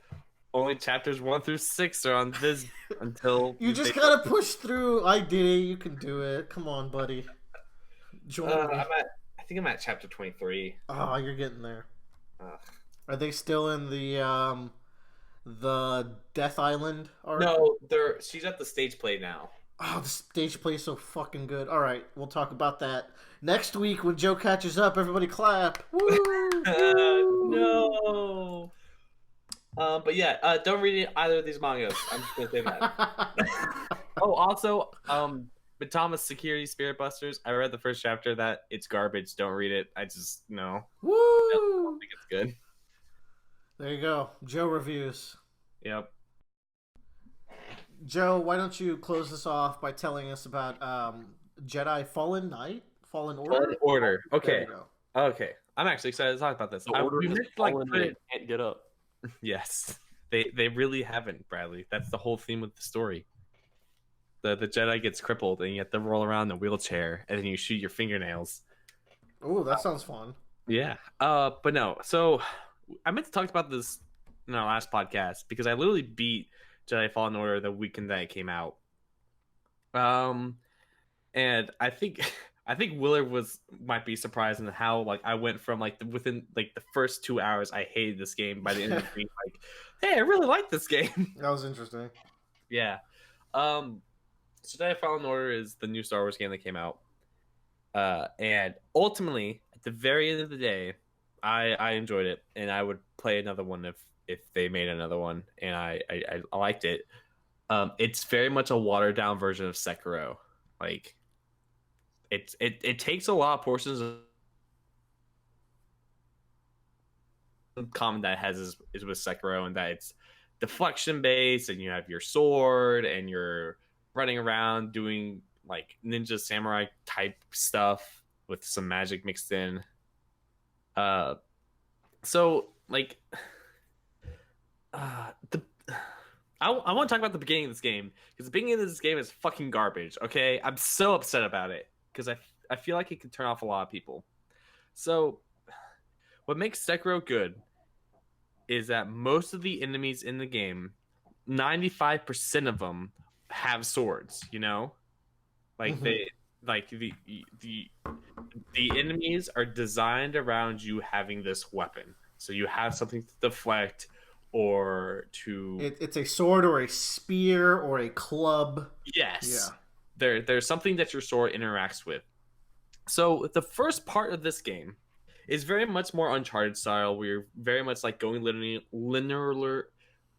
only chapters 1 through 6 are on this until... You just gotta push through. I did it. You can do it. Come on, buddy. Join me. I think I'm at chapter 23. Oh, you're getting there. Are they still in the Death Island arc? No, she's at the stage play now. Oh, the stage play is so fucking good. All right, we'll talk about that next week when Joe catches up. Everybody clap! Woo! No. But yeah, don't read either of these mangas. I'm just gonna say that. Oh, also, but Thomas Security Spirit Busters. I read the first chapter. That it's garbage. Don't read it. I just no. Woo! I don't think it's good. There you go, Joe reviews. Yep. Joe, why don't you close this off by telling us about Jedi Fallen Knight, Fallen Order? Fallen Order. There Okay. you go. Okay. I'm actually excited to talk about this. The order We has meant to, like, fallen put and it. can't get up. Yes, they really haven't, Bradley. That's the whole theme of the story. The Jedi gets crippled and you have to roll around in a wheelchair and then you shoot your fingernails. Oh, that sounds fun. Yeah. But no. So I meant to talk about this in our last podcast because I literally beat Jedi Fallen Order the weekend that it came out. And I think Willard might be surprised in how like I went from like within like the first 2 hours I hated this game by the end of being like, hey, I really like this game. That was interesting. Yeah. So Jedi Fallen Order is the new Star Wars game that came out. And ultimately, at the very end of the day, I enjoyed it, and I would play another one if they made another one, and I liked it. It's very much a watered down version of Sekiro. Like, it takes a lot of portions of common that is with Sekiro, and that it's deflection based, and you have your sword, and you're running around doing like ninja samurai type stuff with some magic mixed in. So like, I want to talk about the beginning of this game because the beginning of this game is fucking garbage. Okay, I'm so upset about it because I feel like it could turn off a lot of people. So, what makes Sekiro good is that most of the enemies in the game, 95% of them have swords. You know, like they like the enemies are designed around you having this weapon, so you have something to deflect or to. It's a sword or a spear or a club. Yes. Yeah. There's something that your sword interacts with. So the first part of this game is very much more Uncharted style, where you're very much like going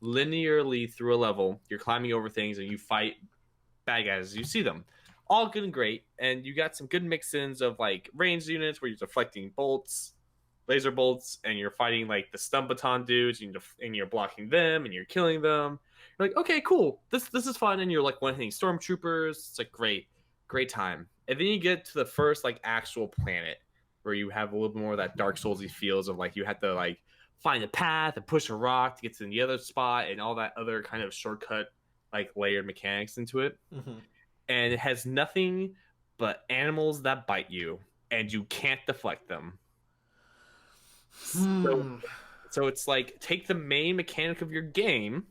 linearly through a level. You're climbing over things and you fight bad guys as you see them. All good and great, and you got some good mix-ins of like ranged units where you're deflecting bolts, laser bolts, and you're fighting like the stun baton dudes, and you're blocking them and you're killing them. You're like, okay, cool, this is fun, and you're like one-hitting stormtroopers. It's like great time. And then you get to the first like actual planet where you have a little bit more of that Dark Soulsy feels of like you have to like find a path and push a rock to get to the other spot and all that other kind of shortcut like layered mechanics into it. And it has nothing but animals that bite you and you can't deflect them. So it's like take the main mechanic of your game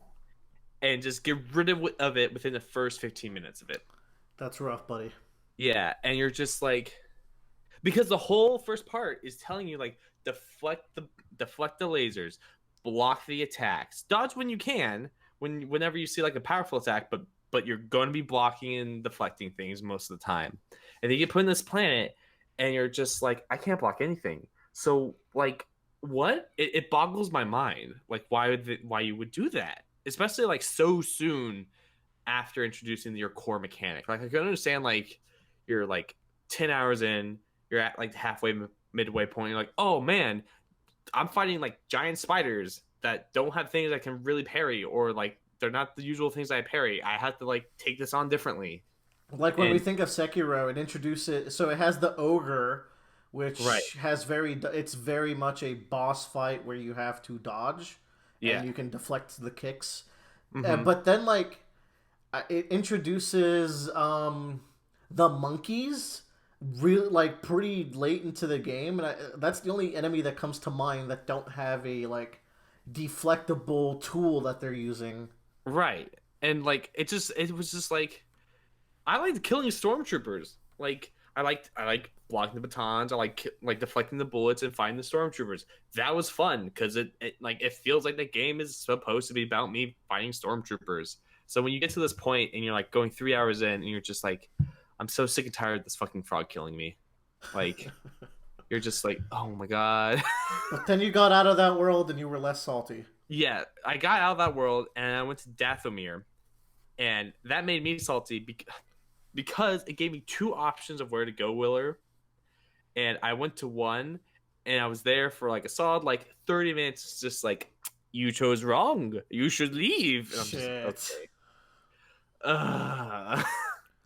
and just get rid of it within the first 15 minutes of it. That's rough, buddy. Yeah, and you're just like, because the whole first part is telling you like deflect the lasers, block the attacks, dodge when you can, whenever you see like a powerful attack, but you're going to be blocking and deflecting things most of the time. And then you get put in this planet, and you're just like, I can't block anything. So like, what? It boggles my mind, like why you would do that, especially like so soon after introducing your core mechanic. Like I can understand like you're like 10 hours in, you're at like halfway midway point, you're like, oh man, I'm fighting like giant spiders that don't have things I can really parry, or like they're not the usual things I parry. I have to like take this on differently. Like when we think of Sekiro and introduce it, so it has the ogre, which has it's very much a boss fight where you have to dodge, and you can deflect the kicks. But then like it introduces the monkeys like pretty late into the game, and that's the only enemy that comes to mind that don't have a like deflectable tool that they're using. And like it was just like, I liked killing stormtroopers. Like I like blocking the batons. I like deflecting the bullets and fighting the stormtroopers. That was fun because it feels like the game is supposed to be about me fighting stormtroopers. So when you get to this point and you're like going 3 hours in and you're just like, I'm so sick and tired of this fucking frog killing me. Like, you're just like, oh my god. But then you got out of that world and you were less salty. Yeah, I got out of that world and I went to Dathomir, and that made me salty because it gave me two options of where to go, Willer. And I went to one, and I was there for like a solid like 30 minutes, just like, you chose wrong. You should leave. And I'm Shit. just okay.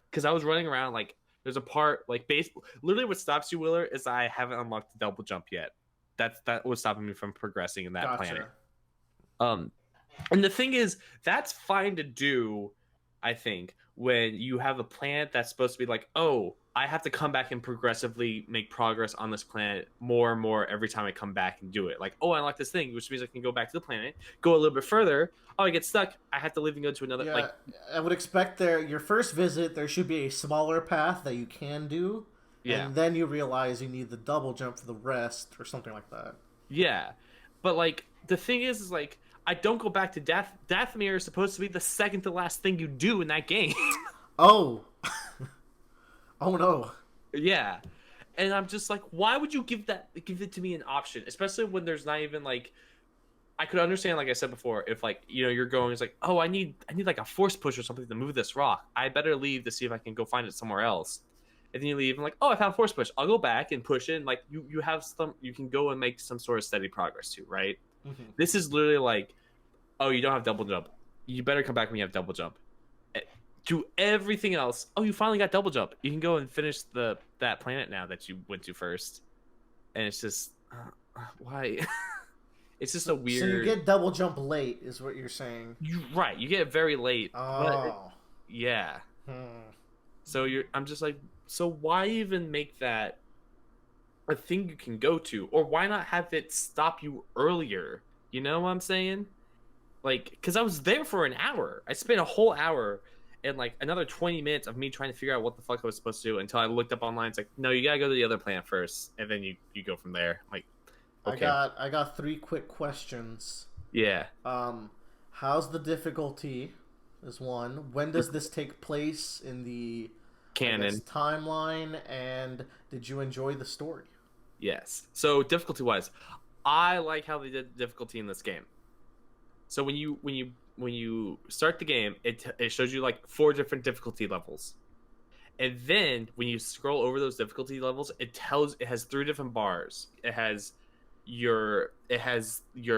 Because I was running around like there's a part like literally what stops you, Willer, is I haven't unlocked the double jump yet. That was stopping me from progressing in that planet. And the thing is, that's fine to do, I think, when you have a planet that's supposed to be like, oh, I have to come back and progressively make progress on this planet more and more every time I come back and do it. Like, oh, I unlock this thing, which means I can go back to the planet, go a little bit further. Oh, I get stuck. I have to leave and go to another. Yeah, like, I would expect your first visit, there should be a smaller path that you can do. Yeah. And then you realize you need the double jump for the rest or something like that. Yeah. But, like, the thing is like, I don't go back to Dathomir is supposed to be the second to last thing you do in that game. Oh. Oh no. Yeah. And I'm just like, why would you give it to me an option? Especially when there's not even like, I could understand, like I said before, if like, you know, you're going, it's like, oh, I need like a force push or something to move this rock. I better leave to see if I can go find it somewhere else. And then you leave and like, oh, I found force push. I'll go back and push it. And like you have some, you can go and make some sort of steady progress too, right? Mm-hmm. This is literally like, oh, you don't have double jump. You better come back when you have double jump. Do everything else. Oh, you finally got double jump. You can go and finish that planet now that you went to first. And it's just, why? It's just a weird. So you get double jump late, is what you're saying? Right. You get it very late. Oh. But yeah. So I'm just like, so why even make that a thing you can go to, or why not have it stop you earlier? You know what I'm saying? Like, because I was there for an hour. I spent a whole hour and like another 20 minutes of me trying to figure out what the fuck I was supposed to do until I looked up online. It's like, no, you gotta go to the other planet first, and then you go from there. Like, okay. I got 3 quick questions. Yeah. How's the difficulty? Is one. When does this take place in the canon timeline? And did you enjoy the story? Yes. So difficulty wise, I like how they did difficulty in this game. So when you start the game, it shows you like 4 different difficulty levels, and then when you scroll over those difficulty levels, it has 3 different bars. It has your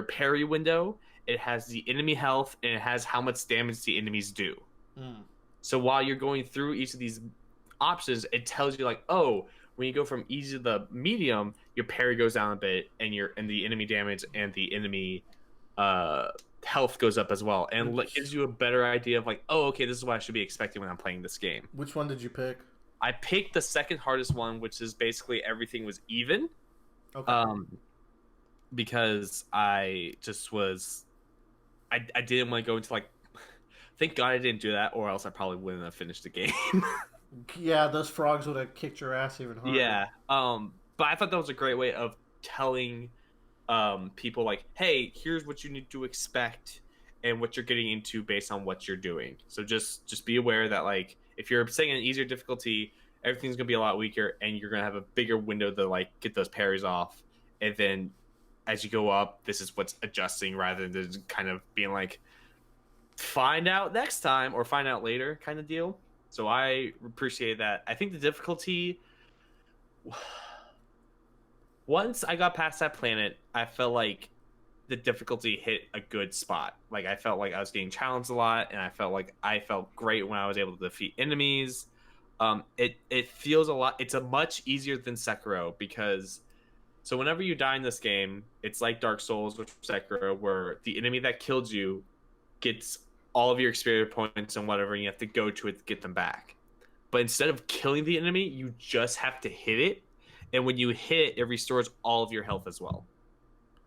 parry window, it has the enemy health, and it has how much damage the enemies do. So while you're going through each of these options, it tells you like, oh, when you go from easy to the medium, your parry goes down a bit, and the enemy damage and the enemy health goes up as well, and gives you a better idea of like, oh, okay, this is what I should be expecting when I'm playing this game. Which one did you pick? I picked the second hardest one, which is basically everything was even. Okay. Because I just was, I didn't want to go into like, thank God I didn't do that, or else I probably wouldn't have finished the game. Yeah, those frogs would have kicked your ass even harder. Yeah. But I thought that was a great way of telling people like, hey, here's what you need to expect and what you're getting into based on what you're doing. So just be aware that like, if you're setting an easier difficulty, everything's gonna be a lot weaker, and you're gonna have a bigger window to like get those parries off. And then as you go up, this is what's adjusting rather than kind of being like, find out next time or find out later kind of deal. So I appreciate that. I think the difficulty, once I got past that planet, I felt like the difficulty hit a good spot. Like, I felt like I was getting challenged a lot, and I felt like I felt great when I was able to defeat enemies. It feels a lot, it's a much easier than Sekiro, because so whenever you die in this game, it's like Dark Souls or Sekiro, where the enemy that killed you gets all of your experience points and whatever, and you have to go to it to get them back. But instead of killing the enemy, you just have to hit it, and when you hit, it restores all of your health as well.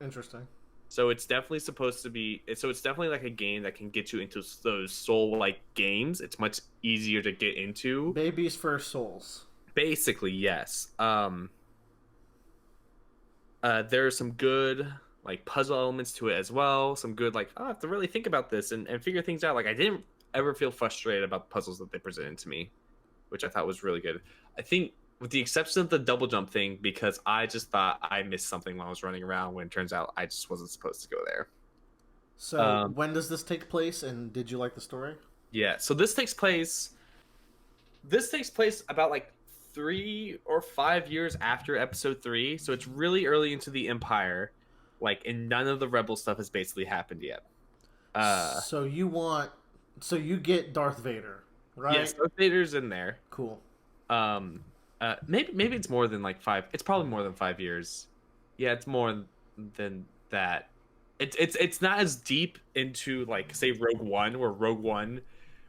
Interesting. So it's definitely supposed to be, so it's definitely like a game that can get you into those soul-like games. It's much easier to get into. Baby's first Souls. Basically, yes. There are some good like puzzle elements to it as well. Some good like I have to really think about this and figure things out. Like I didn't ever feel frustrated about the puzzles that they presented to me, which I thought was really good. I think with the exception of the double jump thing, because I just thought I missed something while I was running around when it turns out I just wasn't supposed to go there. So when does this take place, and did you like the story? Yeah, so this takes place about like 3 or 5 years after episode 3, so it's really early into the Empire, like, and none of the rebel stuff has basically happened yet. So you get Darth Vader, right? Yes, Darth Vader's in there. Cool. Maybe it's more than like 5. It's probably more than 5 years. Yeah, it's more than that. It's not as deep into like say Rogue One, where Rogue One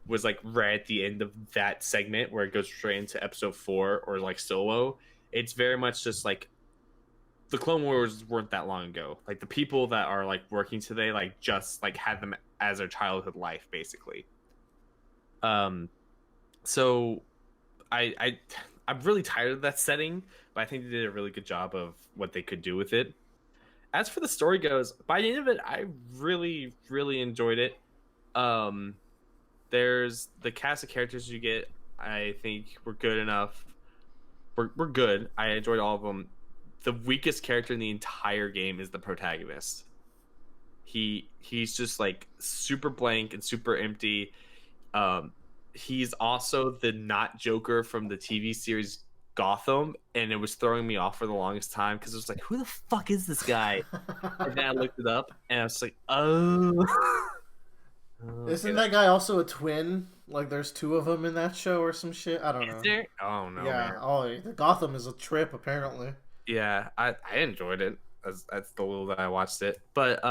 was like right at the end of that segment where it goes straight into episode 4 or like Solo. It's very much just like the Clone Wars weren't that long ago. Like the people that are like working today, like just like had them as their childhood life, basically. So I'm really tired of that setting, but I think they did a really good job of what they could do with it. As for the story goes, by the end of it, I really, really enjoyed it. There's the cast of characters you get, I think were good enough. We're good. I enjoyed all of them. The weakest character in the entire game is the protagonist. He's just like super blank and super empty. He's also the not Joker from the TV series Gotham, and it was throwing me off for the longest time because it was like, who the fuck is this guy? And then I looked it up, and I was like, oh. Isn't that guy also a twin? Like, there's 2 of them in that show or some shit? I don't know. Is there? Oh, no, yeah. man. Oh, the Gotham is a trip, apparently. Yeah, I enjoyed it. That's the little that I watched it. But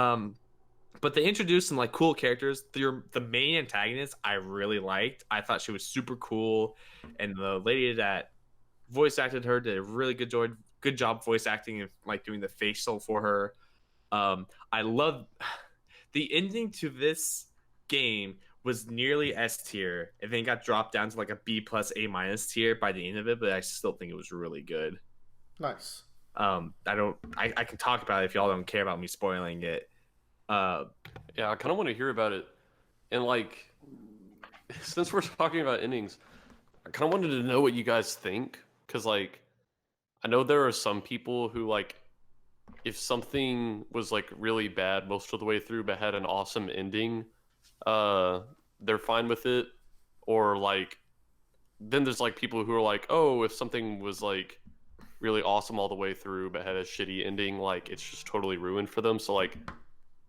they introduced some like cool characters. The main antagonist I really liked. I thought she was super cool, and the lady that voice acted her did a really good job voice acting and like doing the facial for her. I love the ending to this game was nearly S tier, and then got dropped down to like a B plus A minus tier by the end of it, but I still think it was really good. Nice. I can talk about it if y'all don't care about me spoiling it. Yeah, I kind of want to hear about it. And like, since we're talking about endings, I kind of wanted to know what you guys think, because like, I know there are some people who like, if something was like really bad most of the way through but had an awesome ending, they're fine with it. Or like, then there's like people who are like, oh, if something was like really awesome all the way through but had a shitty ending, like it's just totally ruined for them. So like,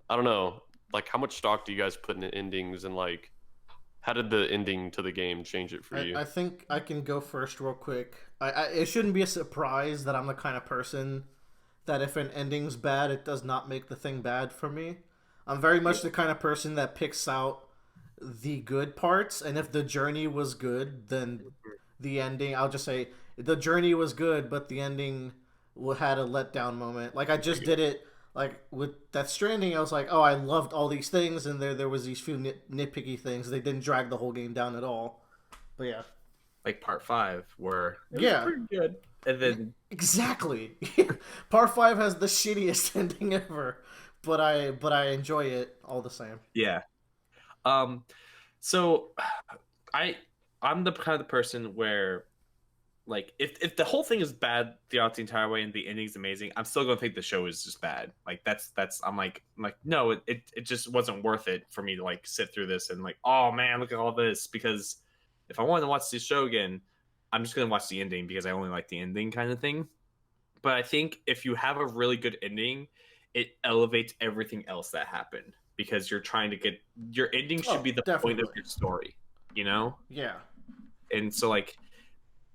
I don't know, like how much stock do you guys put in endings, and like how did the ending to the game change it for you? I think I can go first real quick. It shouldn't be a surprise that I'm the kind of person that if an ending's bad, it does not make the thing bad for me. I'm very much the kind of person that picks out the good parts, and if the journey was good, then the ending, I'll just say the journey was good, but the ending had a letdown moment. Like I just did it, like with that Stranding, I was like, oh, I loved all these things, and there was these few nitpicky things. They didn't drag the whole game down at all. But yeah, like part 5, where it was pretty good, and then exactly, part 5 has the shittiest ending ever, but I enjoy it all the same. Yeah. So I'm the kind of the person where, like, if the whole thing is bad throughout the entire way and the ending's amazing, I'm still gonna think the show is just bad. Like that's I'm like no, it just wasn't worth it for me to like sit through this and like, oh man, look at all this. Because if I wanted to watch this show again, I'm just gonna watch the ending because I only like the ending kind of thing. But I think if you have a really good ending, it elevates everything else that happened, because you're trying to get your ending should be the point of your story, you know? Yeah. And so like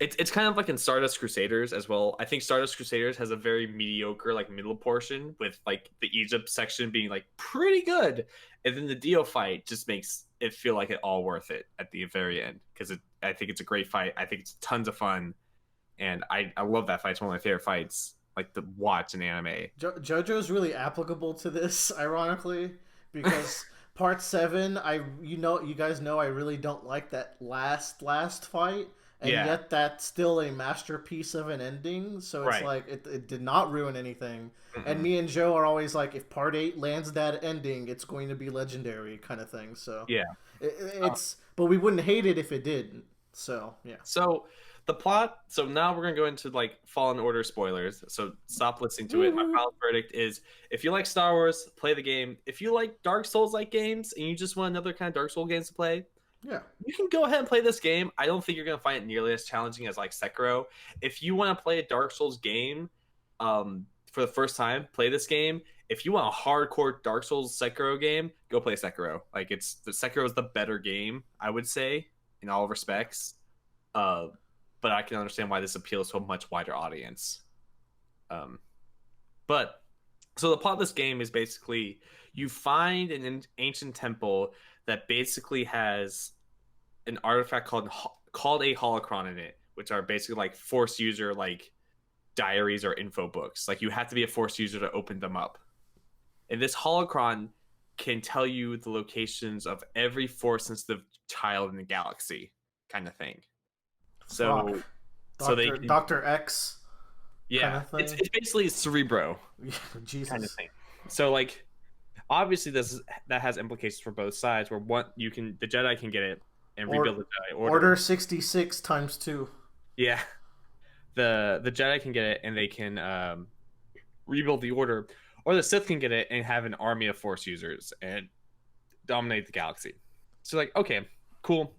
it's kind of like in Stardust Crusaders as well. I think Stardust Crusaders has a very mediocre like middle portion, with like the Egypt section being like pretty good, and then the Dio fight just makes it feel like it all worth it at the very end, because I think it's a great fight. I think it's tons of fun, and I love that fight. It's one of my favorite fights like to watch in anime. JoJo's really applicable to this, ironically, because part 7, you guys know I really don't like that last fight. and Yeah. yet that's still a masterpiece of an ending. So it's Right. like it did not ruin anything. And Mm-mm. me and Joe are always like, if Part 8 lands that ending, it's going to be legendary, kind of thing. So Yeah. it's, but we wouldn't hate it if it didn't. So yeah. So the plot. So now we're gonna go into like Fallen Order spoilers. So stop listening to it. My Woo-hoo. final verdict is: if you like Star Wars, play the game. If you like Dark Souls like games and you just want another kind of Dark Souls games to play, Yeah. you can go ahead and play this game. I don't think you're gonna find it nearly as challenging as like Sekiro. If you want to play a Dark Souls game, for the first time, play this game. If you want a hardcore Dark Souls Sekiro game, go play Sekiro. Like Sekiro is the better game, I would say, in all respects. But I can understand why this appeals to a much wider audience. But so the plot of this game is basically you find an ancient temple that basically has an artifact called a holocron in it, which are basically like Force user like diaries or info books. Like you have to be a Force user to open them up. And this holocron can tell you the locations of every Force sensitive child in the galaxy, kind of thing. So, Fuck. so they Dr. X. yeah, kinda thing? it's basically Cerebro Jesus. kind of thing. So like, obviously that has implications for both sides. Where the Jedi can get it and rebuild the Jedi Order 66 times 2. Yeah, the Jedi can get it and they can rebuild the Order, or the Sith can get it and have an army of Force users and dominate the galaxy. So like, okay, cool.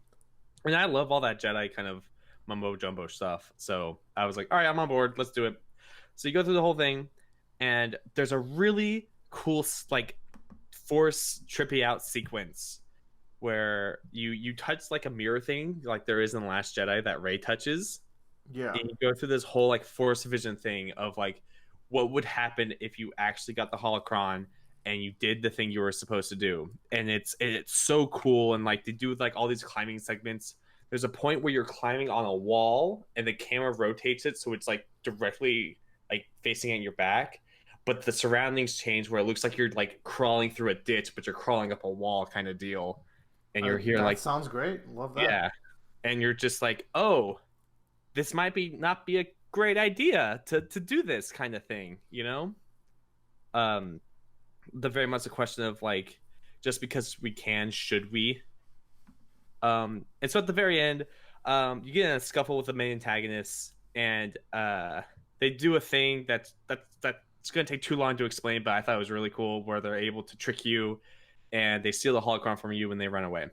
And I love all that Jedi kind of mumbo jumbo stuff. So I was like, all right, I'm on board. Let's do it. So you go through the whole thing, and there's a really cool like Force trippy out sequence where you touch like a mirror thing, like there is in the Last Jedi that Rey touches. Yeah. And you go through this whole like Force vision thing of like what would happen if you actually got the holocron and you did the thing you were supposed to do. And it's so cool. And like they do like all these climbing segments. There's a point where you're climbing on a wall and the camera rotates it so it's like directly like facing at your back, but the surroundings change where it looks like you're like crawling through a ditch, but you're crawling up a wall kind of deal. And you're here that like sounds great. Love that. yeah, and you're just like, oh, this might not be a great idea to do this kind of thing, you know? The very much a question of like, just because we can, should we? And so at the very end, you get in a scuffle with the main antagonists, and they do a thing that's going to take too long to explain, but I thought it was really cool, where they're able to trick you, and they steal the holocron from you when they run away.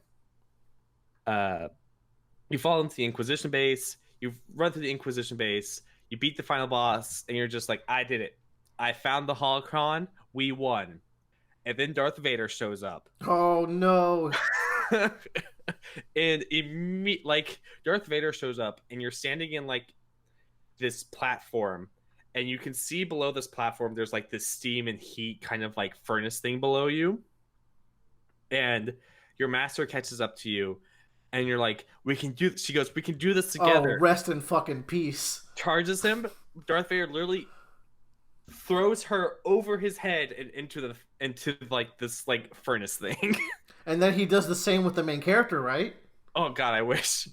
You fall into the Inquisition base. You run through the Inquisition base. You beat the final boss, and you're just like, I did it. I found the holocron. We won. And then Darth Vader shows up. Oh no. And like Darth Vader shows up, and you're standing in like this platform, and you can see below this platform there's like this steam and heat kind of like furnace thing below you. And your master catches up to you, and you're like, we can do this. She goes, we can do this together. Oh, rest in fucking peace. Charges him. Darth Vader literally throws her over his head and into like this like furnace thing. And then he does the same with the main character, right? Oh god, I wish.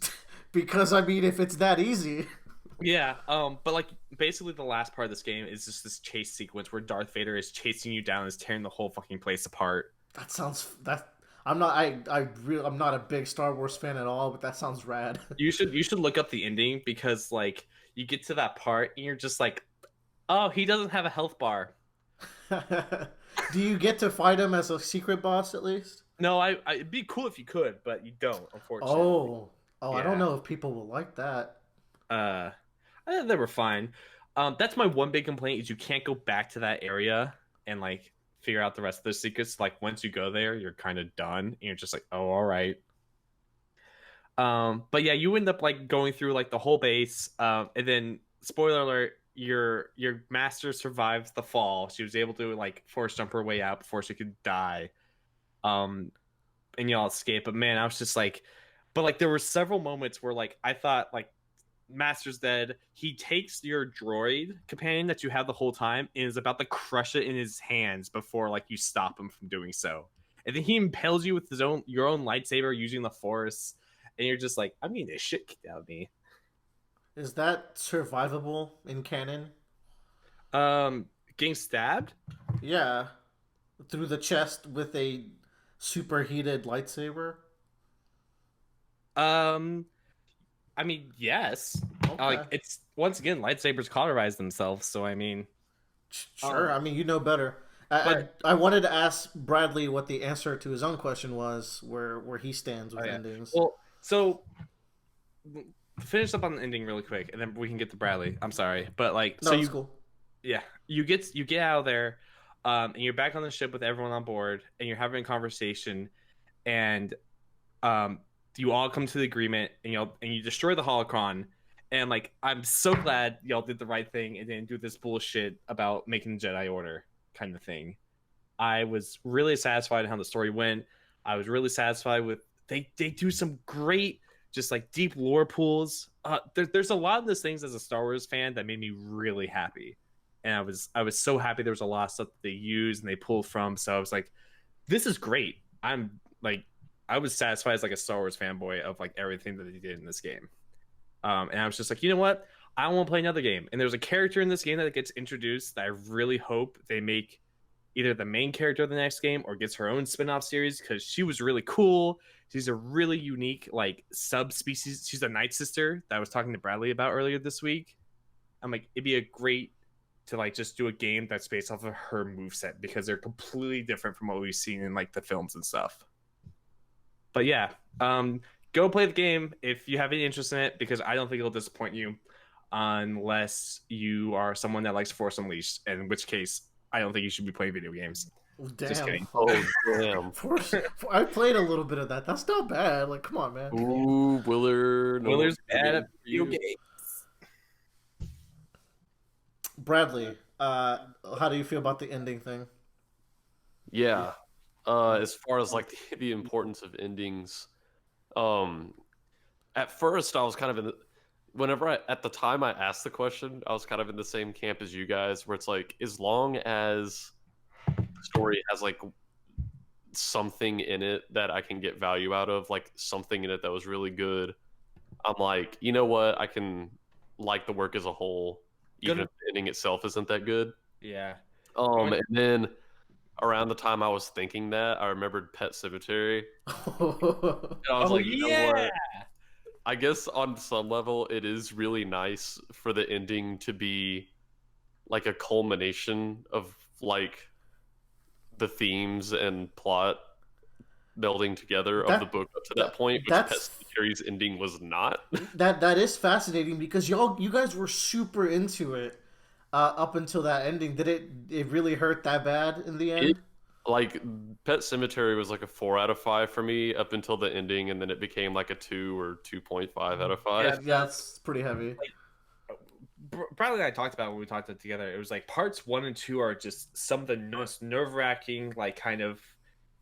Because I mean, if it's that easy. Yeah, but like basically the last part of this game is just this chase sequence where Darth Vader is chasing you down, is tearing the whole fucking place apart. That sounds I'm not I'm not a big Star Wars fan at all, but that sounds rad. You should look up the ending, because like you get to that part and you're just like, oh, he doesn't have a health bar. Do you get to fight him as a secret boss at least? No, it'd be cool if you could, but you don't, unfortunately. Oh, yeah. I don't know if people will like that. I think they were fine. That's my one big complaint, is you can't go back to that area and like figure out the rest of the secrets. Like once you go there, you're kind of done, and you're just like, oh, all right. But yeah, you end up like going through like the whole base, and then spoiler alert, your master survives the fall. She was able to like force jump her way out before she could die. And y'all escape. But man, I was just like, but like there were several moments where like I thought like Master's dead. He takes your droid companion that you have the whole time and is about to crush it in his hands before like you stop him from doing so. And then he impales you with your own lightsaber using the Force, and you're just like, I'm getting this shit kicked out of me. Is that survivable in canon? Getting stabbed. Yeah, through the chest with a superheated lightsaber. Um, I mean, yes. Like Okay, it's once again lightsabers cauterize themselves, so I mean, sure. um, I mean, you know better. but I wanted to ask Bradley what the answer to his own question was, where he stands oh with yeah. endings. Well, so finish up on the ending really quick, and then we can get to Bradley. I'm sorry, but like, so No, it's you cool. yeah, you get out of there, and you're back on the ship with everyone on board, and you're having a conversation, and um, you all come to the agreement, and you destroy the holocron, and like I'm so glad y'all did the right thing and didn't do this bullshit about making the Jedi Order kind of thing. I was really satisfied in how the story went. I was really satisfied with they do some great just like deep lore pools. There's a lot of those things as a Star Wars fan that made me really happy, and I was so happy there was a lot of stuff that they used and they pulled from. So I was like, this is great. I'm like, I was satisfied as like a Star Wars fanboy of like everything that they did in this game. And I was just like, you know what? I don't want to play another game. And there's a character in this game that gets introduced that I really hope they make either the main character of the next game or gets her own spin-off series because she was really cool. She's a really unique like subspecies. She's a Night Sister that I was talking to Bradley about earlier this week. I'm like, it'd be a great to like just do a game that's based off of her moveset because they're completely different from what we've seen in like the films and stuff. But yeah, go play the game if you have any interest in it because I don't think it'll disappoint you unless you are someone that likes Force Unleashed, in which case I don't think you should be playing video games. Just Damn. kidding. Oh damn. I played a little bit of that. That's not bad. Like, come on, man. Ooh, Willard. No Willer's more bad at video video games. games. Bradley, how do you feel about the ending thing? Yeah. As far as like the importance of endings, at first I was kind of in the at the time I asked the question, I was kind of in the same camp as you guys, where it's like as long as the story has like something in it that I can get value out of, like something in it that was really good, I'm like, you know what, I can like the work as a whole, even if the ending itself isn't that good. Yeah. And then around the time I was thinking that, I remembered Pet Cemetery. And I was like, you know what? I guess on some level, it is really nice for the ending to be like a culmination of like the themes and plot melding together of the book up to that point, which Pet Cemetery's ending was not. That is fascinating because you guys were super into it up until that ending. Did it really hurt that bad in the end? Like Pet Cemetery was like a 4 out of 5 for me up until the ending, and then it became like a 2 or 2.5 out of 5. Yeah, that's pretty heavy. Like, Bradley and I talked about it when we talked it together. It was like parts 1 and 2 are just some of the most nerve-wracking, like kind of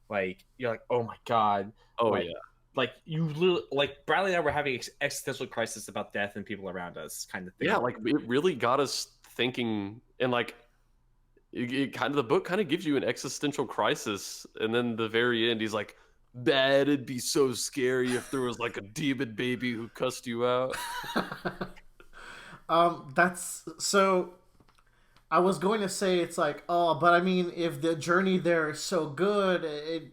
like you're like, oh my god. Oh like, yeah. Like you literally, like Bradley and I were having existential crisis about death and people around us, kind of thing. Yeah, like it really got us thinking, and like it kind of the book kind of gives you an existential crisis, and then the very end, he's like, "Bad, it'd be so scary if there was like a demon baby who cussed you out." That's so. I was going to say it's like, oh, but I mean, if the journey there is so good, it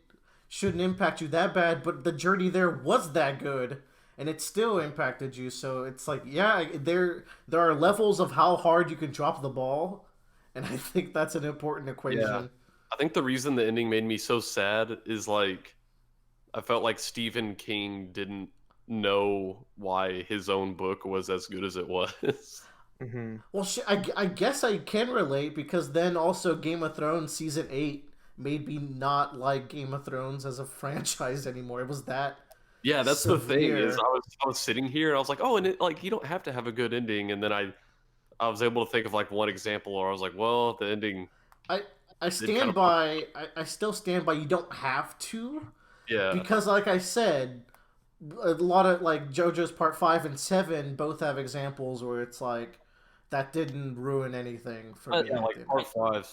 shouldn't impact you that bad. But the journey there was that good, and it still impacted you. So it's like, yeah, there are levels of how hard you can drop the ball, and I think that's an important equation. Yeah. I think the reason the ending made me so sad is like I felt like Stephen King didn't know why his own book was as good as it was. Mm-hmm. Well, I guess I can relate because then also Game of Thrones season 8 made me not like Game of Thrones as a franchise anymore. It was that. Yeah, that's severe. the thing is I was sitting here and I was like, oh, and it, like you don't have to have a good ending, and then I was able to think of like one example where I was like, well, the ending. I stand by. I still stand by. You don't have to. Yeah. Because, like I said, a lot of like JoJo's Part 5 and 7 both have examples where it's like that didn't ruin anything for me. Yeah, like Part 5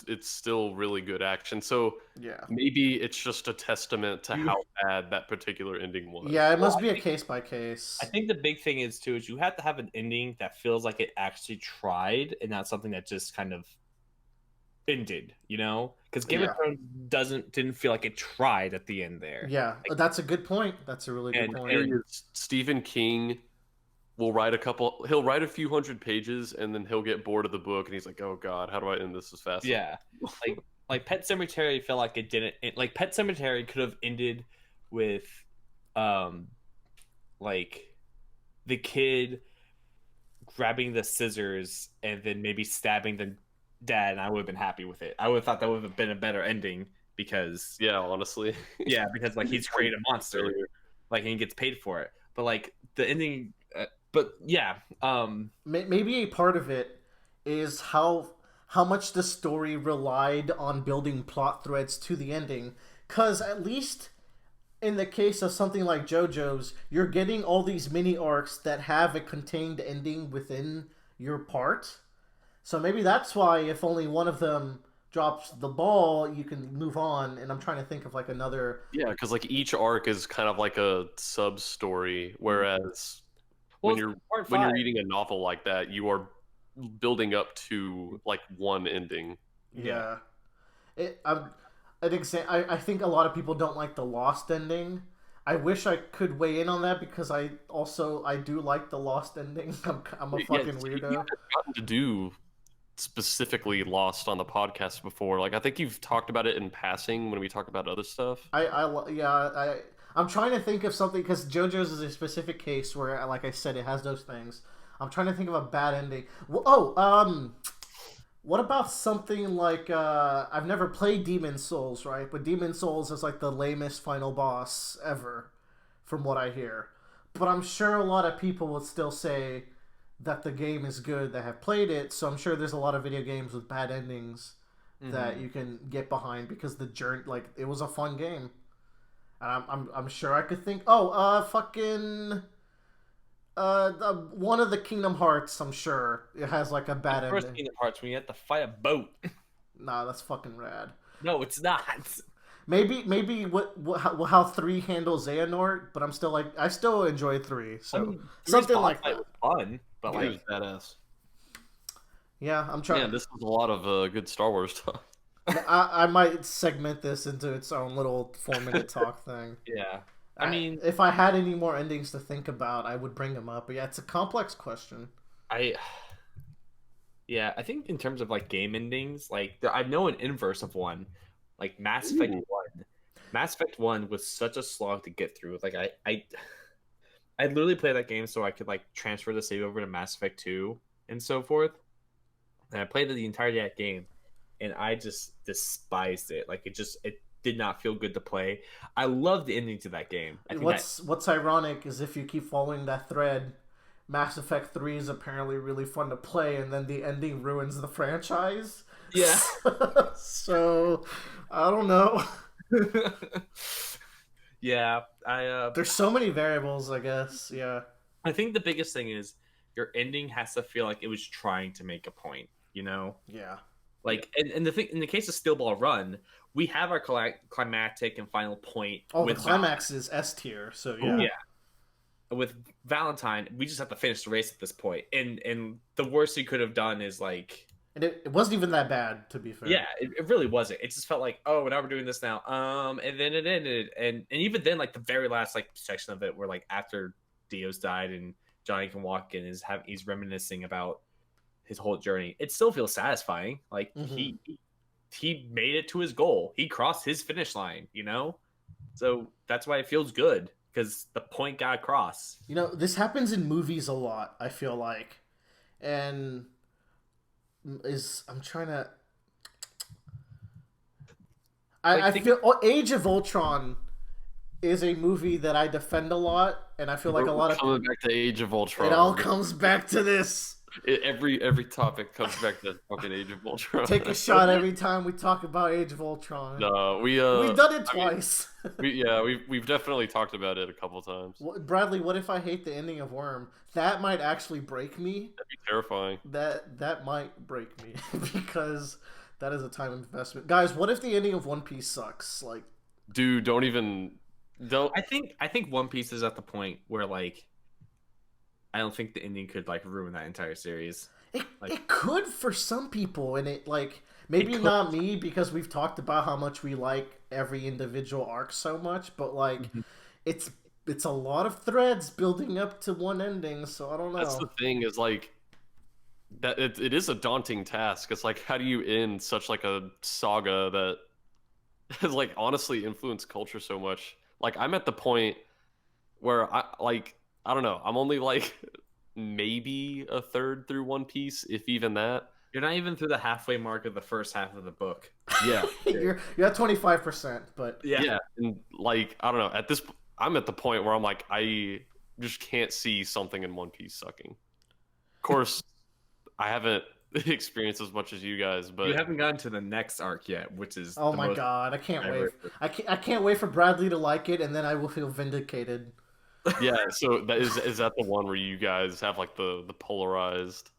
it's still really good action. So Yeah. maybe it's just a testament to how bad that particular ending was. Yeah, it must be a case by case. I think the big thing is too is you have to have an ending that feels like it actually tried and not something that just kind of ended, you know? Because Game of Thrones didn't feel like it tried at the end there. Yeah, that's a good point. That's a really good point. Stephen King will write he'll write a few hundred pages and then he'll get bored of the book and he's like, oh god, how do I end this as fast? Yeah. like Pet Sematary felt like it didn't, like Pet Sematary could have ended with like the kid grabbing the scissors and then maybe stabbing the dad, and I would have been happy with it. I would have thought that would have been a better ending because honestly. because like he's created a monster, like, and he gets paid for it. But like the ending maybe a part of it is how much the story relied on building plot threads to the ending, because at least in the case of something like JoJo's, you're getting all these mini arcs that have a contained ending within your part. So maybe that's why if only one of them drops the ball, you can move on. And I'm trying to think of like another... Yeah, because like each arc is kind of like a sub-story, whereas when you're reading a novel like that, you are building up to like one ending. Yeah. I think a lot of people don't like the Lost ending. I wish I could weigh in on that because I do like the Lost ending. I'm a fucking weirdo. I've gotten to do specifically Lost on the podcast before. Like I think you've talked about it in passing when we talk about other stuff. I'm trying to think of something because JoJo's is a specific case where, like I said, it has those things. I'm trying to think of a bad ending. What about something like I've never played Demon Souls, right? But Demon Souls is like the lamest final boss ever, from what I hear. But I'm sure a lot of people would still say that the game is good that have played it. So I'm sure there's a lot of video games with bad endings that you can get behind because the journey, like, it was a fun game. And I'm sure I could think, one of the Kingdom Hearts, I'm sure it has like a bad ending. First Kingdom Hearts when you have to fight a boat. Nah, that's fucking rad. No, it's not. Maybe how 3 handles Xehanort, but I still enjoy 3. So something like that. Was fun, but like badass. Yeah, I'm trying. Yeah, this was a lot of good Star Wars stuff. I might segment this into its own little 4-minute talk thing. Yeah. I mean, if I had any more endings to think about, I would bring them up. But yeah, it's a complex question. I think in terms of like game endings, like I know an inverse of one, like Mass Effect 1. Mass Effect 1 was such a slog to get through. Like I literally played that game so I could like transfer the save over to Mass Effect 2 and so forth. And I played the entirety of that game, and I just despised it. Like it did not feel good to play. I love the ending to that game. What's ironic is if you keep following that thread, Mass Effect 3 is apparently really fun to play, and then the ending ruins the franchise. Yeah. So, I don't know. Yeah, there's so many variables, I guess. Yeah. I think the biggest thing is your ending has to feel like it was trying to make a point, you know? Yeah. Like, and the thing, in the case of Steel Ball Run, we have our climactic and final point. Oh, the climax is S tier, so yeah. Yeah. With Valentine, we just have to finish the race at this point. And the worst he could have done is like... And it wasn't even that bad, to be fair. Yeah, it really wasn't. It just felt like, oh, now we're doing this now. And then it ended. And even then, like, the very last, like, section of it where, like, after Dio's died and Johnny can walk in, he's reminiscing about his whole journey. It still feels satisfying. Like, he made it to his goal. He crossed his finish line, you know? So that's why it feels good, because the point got across. You know, this happens in movies a lot, I feel like. And I'm trying to... I feel Age of Ultron is a movie that I defend a lot, and I feel like a lot of... Coming back to Age of Ultron. It all comes back to this. Every topic comes back to fucking Age of Ultron. Take a shot every time we talk about Age of Ultron. No, we've done it twice. We've definitely talked about it a couple times. Bradley, what if I hate the ending of Worm? That might actually break me. That'd be terrifying. That might break me because That is a time investment, guys. What if the ending of One Piece sucks? Like, Dude, don't. I think One Piece is at the point where like I don't think the ending could like ruin that entire series. it could for some people, and it like maybe not me because we've talked about how much we like every individual arc so much, but like it's a lot of threads building up to one ending, so I don't know. That's the thing is like that it is a daunting task. It's like how do you end such like a saga that has like honestly influenced culture so much? Like I'm at the point where I don't know, I'm only like maybe a third through One Piece, if even that. You're not even through the halfway mark of the first half of the book. Yeah. you're at 25%, but Yeah. And like I don't know, I'm at the point where I'm like I just can't see something in One Piece sucking. Of course, I haven't experienced as much as you guys, but You haven't gotten to the next arc yet, which is oh my god, I can't wait. I can't wait for Bradley to like it, and then I will feel vindicated. yeah. So that is that the one where you guys have like the polarized?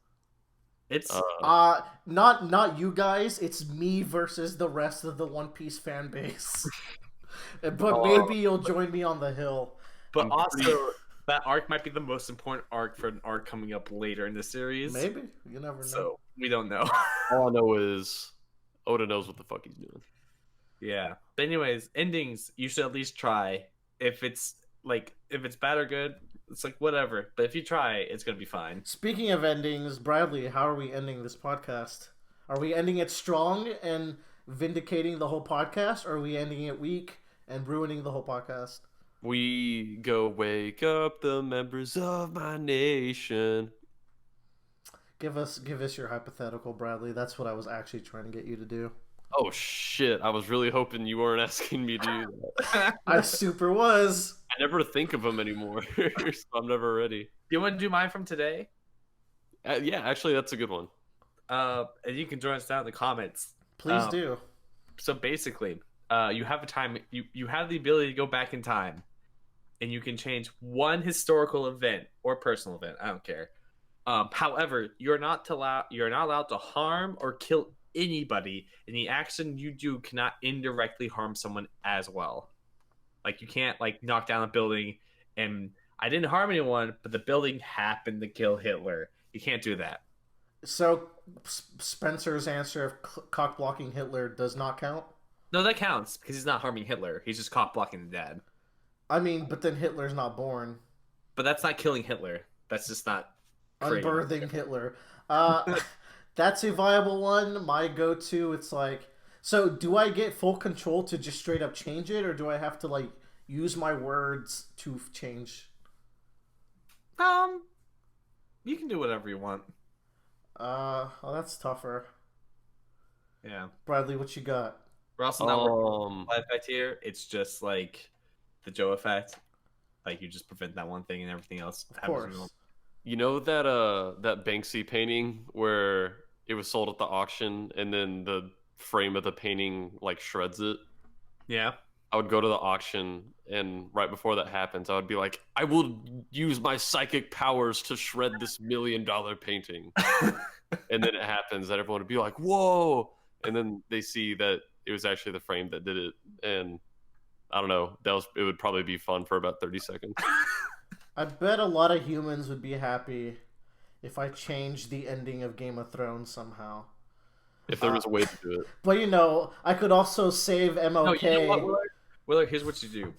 It's not you guys. It's me versus the rest of the One Piece fan base. But maybe you'll join me on the hill. but also that arc might be the most important arc for an arc coming up later in the series. Maybe you never know. So we don't know. All I know is Oda knows what the fuck he's doing. Yeah. But anyways, endings you should at least try. If it's bad or good, it's like whatever. But if you try, it's gonna be fine. Speaking of endings, Bradley, how are we ending this podcast? Are we ending it strong and vindicating the whole podcast, or are we ending it weak and ruining the whole podcast? We go wake up the members of my nation. Give us your hypothetical, Bradley. That's what I was actually trying to get you to do. Oh shit! I was really hoping you weren't asking me to do that. I super was. I never think of them anymore, so I'm never ready. Do you want to do mine from today? Yeah, actually, that's a good one. And you can join us down in the comments. Please do. So basically, you have a time. You have the ability to go back in time, and you can change one historical event or personal event. I don't care. However, you're not allowed to harm or kill anybody, and the action you do cannot indirectly harm someone as well. Like you can't like knock down a building and I didn't harm anyone, but the building happened to kill Hitler. You can't do that. So Spencer's answer of cock blocking Hitler does not count? No, that counts because he's not harming Hitler. He's just cock blocking the dad. I mean, but then Hitler's not born. But that's not killing Hitler. That's just not unbirthing Hitler. That's a viable one. My go-to, it's like, so do I get full control to just straight up change it, or do I have to like use my words to change? You can do whatever you want. Well, that's tougher. Yeah. Bradley, what you got? We're also not working on the effect here. It's just like the Joe effect. Like you just prevent that one thing and everything else happens. You know that Banksy painting where it was sold at the auction and then the frame of the painting like shreds it? Yeah. I would go to the auction and right before that happens, I would be like, I will use my psychic powers to shred this $1 million painting. And then it happens that everyone would be like, whoa. And then they see that it was actually the frame that did it. And I don't know, it would probably be fun for about 30 seconds. I bet a lot of humans would be happy if I changed the ending of Game of Thrones somehow. If there was a way to do it. But you know, I could also save MLK. No, you know what, Willard, here's what you do.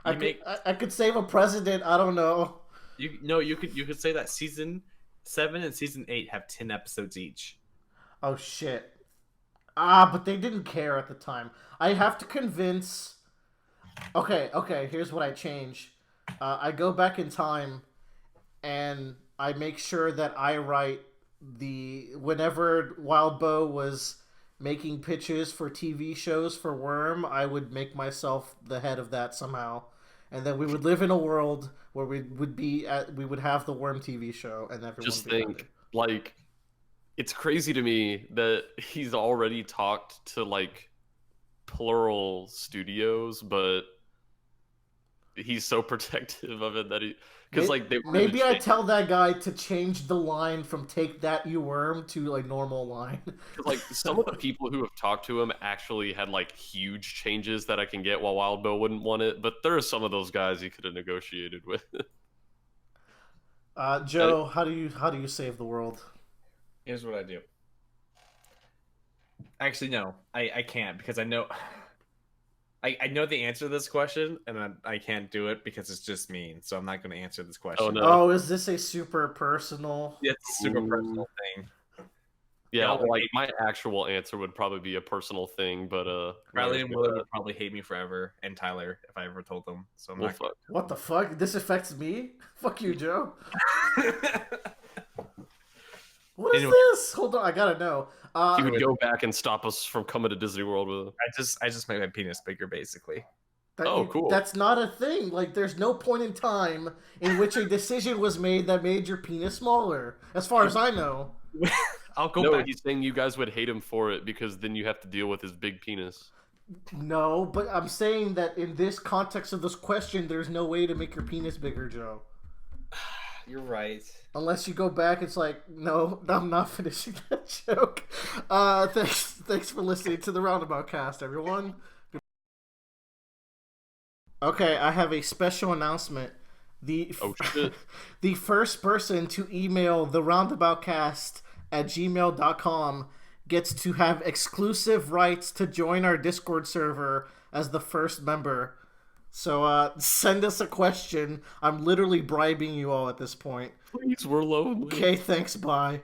I could save a president. I don't know. You could say that season 7 and season 8 have 10 episodes each. Oh shit. But they didn't care at the time. I have to convince. Okay. Here's what I change. I go back in time, and I make sure that I write whenever Wild Bo was making pitches for TV shows for Worm, I would make myself the head of that somehow, and then we would live in a world where we would have the Worm TV show, and everyone. Just think, like, it's crazy to me that he's already talked to like plural studios, but he's so protective of it that because like they maybe I tell that guy to change the line from "take that, you worm" to like normal line. like some of the people who have talked to him actually had like huge changes that I can get, while Wild Bill wouldn't want it. But there are some of those guys he could have negotiated with. Joe, how do you save the world? Here's what I do. Actually, no, I can't because I know the answer to this question, and I can't do it because it's just mean. So I'm not going to answer this question. Oh no! Oh, is this a super personal? It's a super personal thing. Yeah, like my actual answer would probably be a personal thing, but Riley and Willard would probably hate me forever, and Tyler if I ever told them. So I'm not. Fuck. What the fuck? This affects me? Fuck you, Joe. What is this? Hold on, I gotta know. He would go back and stop us from coming to Disney World with him. I just made my penis bigger, basically. Cool. That's not a thing. Like, there's no point in time in which a decision was made that made your penis smaller, as far as I know. I'll go No, back. he's saying you guys would hate him for it because then you have to deal with his big penis. No, but I'm saying that in this context of this question, there's no way to make your penis bigger, Joe. You're right. Unless you go back, it's like, no, I'm not finishing that joke. Thanks for listening to the Roundabout cast, everyone. Okay, I have a special announcement. Oh shit! The first person to email the roundaboutcast@gmail.com gets to have exclusive rights to join our Discord server as the first member. So send us a question. I'm literally bribing you all at this point. Please, we're lonely. Okay, thanks, bye.